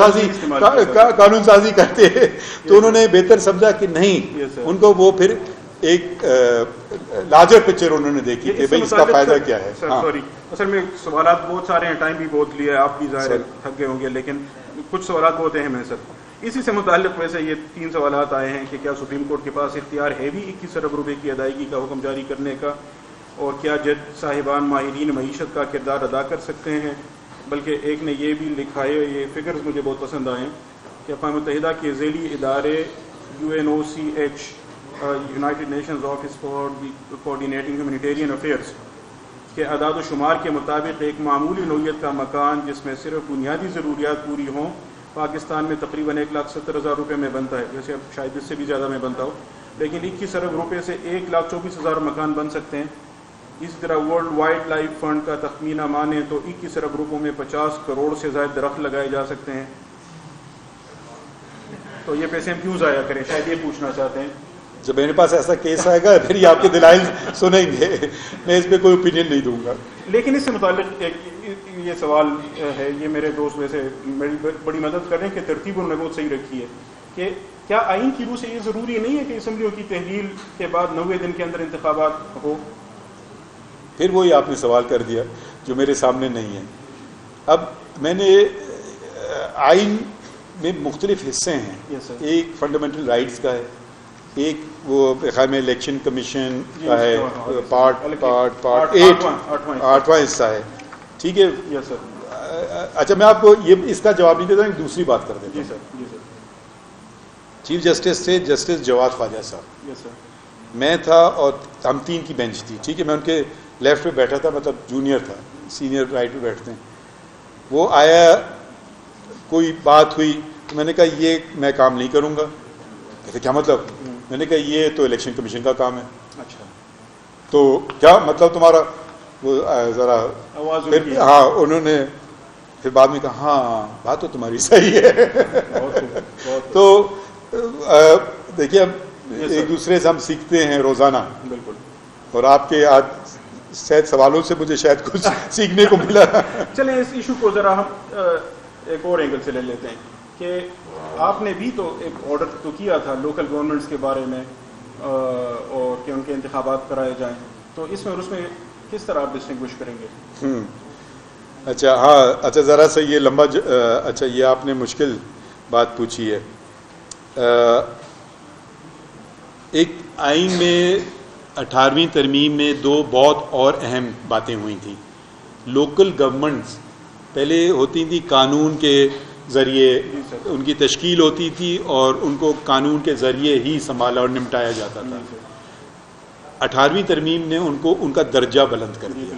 S2: سازی کرتے تو انہوں نے بہتر سمجھا کہ نہیں, ان کو وہ پھر ایک لارجر پکچر انہوں نے دیکھی کہ بھئی اس کا فائدہ کیا ہے.
S3: سوری, اصل میں سوالات بہت سارے ہیں, ٹائم بھی بہت لیا ہے, آپ بھی ظاہر تھک گئے ہوں گے, لیکن کچھ سوالات بہت اہم ہیں سر. اسی سے متعلق ویسے یہ 3 سوالات آئے ہیں کہ کیا سپریم کورٹ کے پاس اختیار ہے بھی 21 ارب روپے کی ادائیگی کا حکم جاری کرنے کا, اور کیا جج صاحبان ماہرین معیشت کا کردار ادا کر سکتے ہیں. بلکہ ایک نے یہ بھی لکھا ہے, یہ فگرز مجھے بہت پسند آئے ہیں, کہ اقوام متحدہ کے ذیلی ادارے UNOCH united nations office for coordinating humanitarian affairs کے اعداد و شمار کے مطابق ایک معمولی نوعیت کا مکان جس میں صرف بنیادی ضروریات پوری ہوں پاکستان میں تقریباً 1,70,000 روپے میں بنتا ہے. ویسے اب شاید اس سے بھی زیادہ میں بنتا ہو, لیکن 21 ارب روپے سے 1,24,000 مکان بن سکتے ہیں. اسی طرح ورلڈ وائلڈ لائف فنڈ کا تخمینہ مانیں تو 21 ارب روپوں میں 50 کروڑ سے زائد درخت لگائے جا سکتے ہیں. تو یہ پیسے ہم کیوں ضائع کریں, شاید یہ پوچھنا چاہتے ہیں.
S2: جب میرے پاس ایسا کیس آئے گا پھر یہ آپ کے دلائل سنیں گے, میں اس پہ کوئی اوپینین نہیں دوں گا.
S3: لیکن اس سے متعلق ایک یہ سوال ہے, یہ میرے دوست ویسے میری بڑی مدد کر رہے ہیں کہ ترتیب انہوں نے بہت صحیح رکھی ہے, کہ کیا آئین کی روح سے یہ ضروری نہیں ہے کہ اسمبلیوں کی تحلیل کے بعد 90 دن کے اندر انتخابات ہو.
S2: پھر وہی آپ نے سوال کر دیا جو میرے سامنے نہیں ہے. اب میں نے آئین میں مختلف حصے ہیں, ایک فنڈامنٹل رائٹس کا ہے, ایک وہ خیال میں الیکشن کمیشن کا ہے, پارٹ 8واں حصہ ہے, ٹھیک ہے. اچھا میں آپ کو یہ اس کا جواب نہیں دیتا ہوں, دوسری بات کر دیتا ہوں. چیف جسٹس تھے جسٹس جواد خواجہ صاحب, میں تھا اور ہم 3 کی بینچ تھی, ٹھیک ہے. میں ان کے لیفٹ پہ بیٹھا تھا, مطلب جونیئر تھا, سینئر رائٹ پہ بیٹھتے ہیں. وہ آیا, کوئی بات ہوئی تو میں نے کہا یہ میں کام نہیں کروں گا. کہتے کیا مطلب؟ میں نے کہا یہ تو الیکشن کمیشن کا کام ہے. اچھا تو کیا مطلب تمہارا؟ وہ ذرا پھر ہاں انہوں نے پھر بعد میں کہا ہاں بات تو تمہاری صحیح ہے. تو دیکھیے اب ایک دوسرے سے ہم سیکھتے ہیں روزانہ, بالکل, اور آپ کے آج شاید سوالوں سے مجھے شاید کچھ سیکھنے کو ملا.
S3: چلیں اس ایشو کو ذرا ہم ایک اور اینگل سے لے لیتے ہیں کہ آپ نے بھی تو ایک آرڈر تو کیا تھا لوکل گورنمنٹس کے بارے میں, اور کہ ان کے انتخابات کرائے جائیں, تو اس میں اور اس میں کس طرح آپ ڈسٹنگوش کریں گے؟
S2: اچھا ہاں, اچھا ذرا سا یہ لمبا اچھا یہ آپ نے مشکل بات پوچھی ہے. ایک آئین میں 18ویں ترمیم میں 2 بہت اور اہم باتیں ہوئی تھیں. لوکل گورنمنٹس پہلے ہوتی تھیں قانون کے ذریعے, ان کی تشکیل ہوتی تھی اور ان کو قانون کے ذریعے ہی سنبھالا اور نمٹایا جاتا تھا. 18ویں ترمیم نے ان کو ان کا درجہ بلند کر دیا.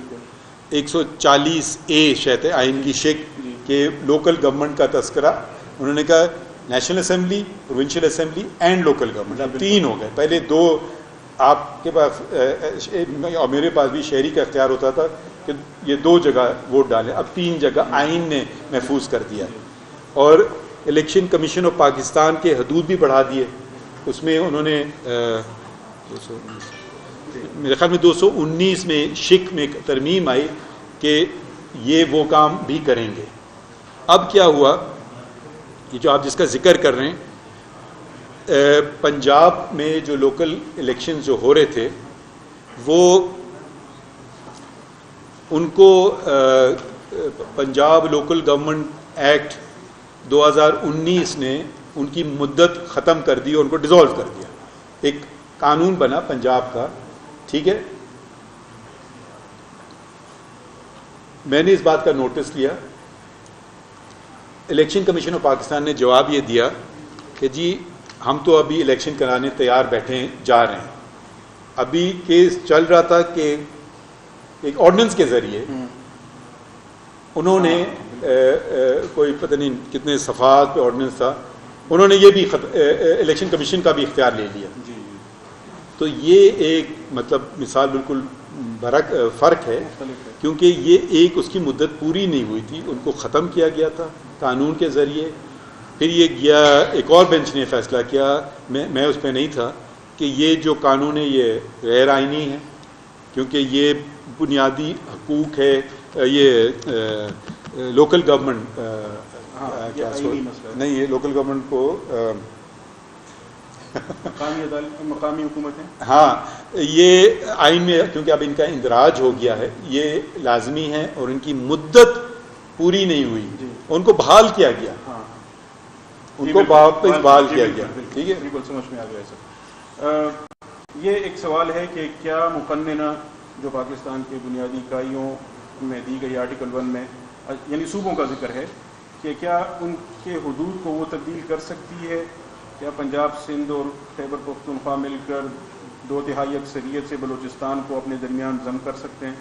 S2: 140A شاید آئین کی شکل کہ لوکل گورنمنٹ کا تذکرہ, انہوں نے کہا national assembly, provincial assembly and local government, 3 ہو گئے. پہلے 2 آپ کے پاس اور میرے پاس بھی شہری کا اختیار ہوتا تھا کہ یہ 2 جگہ ووٹ ڈالیں, اب 3 جگہ آئین نے محفوظ کر دیا. اور الیکشن کمیشن آف پاکستان کے حدود بھی بڑھا دیے. اس میں انہوں نے میرے خیال میں 219 میں شک میں ترمیم آئی کہ یہ وہ کام بھی کریں گے. اب کیا ہوا, یہ جو آپ جس کا ذکر کر رہے ہیں, پنجاب میں جو لوکل الیکشن جو ہو رہے تھے وہ ان کو پنجاب لوکل گورنمنٹ ایکٹ 2019 نے ان کی مدت ختم کر دی اور ان کو ڈیزالو کر دیا. ایک قانون بنا پنجاب کا, ٹھیک ہے. میں نے اس بات کا نوٹس لیا, الیکشن کمیشن آف پاکستان نے جواب یہ دیا کہ جی ہم تو ابھی الیکشن کرانے تیار بیٹھے جا رہے ہیں. ابھی کیس چل رہا تھا کہ ایک آرڈیننس کے ذریعے انہوں نے کوئی پتہ نہیں کتنے صفحات پہ آرڈیننس تھا, انہوں نے یہ بھی الیکشن کمیشن کا بھی اختیار لے لیا. تو یہ ایک مطلب مثال بالکل فرق ہے, کیونکہ یہ ایک اس کی مدت پوری نہیں ہوئی تھی, ان کو ختم کیا گیا تھا قانون کے ذریعے. پھر یہ گیا ایک اور بینچ نے فیصلہ کیا, میں اس پہ نہیں تھا, کہ یہ جو قانون ہے یہ غیر آئینی ہے, کیونکہ یہ بنیادی حقوق ہے یہ لوکل گورنمنٹ
S3: یہ آئینی مسئلہ ہے.
S2: نہیں، یہ لوکل گورنمنٹ کو
S3: مقامی حکومتیں.
S2: ہاں، یہ آئین میں کیونکہ اب ان کا اندراج ہو گیا ہے، یہ لازمی ہے اور ان کی مدت پوری نہیں ہوئی، ان کو بحال کیا گیا، ان کو واپس بحال کیا گیا. ٹھیک ہے،
S3: بالکل سمجھ میں آ گیا سر. یہ ایک سوال ہے کہ کیا مقننہ جو پاکستان کے بنیادی اکائیوں میں دی گئی آرٹیکل 1 میں، یعنی صوبوں کا ذکر ہے، کہ کیا ان کے حدود کو وہ تبدیل کر سکتی ہے؟ کیا پنجاب، سندھ اور خیبر پختونخوا مل کر 2/3 اکثریت سے بلوچستان کو اپنے درمیان ضم کر سکتے ہیں؟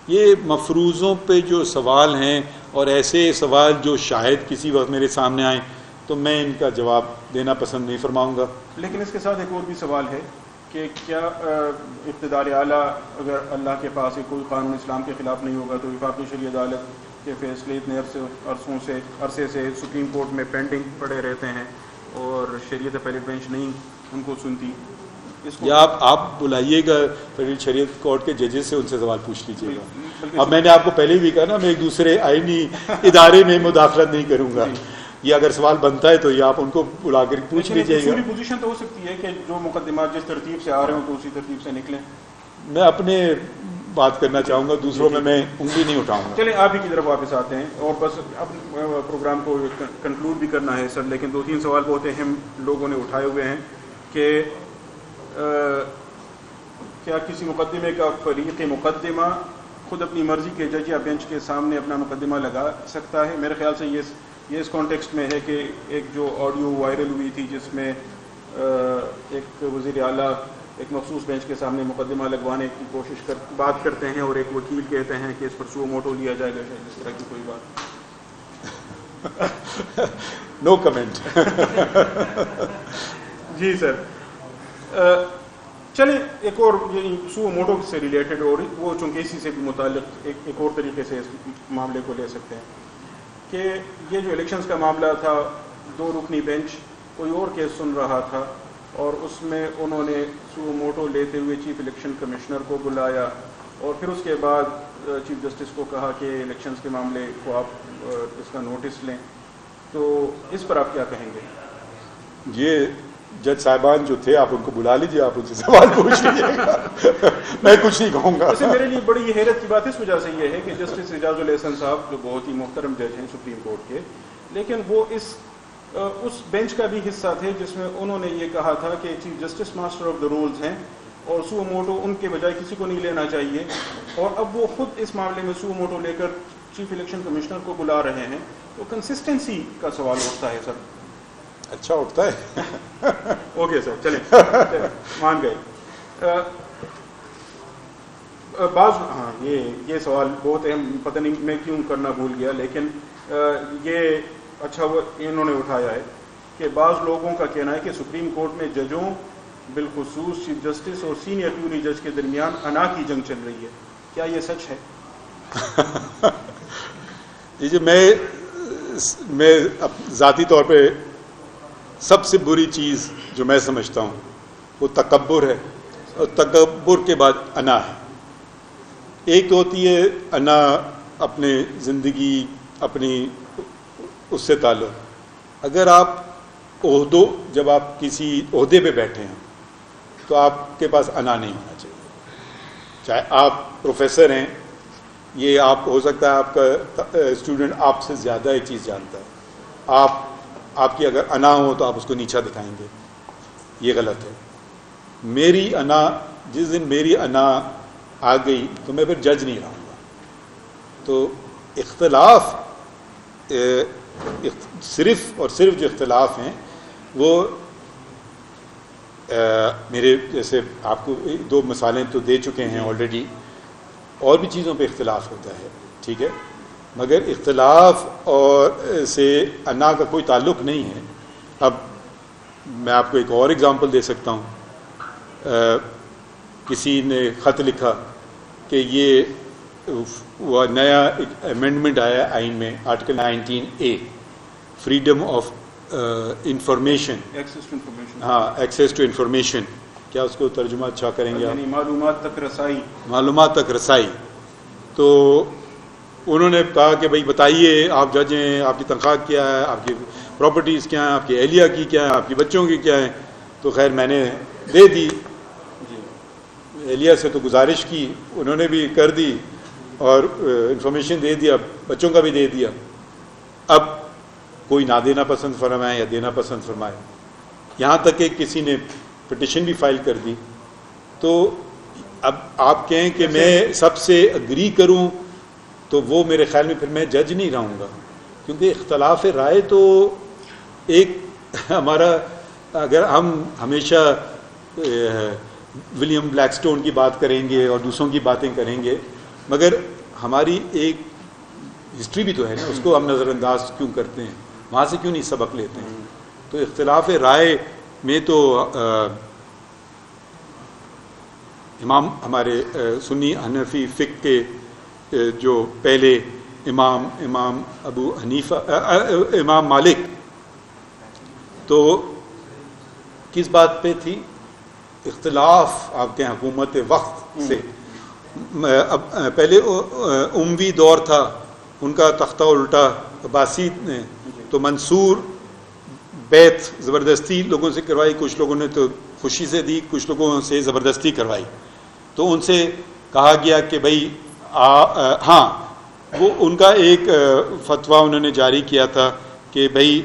S2: یہ مفروضوں پہ جو سوال ہیں اور ایسے سوال جو شاید کسی وقت میرے سامنے آئیں تو میں ان کا جواب دینا پسند نہیں فرماؤں گا.
S3: لیکن اس کے ساتھ ایک اور بھی سوال ہے کہ کیا اقتدار اعلیٰ اگر اللہ کے پاس کوئی قانون اسلام کے خلاف نہیں ہوگا تو وفاقی شرعی عدالت کے فیصلے اتنے عرصے سے سپریم کورٹ میں پینڈنگ پڑے رہتے ہیں اور شریعت اپیلیٹ بینچ نہیں ان کو سنتی؟
S2: یا آپ بلائیے گا فیڈرل شریعت کورٹ کے ججز سے، ان سے سوال پوچھ لیجیے گا. اب میں نے آپ کو پہلے بھی کہا نا، میں ایک دوسرے آئینی ادارے میں مداخلت نہیں کروں گا. یہ اگر سوال بنتا ہے تو یہ آپ ان کو بلا کر پوچھ لیجیے گا.
S3: پوزیشن تو ہو سکتی ہے کہ جو مقدمات جس ترتیب سے آ رہے ہوں تو اسی ترتیب سے نکلیں.
S2: میں اپنے بات کرنا چاہوں گا، دوسروں میں انگلی نہیں اٹھاؤں گا.
S3: چلیں آپ ہی کی طرف واپس آتے ہیں اور بس اب پروگرام کو کنکلوڈ بھی کرنا ہے سر، لیکن 2-3 سوال بہت اہم لوگوں نے اٹھائے ہوئے ہیں کہ کیا کسی مقدمے کا فریق مقدمہ خود اپنی مرضی کے جج یا بینچ کے سامنے اپنا مقدمہ لگا سکتا ہے؟ میرے خیال سے یہ اس کانٹیکسٹ میں ہے کہ ایک جو آڈیو وائرل ہوئی تھی جس میں ایک وزیر اعلیٰ ایک مخصوص بینچ کے سامنے مقدمہ لگوانے کی بات کرتے ہیں اور ایک وکیل کہتے ہیں کہ اس پر سو موٹو لیا جائے گا، شاید اس طرح کی کوئی بات.
S2: نو کمنٹ.
S3: جی سر. چلیں ایک اور سو موٹو سے ریلیٹڈ اور وہ چونکہ اسی سے بھی متعلق ایک اور طریقے سے اس معاملے کو لے سکتے ہیں کہ یہ جو الیکشنز کا معاملہ تھا، 2 رکنی بینچ کوئی اور کیس سن رہا تھا اور اس میں انہوں نے سو موٹو لیتے ہوئے چیف الیکشن کمشنر کو بلایا اور پھر اس کے بعد چیف جسٹس کو کہا کہ الیکشنز کے معاملے کو آپ اس کا نوٹس لیں. تو اس پر آپ کیا کہیں گے؟
S2: یہ جج صاحبان جو تھے آپ ان کو بلا لیجیے، آپ ان سے سوال پوچھ لیجیے گا. میں کچھ نہیں کہوں گا.
S3: ویسے میرے لیے بڑی حیرت کی بات اس وجہ سے یہ ہے کہ جسٹس اعجاز الاحسن صاحب جو بہت ہی محترم جج ہیں سپریم کورٹ کے، لیکن وہ اس بینچ کا بھی حصہ تھے جس میں انہوں نے یہ کہا تھا کہ chief justice master of the rules ہیں اور سو موٹو ان کے بجائے کسی کو نہیں لینا چاہیے، اور اب وہ خود اس معاملے میں سو موٹو لے کر چیف الیکشن کمشنر کو بلا رہے ہیں. تو کنسسٹنسی کا سوال اٹھتا ہے سر.
S2: اچھا اٹھتا ہے.
S3: اوکے سر، چلیں مان گئے. ہاں یہ سوال بہت اہم، پتہ نہیں میں کیوں کرنا بھول گیا، لیکن یہ اچھا وہ انہوں نے اٹھایا ہے کہ بعض لوگوں کا کہنا ہے کہ سپریم کورٹ میں ججوں بالخصوص چیف جسٹس اور سینئر اٹارنی جج کے درمیان انا کی جنگ چل رہی ہے. کیا یہ سچ ہے؟
S2: یہ میں ذاتی طور پہ سب سے بری چیز جو میں سمجھتا ہوں وہ تکبر ہے، اور تکبر کے بعد انا ہے. ایک تو ہوتی ہے انا اپنے زندگی اپنی اس سے تعلق. اگر آپ جب آپ کسی عہدے پہ بیٹھے ہیں تو آپ کے پاس انا نہیں ہونا چاہیے. چاہے آپ پروفیسر ہیں، یہ آپ ہو سکتا ہے آپ کا اسٹوڈنٹ آپ سے زیادہ ایک چیز جانتا ہے، آپ کی اگر انا ہو تو آپ اس کو نیچا دکھائیں گے، یہ غلط ہے. میری انا، جس دن میری انا آ گئی تو میں پھر جج نہیں رہوں گا. تو اختلاف صرف اور صرف جو اختلاف ہیں وہ میرے جیسے آپ کو 2 مثالیں تو دے چکے ہیں آلریڈی، اور بھی چیزوں پہ اختلاف ہوتا ہے، ٹھیک ہے، مگر اختلاف اور سے انا کا کوئی تعلق نہیں ہے. اب میں آپ کو ایک اور اگزامپل دے سکتا ہوں. کسی نے خط لکھا کہ یہ وہ نیا ایک امینڈمنٹ آیا آئین میں، article 19A، freedom of information, ہاں، ایکسیس ٹو انفارمیشن. کیا اس کو ترجمہ اچھا کریں گے؟
S3: یعنی معلومات تک رسائی.
S2: معلومات تک رسائی. تو انہوں نے کہا کہ بھائی بتائیے آپ جج ہیں، آپ کی تنخواہ کیا ہے، آپ کی پراپرٹیز کیا ہیں، آپ کی اہلیہ کی کیا ہے، آپ کے بچوں کی کیا ہیں. تو خیر میں نے دے دی. اہلیہ سے تو گزارش کی، انہوں نے بھی کر دی اور انفارمیشن دے دیا، بچوں کا بھی دے دیا. اب کوئی نہ دینا پسند فرمائے یا دینا پسند فرمائے، یہاں تک کہ کسی نے پٹیشن بھی فائل کر دی. تو اب آپ کہیں کہ میں سب سے اگری کروں تو وہ میرے خیال میں پھر میں جج نہیں رہوں گا، کیونکہ اختلاف رائے تو ایک ہمارا، اگر ہم ہمیشہ ولیم بلیک سٹون کی بات کریں گے اور دوسروں کی باتیں کریں گے، مگر ہماری ایک ہسٹری بھی تو ہے نا، اس کو ہم نظر انداز کیوں کرتے ہیں، وہاں سے کیوں نہیں سبق لیتے ہیں. تو اختلاف رائے میں تو امام ہمارے سنی حنفی فقہ کے جو پہلے امام ابو حنیفہ امام مالک، تو کس بات پہ تھی اختلاف آپ کے حکومت وقت سے. پہلے اموی دور تھا، ان کا تختہ الٹا عباسید نے، تو منصور بیعت زبردستی لوگوں سے کروائی، کچھ لوگوں نے تو خوشی سے دی، کچھ لوگوں سے زبردستی کروائی. تو ان سے کہا گیا کہ بھائی ہاں، وہ ان کا ایک فتویٰ انہوں نے جاری کیا تھا کہ بھائی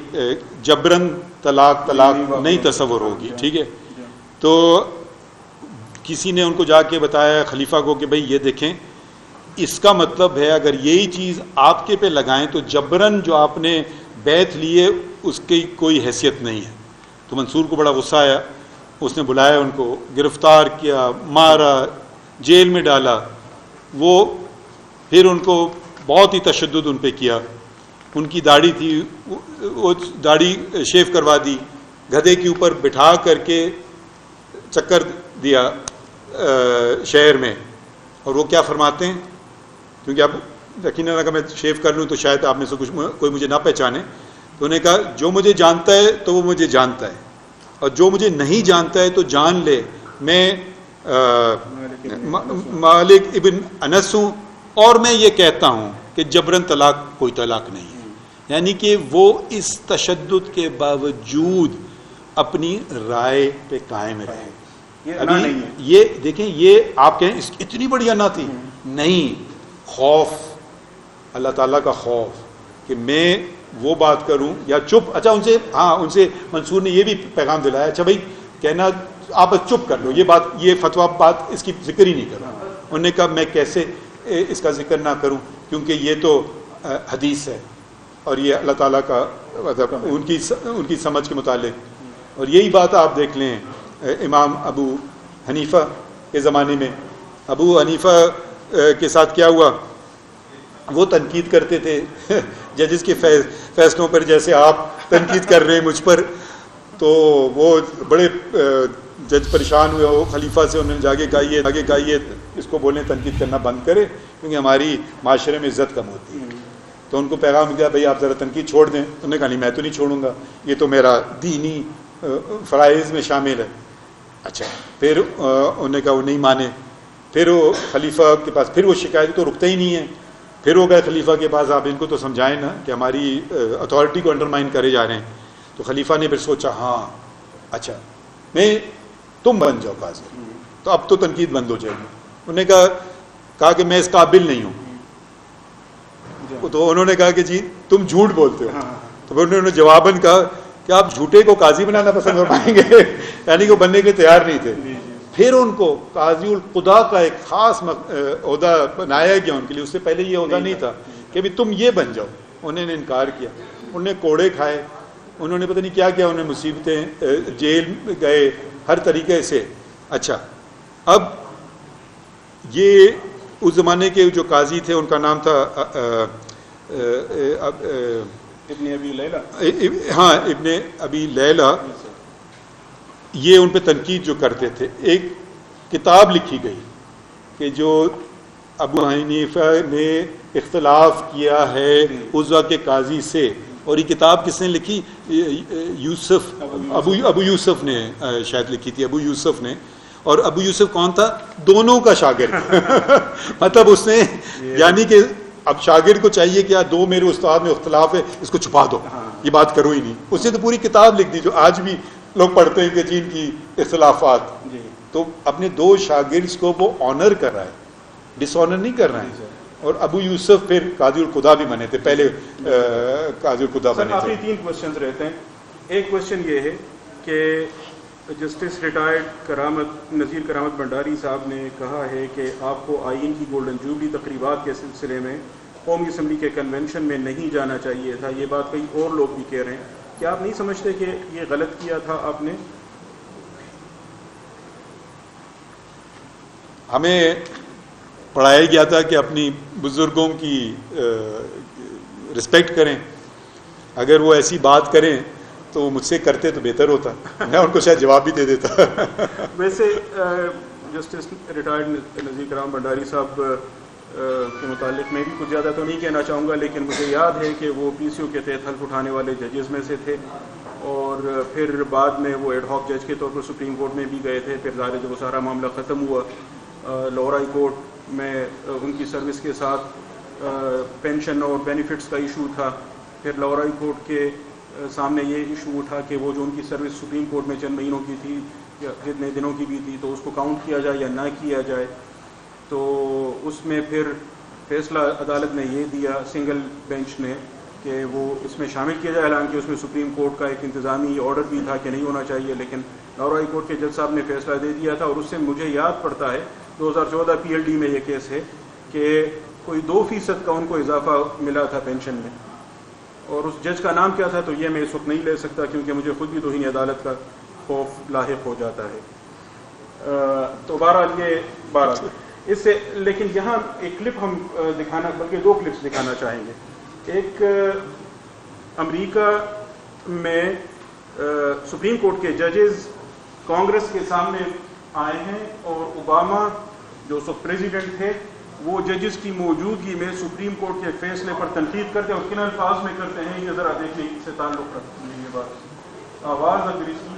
S2: جبرن طلاق نہیں تصور ہوگی، ٹھیک ہے. تو کسی نے ان کو جا کے بتایا خلیفہ کو کہ بھئی یہ دیکھیں، اس کا مطلب ہے اگر یہی چیز آپ کے پہ لگائیں تو جبرن جو آپ نے بیعت لی ہے اس کی کوئی حیثیت نہیں ہے. تو منصور کو بڑا غصہ آیا، اس نے بلایا ان کو، گرفتار کیا، مارا، جیل میں ڈالا. وہ پھر ان کو بہت ہی تشدد ان پہ کیا. ان کی داڑھی تھی، وہ داڑھی شیو کروا دی، گدھے کے اوپر بٹھا کر کے چکر دیا شہر میں. اور وہ کیا فرماتے ہیں، کیونکہ اب یقیناً اگر میں شیو کر لوں تو شاید آپ میں سے کوئی مجھے نہ پہچانے. تو انہوں نے کہا جو مجھے جانتا ہے تو وہ مجھے جانتا ہے، اور جو مجھے نہیں جانتا ہے تو جان لے میں مالک ابن انس ہوں، اور میں یہ کہتا ہوں کہ جبرن طلاق کوئی طلاق نہیں ہے. یعنی کہ وہ اس تشدد کے باوجود اپنی رائے پہ قائم رہے. ابھی یہ دیکھیں، یہ آپ کہیں اتنی بڑی انا تھی نہیں، خوف، اللہ تعالیٰ کا خوف کہ میں وہ بات کروں یا چپ. اچھا ان سے منصور نے یہ بھی پیغام دلایا، اچھا بھائی کہنا آپ چپ کر لو، یہ بات، یہ فتویٰ بات اس کی ذکر ہی نہیں کروں. انہوں نے کہا میں کیسے اس کا ذکر نہ کروں، کیونکہ یہ تو حدیث ہے اور یہ اللہ تعالیٰ کا مطلب ان کی سمجھ کے متعلق. اور یہی بات آپ دیکھ لیں امام ابو حنیفہ کے زمانے میں. ابو حنیفہ کے ساتھ کیا ہوا، وہ تنقید کرتے تھے ججز کے فیصلوں پر، جیسے آپ تنقید کر رہے ہیں مجھ پر. تو وہ بڑے جج پریشان ہوئے، وہ خلیفہ سے انہوں نے جا کے کہا یہ اس کو بولیں تنقید کرنا بند کرے، کیونکہ ہماری معاشرے میں عزت کم ہوتی ہے. تو ان کو پیغام دیا بھائی آپ ذرا تنقید چھوڑ دیں. انہوں نے کہا نہیں میں تو نہیں چھوڑوں گا، یہ تو میرا دینی فرائض میں شامل ہے. اچھا پھر انہوں نے کہا وہ نہیں مانے. پھر وہ خلیفہ کے پاس، پھر وہ شکایت تو رکتا ہی نہیں ہے. پھر وہ گئے خلیفہ کے پاس، آپ ان کو تو سمجھائیں نا کہ ہماری اتھارٹی کو انڈرمائن کرے جا رہے ہیں. تو خلیفہ نے پھر سوچا ہاں اچھا تم بن جاؤ قاضی، تو اب تو تنقید بند ہو جائے گی. انہوں نے کہا کہ میں اس قابل نہیں ہوں. تو انہوں نے کہا کہ جی تم جھوٹ بولتے ہو. تو پھر انہوں نے جواباً کہا کہ آپ جھوٹے کو قاضی بنانا پسند فرمائیں گے، یعنی کہ وہ بننے کے تیار نہیں تھے. پھر ان کو قاضی القضا کا ایک خاص عہدہ بنایا گیا ان کے لیے. اس سے پہلے یہ عہدہ نہیں تھا کہ بھی تم یہ بن جاؤ. انہوں نے انکار کیا، انہوں نے کوڑے کھائے، انہوں نے پتہ نہیں کیا کیا، انہوں نے مصیبتیں، جیل گئے ہر طریقے سے. اچھا اب یہ اس زمانے کے جو قاضی تھے ان کا نام تھا
S3: ابن ابی لیلہ.
S2: ہاں ابن ابی لیلہ. یہ ان پہ تنقید جو کرتے تھے، ایک کتاب لکھی گئی کہ جو ابو حنیفہ نے اختلاف کیا ہے عزوہ کے قاضی سے. اور یہ کتاب کس نے لکھی؟ یوسف ابو یوسف نے شاید لکھی تھی، ابو یوسف نے. اور ابو یوسف کون تھا؟ دونوں کا شاگرد مطلب اس نے یعنی کہ اب شاگرد کو چاہیے کہ دو میرے استاد میں اختلاف ہے اس کو چھپا دو, یہ بات کرو ہی نہیں. اس نے تو پوری کتاب لکھ دی جو آج بھی لوگ پڑھتے ہیں کہ جن کی اختلافات. تو اپنے دو شاگرد کو وہ آنر کر رہا ہے, ڈس آنر نہیں کر رہا ہے. اور ابو یوسف پھر قاضی الخدا بھی بنے تھے, پہلے قاضی الخدا بنے تھے.
S3: آخری 3 کوشچنز رہتے ہیں. ایک کوشچن یہ ہے کہ جسٹس ریٹائرڈ نذیر کرامت بھنڈاری صاحب نے کہا ہے کہ آپ کو آئین کی گولڈن جوبلی تقریبات کے سلسلے میں قومی اسمبلی کے کنونشن میں نہیں جانا چاہیے تھا. یہ بات کئی اور لوگ بھی کہہ رہے ہیں. کیا آپ نہیں سمجھتے کہ یہ غلط کیا تھا آپ نے؟
S2: ہمیں پڑھایا گیا تھا کہ اپنی بزرگوں کی رسپیکٹ کریں. اگر وہ ایسی بات کریں تو مجھ سے کرتے تو بہتر ہوتا, میں ان کو شاید جواب بھی دے دیتا.
S3: ویسے جسٹس ریٹائرڈ نذیر کرام بھنڈاری صاحب کے متعلق میں بھی کچھ زیادہ تو نہیں کہنا چاہوں گا, لیکن مجھے یاد ہے کہ وہ پی سی او کے تحت حلف اٹھانے والے ججز میں سے تھے, اور پھر بعد میں وہ ایڈ ہاک جج کے طور پر سپریم کورٹ میں بھی گئے تھے. پھر ظاہر جب وہ سارا معاملہ ختم ہوا, لاہور ہائی کورٹ میں ان کی سروس کے ساتھ پینشن اور بینیفٹس کا ایشو تھا. پھر لاہور ہائی کورٹ کے سامنے یہ ایشو اٹھا کہ وہ جو ان کی سروس سپریم کورٹ میں چند مہینوں کی تھی یا کتنے دنوں کی بھی تھی, تو اس کو کاؤنٹ کیا جائے یا نہ کیا جائے. تو اس میں پھر فیصلہ عدالت نے یہ دیا سنگل بینچ نے کہ وہ اس میں شامل کیا جائے. حالانکہ اس میں سپریم کورٹ کا ایک انتظامی آرڈر بھی تھا کہ نہیں ہونا چاہیے, لیکن لاہور ہائی کورٹ کے جج صاحب نے فیصلہ دے دیا تھا. اور اس سے مجھے یاد پڑتا ہے 2014 پی ایل ڈی میں یہ کیس ہے کہ کوئی 2% کا ان کو اضافہ ملا تھا پینشن میں, اور اس جج کا نام کیا تھا تو یہ میں اس وقت نہیں لے سکتا کیونکہ مجھے خود بھی توہین عدالت کا خوف لاحق ہو جاتا ہے. تو بہرحال یہ بات اس سے, لیکن یہاں ایک کلپ ہم دکھانا, بلکہ 2 کلپس دکھانا چاہیں گے. ایک امریکہ میں سپریم کورٹ کے ججز کانگریس کے سامنے آئے ہیں, اور اوباما جو اس وقت پریزیڈنٹ تھے وہ ججز کی موجودگی میں سپریم کورٹ کے فیصلے پر تنقید کرتے ہیں. اور کن الفاظ میں کرتے ہیں یہ ذرا دیکھیں, اس سے تعلق رکھتے ہیں. یہ بات آواز اگر اس کی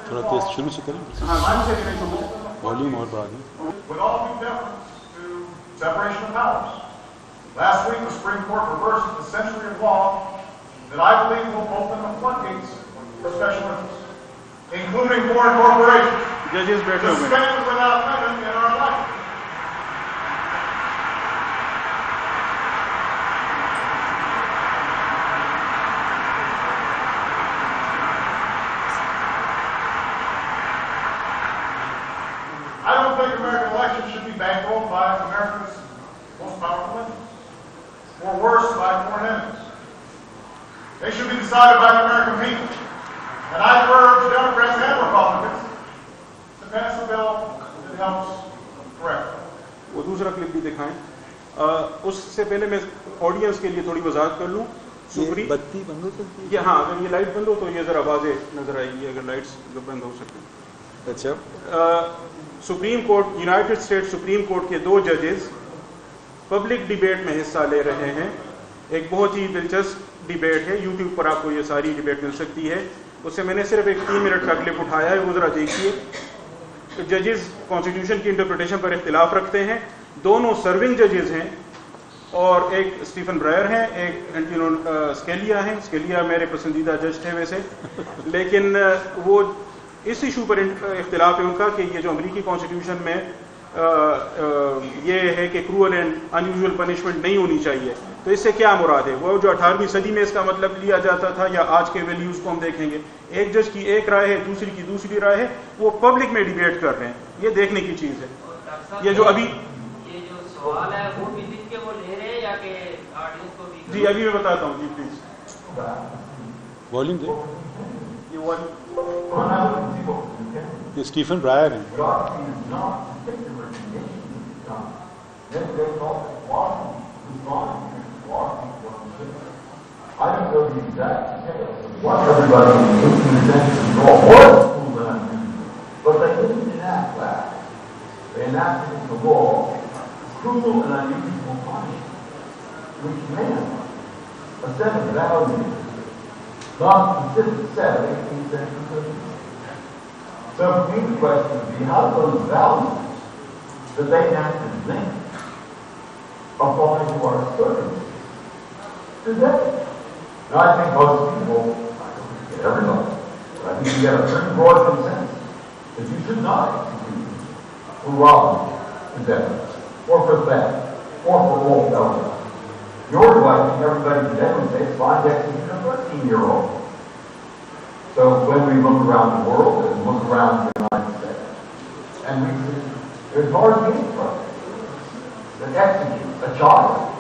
S2: تھوڑا تیز شروع سے کریں, والیوم اور بڑھا دیں.
S5: Last week, the Supreme Court reversed the century of law that I believe will open the floodgates for special interests, including foreign corporations, to spend without limit in our life. I don't think American elections should be bankrolled by America's most powerful enemies, or worse, by foreign enemies. They should be decided by the American people. And I urge Democrats and Republicans to pass a bill that helps correct them.
S3: وہ دوسرا clip بھی دکھائیں. اس سے پہلے میں audience کے لیے تھوڑی وضاحت کر لوں.
S2: بتی بند ہو سکتی
S3: ہے, ہاں اگر یہ لائٹ بند ہو تو یہ ذرا واضح نظر آئے گی, اگر لائٹس بند ہو سکیں.
S2: اچھا,
S3: supreme court, United state supreme court کے 2 ججز پبلک ڈیبیٹ میں حصہ لے رہے ہیں. ایک بہت ہی دلچسپ ڈیبیٹ ہے, یوٹیوب پر آپ کو یہ ساری ڈیبیٹ مل سکتی ہے. اس سے میں نے صرف ایک 3 منٹ کا کلپ اٹھایا ہے, وہ ذرا دیکھیے. ججز کانسٹیٹیوشن کی انٹرپریٹیشن پر اختلاف رکھتے ہیں. دونوں سرونگ ججز ہیں, اور ایک اسٹیفن برائر ہیں, ایک اینٹونو اسکیلیا ہیں. اسکیلیا میرے پسندیدہ جج تھے ویسے, لیکن وہ اس ایشو پر اختلاف ہے ان کا کہ یہ جو امریکی کانسٹیٹیوشن میں یہ ہے کہ کروئل اینڈ انیوژل پنشمنٹ نہیں ہونی چاہیے. تو اس سے کیا مراد ہے؟ وہ جو 18ویں صدی میں اس کا مطلب لیا جاتا تھا, یا آج کے ویلیوز کو ہم دیکھیں گے. ایک جج کی ایک رائے ہے, دوسری کی دوسری رائے ہے, وہ پبلک میں ڈیبیٹ کر رہے ہیں. یہ دیکھنے کی چیز ہے. یہ جو ابھی
S6: یہ جو سوال ہے وہ بھی لکھ کے وہ لے رہے ہیں یا کہ آڈینس کو بھی؟
S3: جی ابھی میں بتاتا ہوں. جی پلیز
S2: والیوم دیں.
S3: یہ
S2: اسٹیفن برائر ہیں.
S5: I don't know the exact what everybody in the 18th century law was school that I'm using, but they didn't enact that. They enacted in the law cruel and unusual punishment, which meant a set of values not specific set of 18th century. So the main question would be, how do those values that they have to think apply to our circumstances today? Now, I think most people, I don't think you get everybody, but I think you get a pretty broad consensus that you should not execute for robbery to death, or for theft, or for all felonies. Yours, I think everybody today would say it's fine to execute a 13-year-old. So when we look around the world and look around the United States, and we see there's hardly any president that executes a child,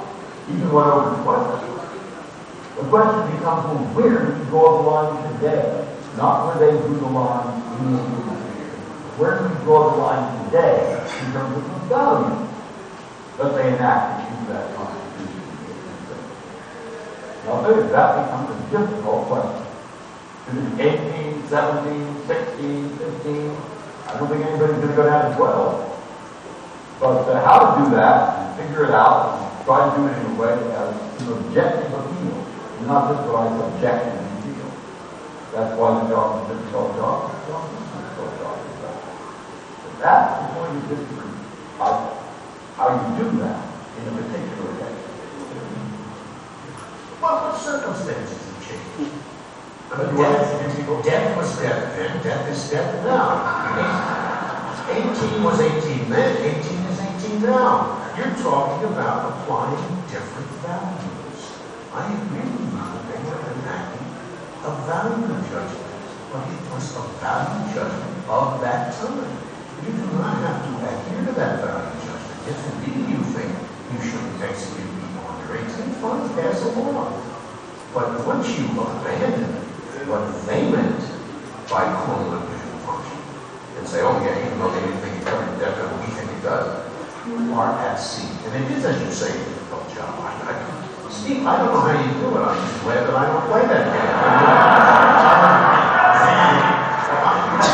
S5: even when over 20. The question becomes, well, where do you draw the line today? Not where they drew the line in the future. Where do we draw the line today in terms of the values that they enacted into that Constitution? Now, I'll tell you, that becomes a difficult question. Is it 18, 17, 16, 15? I don't think anybody's going to go down to 12. But how to do that and figure it out and try to do it in a way that has an objective appeal, not just what I subjective appeal. That's why the job is a difficult job. It's a difficult job. But that is going to disagree how you do that in a particular case.
S7: Well, what circumstances have changed? I mean, death was death then, death is death now. 18 was 18 then, 18 is 18 now. You're talking about applying different values. I agree with you that they were enacting a value judgment, but it was a value judgment of that time. You do not have to adhere to that value judgment. If indeed you think you shouldn't execute people under 18, fine, pass a law. But once you abandon what they meant by calling it a visual function and say, oh yeah, even though they didn't think it covered death, but we think it does, you are at sea. And it is, as you say, a difficult job. Steve, I don't know how you do it. I'm just glad that I don't play that game.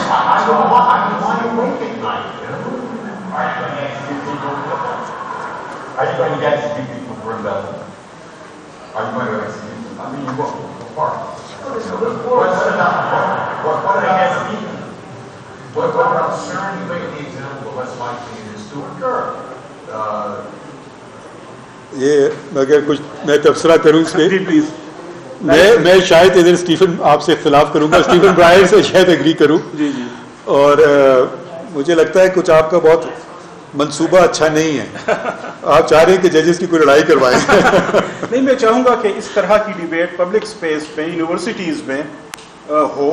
S7: I don't want to wake at night, you know?
S5: Are you going to execute people for embezzlement? Are you going to execute them? I mean, you won't. What
S7: about CERN? You make the example, less likely it is to occur.
S2: یہ اگر کچھ میں تبصرہ کروں اس پہ
S3: please.
S2: میں شاید ادھر اسٹیفن آپ سے اختلاف کروں گا, اسٹیفن برائر سے شاید اگری کروں.
S3: جی جی.
S2: اور مجھے لگتا ہے کچھ آپ کا بہت منصوبہ اچھا نہیں ہے. آپ چاہ رہے ہیں کہ ججز کی کوئی لڑائی کروائیں.
S3: نہیں, میں چاہوں گا کہ اس طرح کی ڈیبیٹ پبلک اسپیس میں, یونیورسٹیز میں ہو,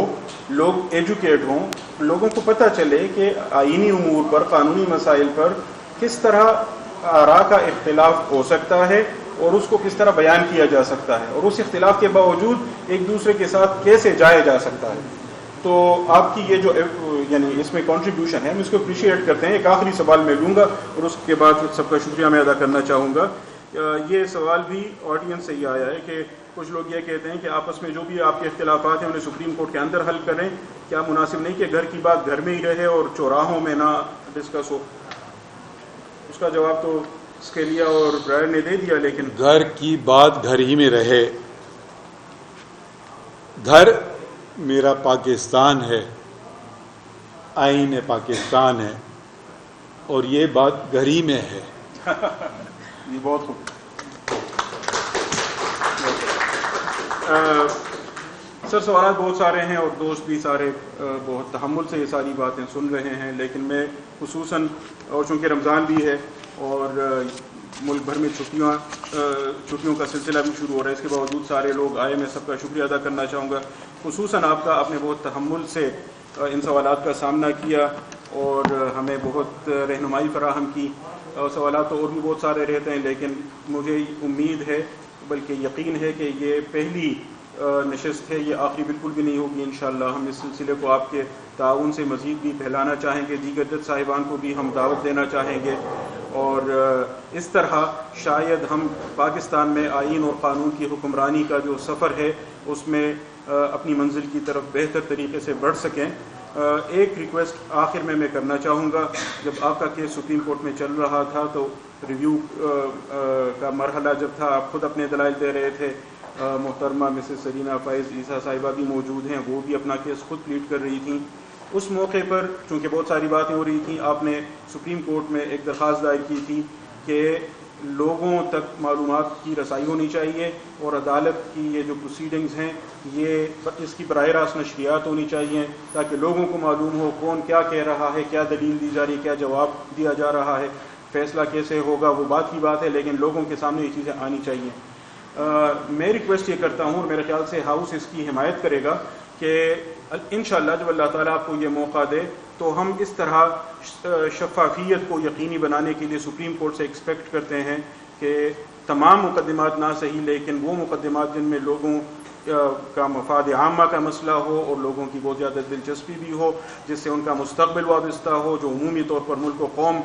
S3: لوگ ایجوکیٹ ہوں, لوگوں کو پتہ چلے کہ آئینی امور پر, قانونی مسائل پر کس طرح آراء کا اختلاف ہو سکتا ہے اور اس کو کس طرح بیان کیا جا سکتا ہے, اور اس اختلاف کے باوجود ایک دوسرے کے ساتھ کیسے جایا جا سکتا ہے. تو آپ کی یہ جو یعنی اس میں کنٹریبیوشن ہے, ہم اس کو اپریشیٹ کرتے ہیں. ایک آخری سوال میں لوں گا اور اس کے بعد سب کا شکریہ میں ادا کرنا چاہوں گا. یہ سوال بھی آڈینس سے ہی آیا ہے کہ کچھ لوگ یہ کہتے ہیں کہ آپس میں جو بھی آپ کے اختلافات ہیں انہیں سپریم کورٹ کے اندر حل کریں. کیا مناسب نہیں کہ گھر کی بات گھر میں ہی رہے اور چوراہوں میں نہ ڈسکس ہو؟ اس کا جواب تو اسکیلیا اور برائر نے دے دیا, لیکن
S2: گھر کی بات گھر ہی میں رہے. گھر میرا پاکستان ہے, آئین پاکستان ہے, اور یہ بات گھر ہی میں ہے.
S3: یہ بہت خوب. سر, سوالات بہت سارے ہیں اور دوست بھی سارے بہت تحمل سے یہ ساری باتیں سن رہے ہیں, لیکن میں خصوصاً, اور چونکہ رمضان بھی ہے اور ملک بھر میں چھٹیوں کا سلسلہ بھی شروع ہو رہا ہے, اس کے باوجود سارے لوگ آئے. میں سب کا شکریہ ادا کرنا چاہوں گا, خصوصاً آپ نے بہت تحمل سے ان سوالات کا سامنا کیا اور ہمیں بہت رہنمائی فراہم کی. سوالات تو اور بھی بہت سارے رہتے ہیں, لیکن مجھے امید ہے بلکہ یقین ہے کہ یہ پہلی نشست ہے, یہ آخری بالکل بھی نہیں ہوگی انشاءاللہ. ہم اس سلسلے کو آپ کے تعاون سے مزید بھی پھیلانا چاہیں گے, دیگر جج صاحبان کو بھی ہم دعوت دینا چاہیں گے, اور اس طرح شاید ہم پاکستان میں آئین اور قانون کی حکمرانی کا جو سفر ہے اس میں اپنی منزل کی طرف بہتر طریقے سے بڑھ سکیں. ایک ریکویسٹ آخر میں کرنا چاہوں گا. جب آپ کا کیس سپریم کورٹ میں چل رہا تھا تو ریویو کا مرحلہ جب تھا, آپ خود اپنے دلائل دے رہے تھے, محترمہ مسز سرینا فائز عیسیٰ صاحبہ بھی موجود ہیں, وہ بھی اپنا کیس خود پلیٹ کر رہی تھیں. اس موقع پر چونکہ بہت ساری باتیں ہو رہی تھیں، آپ نے سپریم کورٹ میں ایک درخواست دائر کی تھی کہ لوگوں تک معلومات کی رسائی ہونی چاہیے اور عدالت کی یہ جو پروسیڈنگز ہیں یہ اس کی براہ راست نشریات ہونی چاہیے تاکہ لوگوں کو معلوم ہو کون کیا کہہ رہا ہے، کیا دلیل دی جا رہی ہے، کیا جواب دیا جا رہا ہے، فیصلہ کیسے ہوگا وہ بات کی بات ہے، لیکن لوگوں کے سامنے یہ چیزیں آنی چاہیے۔ میں ریکویسٹ یہ کرتا ہوں اور میرے خیال سے ہاؤس اس کی حمایت کرے گا کہ انشاءاللہ جب اللہ تعالیٰ آپ کو یہ موقع دے تو ہم اس طرح شفافیت کو یقینی بنانے کے لیے سپریم کورٹ سے ایکسپیکٹ کرتے ہیں کہ تمام مقدمات نہ صحیح لیکن وہ مقدمات جن میں لوگوں کا مفاد عامہ کا مسئلہ ہو اور لوگوں کی بہت زیادہ دلچسپی بھی ہو، جس سے ان کا مستقبل وابستہ ہو، جو عمومی طور پر ملک و قوم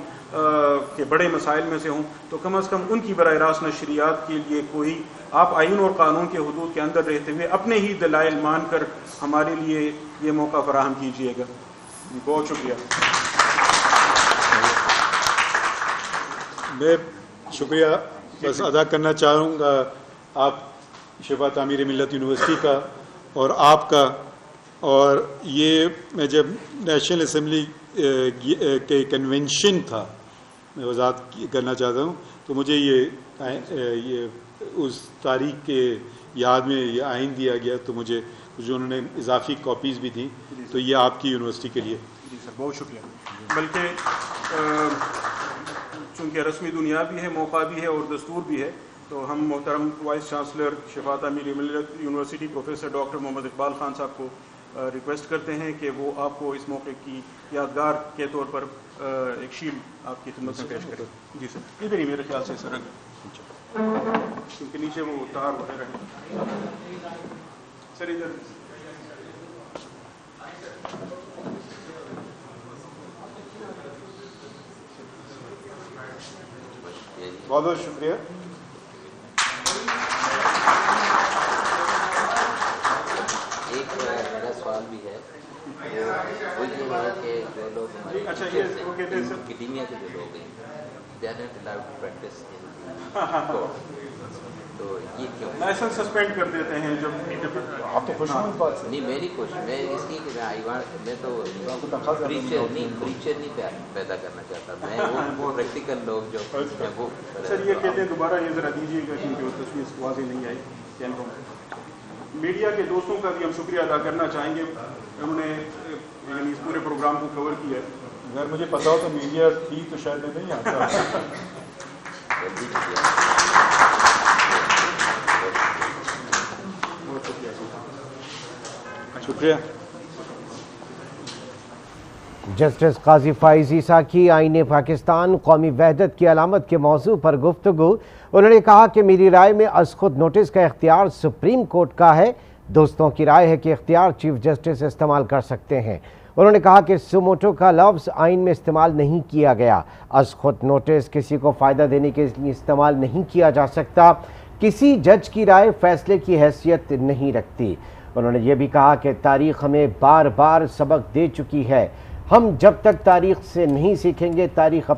S3: کے بڑے مسائل میں سے ہوں، تو کم از کم ان کی براہ راست نشریات کے لیے کوئی آپ آئین اور قانون کے حدود کے اندر رہتے ہوئے اپنے ہی دلائل مان کر ہمارے لیے یہ موقع فراہم کیجیے گا۔ بہت شکریہ۔
S2: میں شکریہ بس ادا کرنا چاہوں گا آپ شفا تعمیر ملت یونیورسٹی کا اور آپ کا، اور یہ میں جب نیشنل اسمبلی کے کنونشن تھا، میں وضاحت کرنا چاہتا ہوں، تو مجھے یہ اس تاریخ کے یاد میں یہ آئین دیا گیا، تو مجھے جو انہوں نے اضافی کاپیز بھی دیں، تو یہ آپ کی یونیورسٹی کے لیے۔
S3: جی سر، بہت شکریہ۔ بلکہ چونکہ رسمی دنیا بھی ہے، موقع بھی ہے اور دستور بھی ہے، تو ہم محترم وائس چانسلر شفا تعمیر ملت یونیورسٹی پروفیسر ڈاکٹر محمد اقبال خان صاحب کو ریکویسٹ کرتے ہیں کہ وہ آپ کو اس موقع کی یادگار کے طور پر ایک شیلڈ آپ کی خدمت میں پیش کریں۔ جی سر، ادھر ہی میرے خیال سے سر، کیونکہ نیچے وہ تار وغیرہ ہے سر، ادھر۔
S2: بہت بہت شکریہ۔
S8: ایک میرا سوال بھی ہے، وہ یہ ہے کہ جو لوگ ہمارے اکیڈیمیا کے جو لوگ ہیں they are not allowed to practice in court. تو یہ کیوں
S3: لائسنس سسپینڈ کر دیتے ہیں جب
S2: آپ تو خوش ہیں اس بات سے؟
S8: نہیں، میری کوشش میں اس کی کہ میں تو پریچر نہیں پیدا کرنا چاہتا، میں وہ پریکٹیکل لوگ جو ہیں وہ۔
S3: سر یہ کہتے ہیں دوبارہ یہ ذرا دیجیے گا کیونکہ وہ تصویر واضح نہیں آئی کیمروں میں۔ میڈیا کے دوستوں کا بھی ہم شکریہ ادا کرنا چاہیں گے، انہوں نے یعنی اس پورے پروگرام کو کور کیا ہے۔
S2: اگر مجھے پتا ہو تو میڈیا تھی تو شاید میں نہیں آتا۔ شکریہ۔
S4: جسٹس قاضی فائز عیسیٰ کی آئین پاکستان قومی وحدت کی علامت کے موضوع پر گفتگو۔ انہوں نے کہا کہ میری رائے میں از خود نوٹس کا اختیار سپریم کورٹ کا ہے، دوستوں کی رائے ہے کہ اختیار چیف جسٹس استعمال کر سکتے ہیں۔ انہوں نے کہا کہ سوموٹو کا لفظ آئین میں استعمال نہیں کیا گیا، از خود نوٹس کسی کو فائدہ دینے کے لیے استعمال نہیں کیا جا سکتا، کسی جج کی رائے فیصلے کی حیثیت نہیں رکھتی۔ انہوں نے یہ بھی کہا کہ تاریخ ہمیں بار بار سبق دے چکی ہے، ہم جب تک تاریخ سے نہیں سیکھیں گے تاریخ